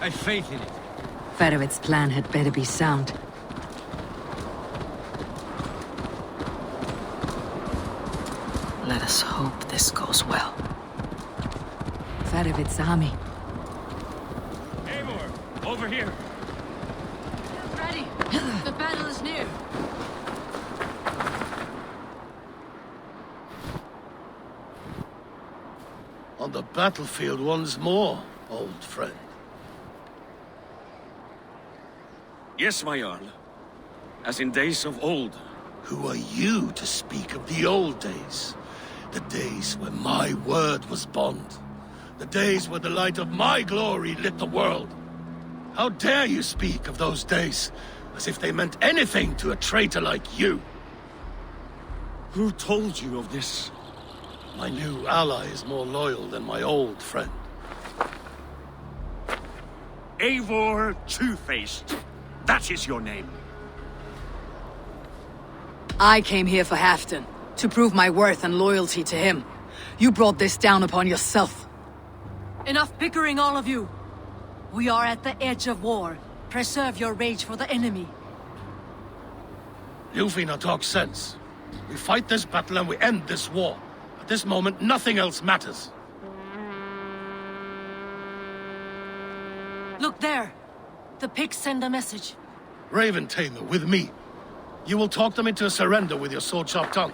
I've faith in it. Ferovit's plan had better be sound. Let us hope this goes well. Ferovit's army. Eivor, over here. Ready. The battle is near. On the battlefield once more, old friend. Yes, my Jarl. As in days of old. Who are you to speak of the old days? The days when my word was bond. The days where the light of my glory lit the world. How dare you speak of those days as if they meant anything to a traitor like you? Who told you of this? My new ally is more loyal than my old friend. Eivor Two-Faced. That is your name. I came here for Halfdan, to prove my worth and loyalty to him. You brought this down upon yourself. Enough bickering, all of you. We are at the edge of war. Preserve your rage for the enemy. Ljufvina talks sense. We fight this battle and we end this war. At this moment, nothing else matters. Look there. The pigs send a message. Raven Tamer, with me. You will talk them into a surrender with your sword-sharp tongue.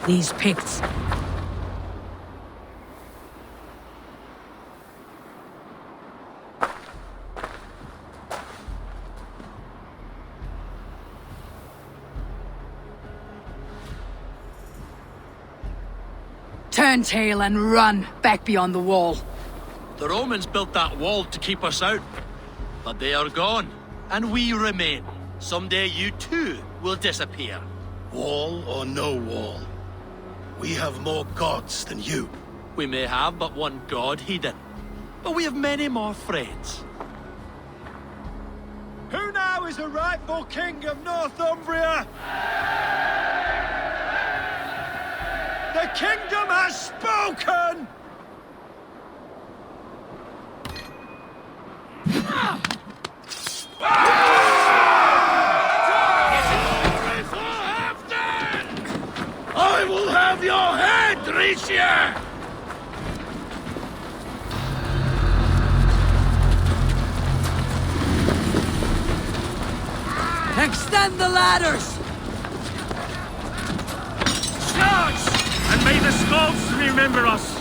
These Picts. Turn tail and run back beyond the wall. The Romans built that wall to keep us out. But they are gone, and we remain. Someday you too will disappear. Wall or no wall, we have more gods than you. We may have but one god, Hedon. But we have many more friends. Who now is the rightful king of Northumbria? The kingdom has spoken! I will have your head, Ricia! Extend the ladders! Charge! And may the Skalds remember us!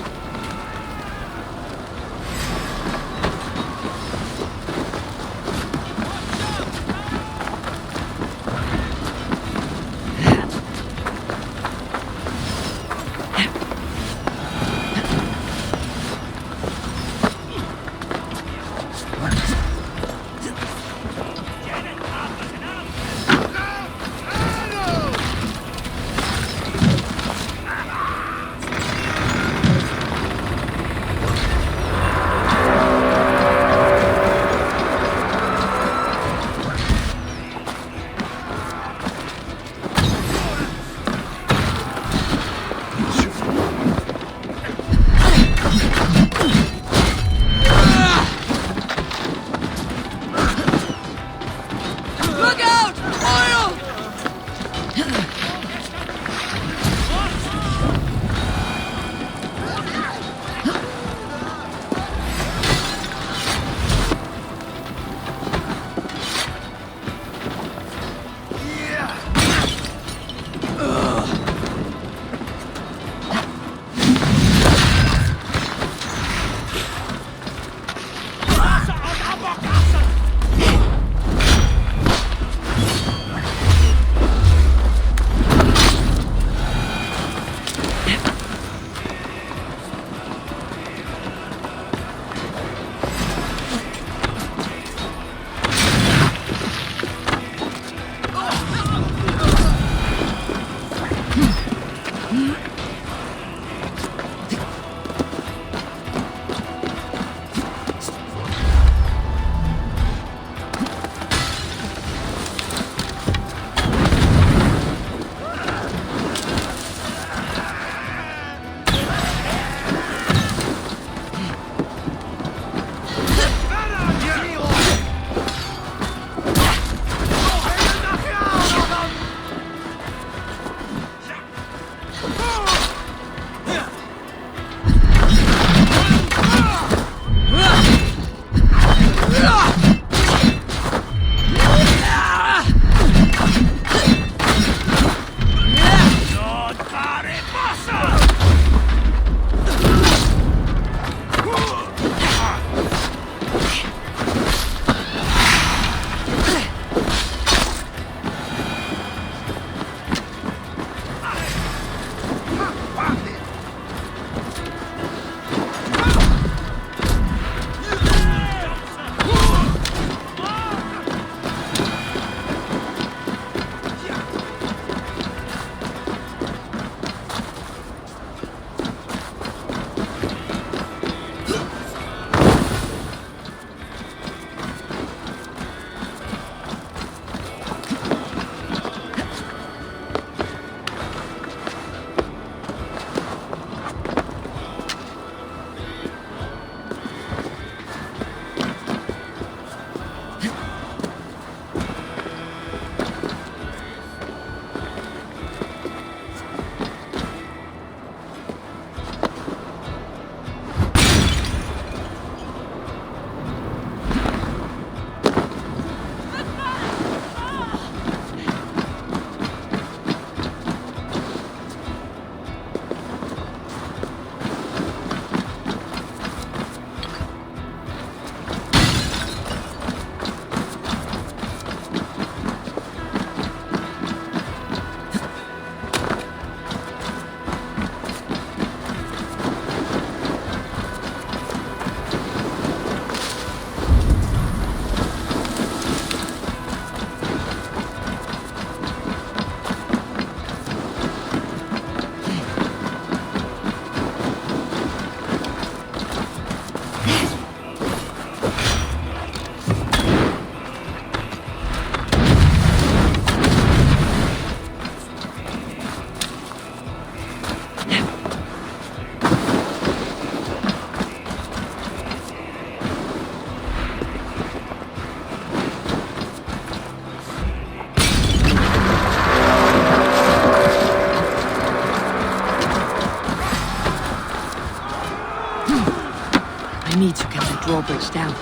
need to get the drawbridge down.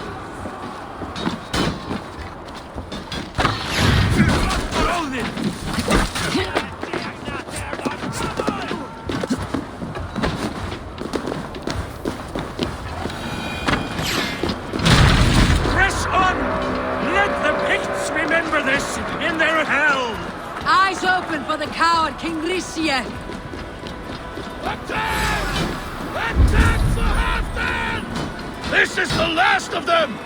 Press on! Let the Picts remember this in their hell! Eyes open for the coward King Risie! Attack! Attack for Halfdan! This is the last of them!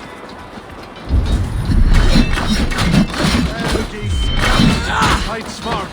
Fight smart.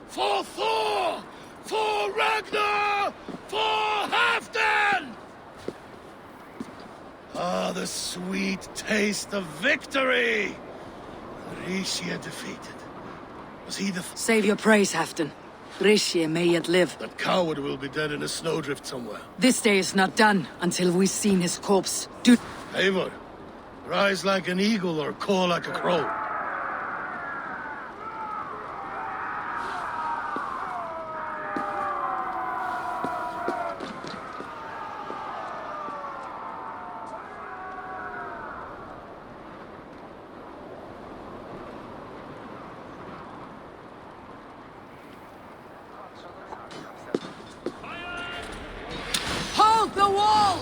For Thor! For Ragnar! For Halfdan! Ah, the sweet taste of victory! Risie defeated. Was he the... Save your praise, Halfdan. Risie may yet live. That coward will be dead in a snowdrift somewhere. This day is not done until we've seen his corpse. Do... Eivor, rise like an eagle or caw like a crow. Hold the wall!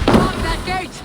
Lock that gate!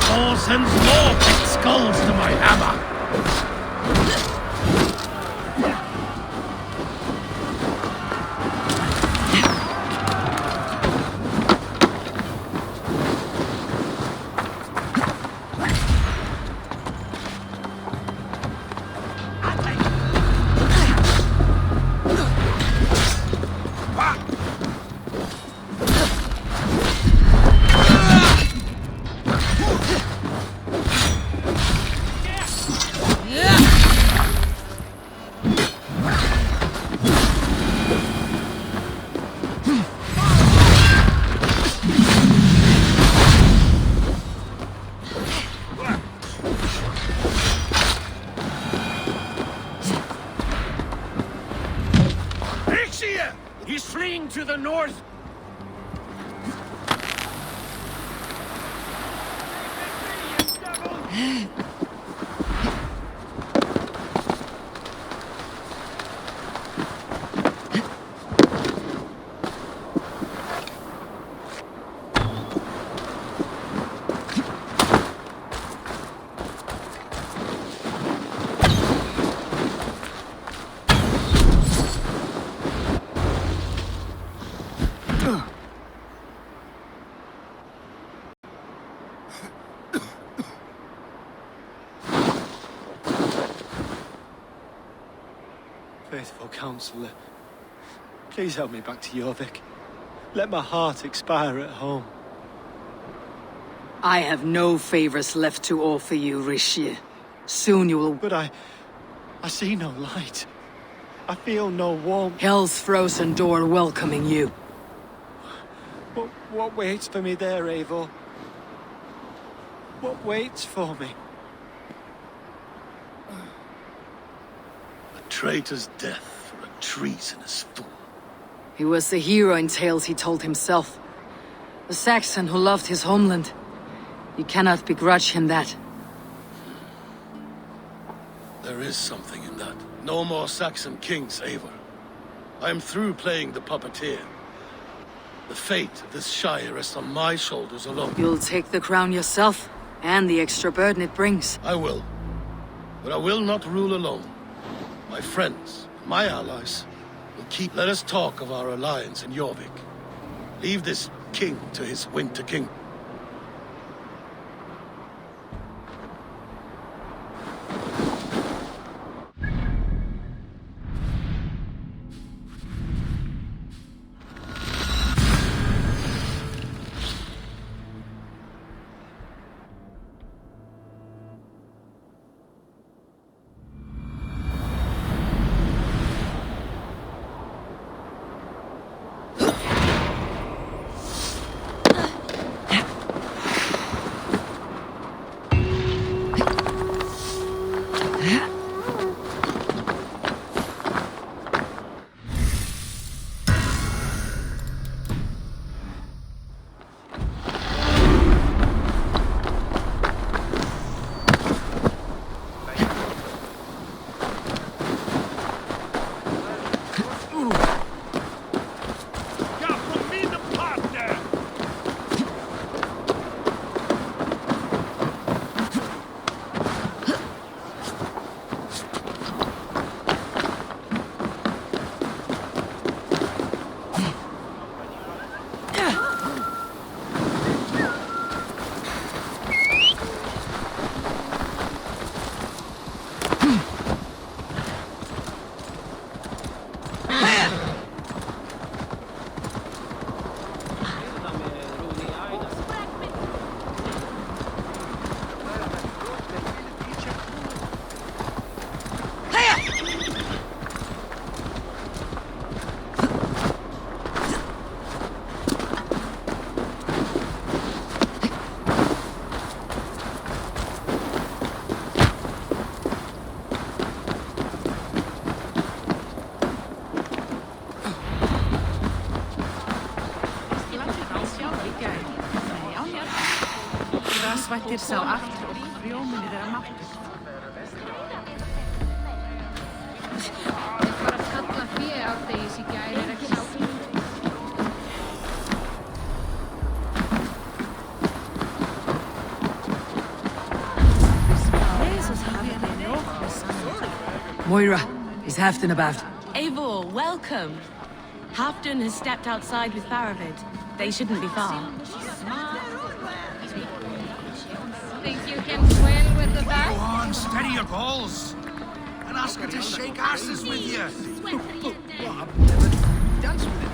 Thor sends more big skulls to my hammer! He's fleeing to the north! Faithful counselor, please help me back to Jorvik. Let my heart expire at home. I have no favors left to offer you, Rishi. Soon you will... But I see no light. I feel no warmth. Hell's frozen door welcoming you. What waits for me there, Eivor? What waits for me? A traitor's death for a treasonous fool. He was the hero in tales he told himself. A Saxon who loved his homeland. You cannot begrudge him that. There is something in that. No more Saxon kings, Eivor. I am through playing the puppeteer. The fate of this shire rests on my shoulders alone. You'll take the crown yourself, and the extra burden it brings. I will. But I will not rule alone. My friends, my allies, will keep... Let us talk of our alliance in Jorvik. Leave this king to his winter king. Svættir sá aftur og frjómunni þeirra máttur. Bara kalla fé á degis í gæri er ekki sátt. Moira, is Halfdan about? Eivor, welcome. Halfdan has stepped outside with Faravid. They shouldn't be far. Think you can swim with the back? Go on, steady your balls. And ask her to shake asses with you. Dance with him.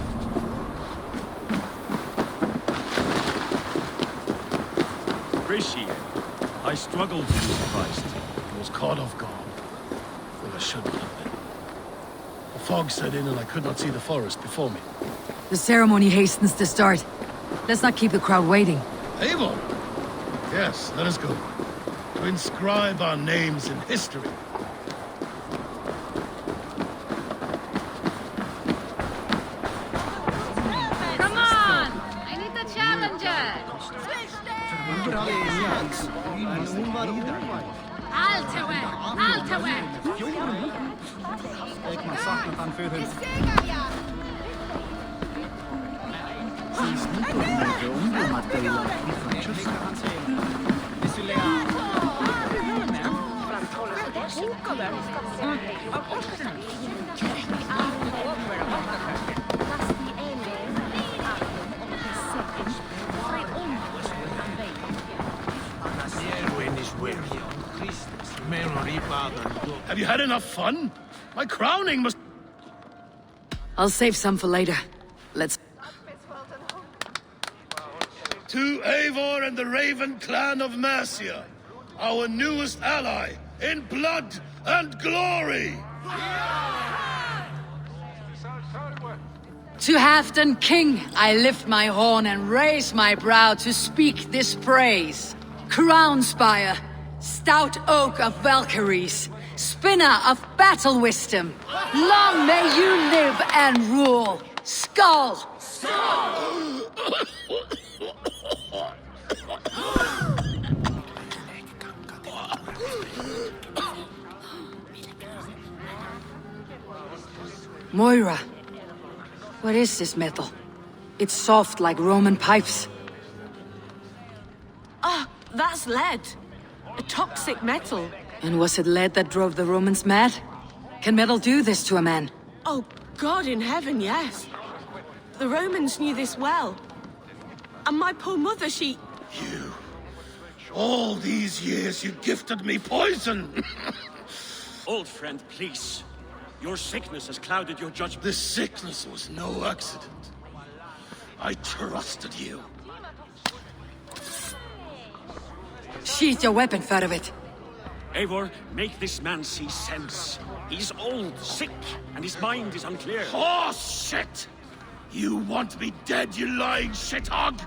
Rishi, I struggled with Christ. I was caught off guard. Well, I should not have been. The fog set in and I could not see the forest before me. The ceremony hastens to start. Let's not keep the crowd waiting. Eivor! Yes, let us go. To inscribe our names in history. Come on! I need a challenger! Have you had enough fun? My crowning must... I'll save some for later. Let's... To Eivor and the Raven clan of Mercia, our newest ally, in blood and glory! To Halfdan King, I lift my horn and raise my brow to speak this praise. Crown spire, stout oak of Valkyries, spinner of battle wisdom. Long may you live and rule. Skull! Moira, what is this metal? It's soft like Roman pipes. Ah, that's lead. A toxic metal. And was it lead that drove the Romans mad? Can metal do this to a man? Oh, God in heaven, yes. The Romans knew this well. And my poor mother, she... You... All these years you gifted me poison! Old friend, please. Your sickness has clouded your judgment. This sickness was no accident. I trusted you. Sheath your weapon, Farovit. Eivor, make this man see sense. He's old, sick, and his mind is unclear. Horse shit! You want me dead, you lying shithog?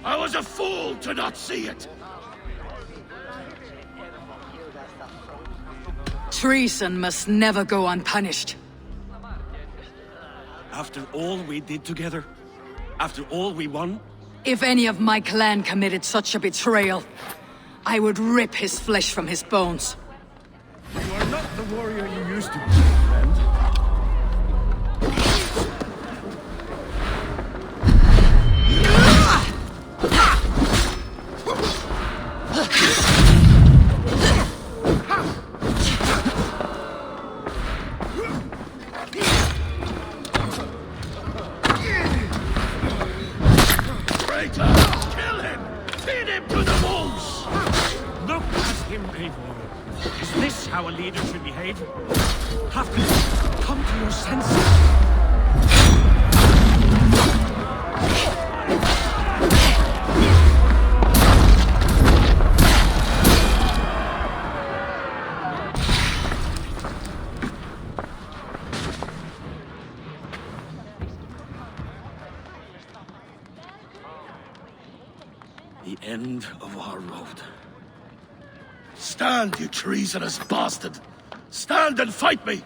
I was a fool to not see it! Treason must never go unpunished. After all we did together? After all we won? If any of my clan committed such a betrayal, I would rip his flesh from his bones. You are not the warrior you used to be, friend. Kill him! Feed him to the wolves! Look at him, Eivor. Is this how a leader should behave? Halfdan, come to your senses. The end of our road. Stand, you treasonous bastard! Stand and fight me!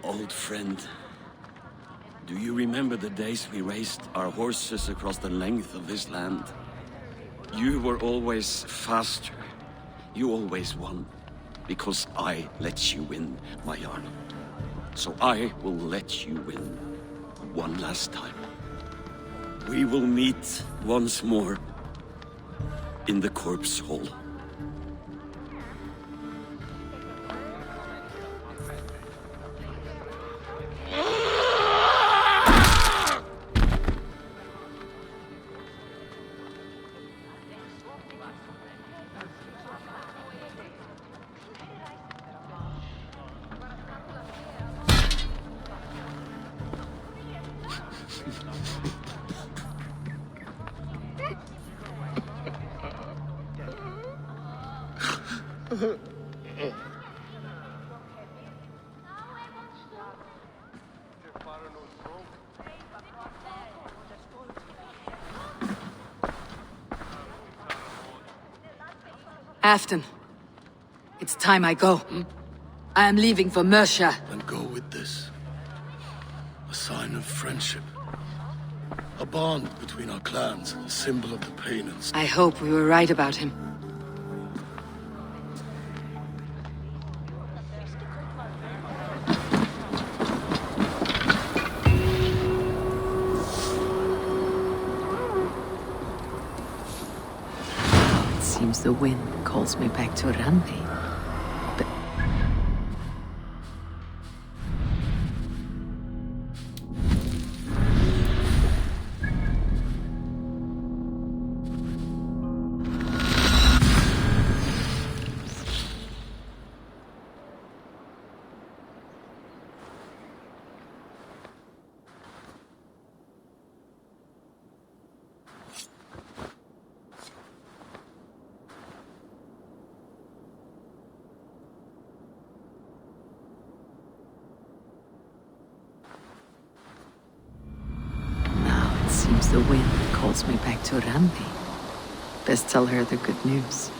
Old friend, do you remember the days we raced our horses across the length of this land? You were always faster. You always won. Because I let you win, my Jarl. So I will let you win. One last time. We will meet once more in the corpse hall. Halfdan, it's time I go. I am leaving for Mercia. Then go with this. A sign of friendship. A bond between our clans, a symbol of the pain and... I hope we were right about him. It seems the wind calls me back to Randi. The wind calls me back to Randi. Best tell her the good news.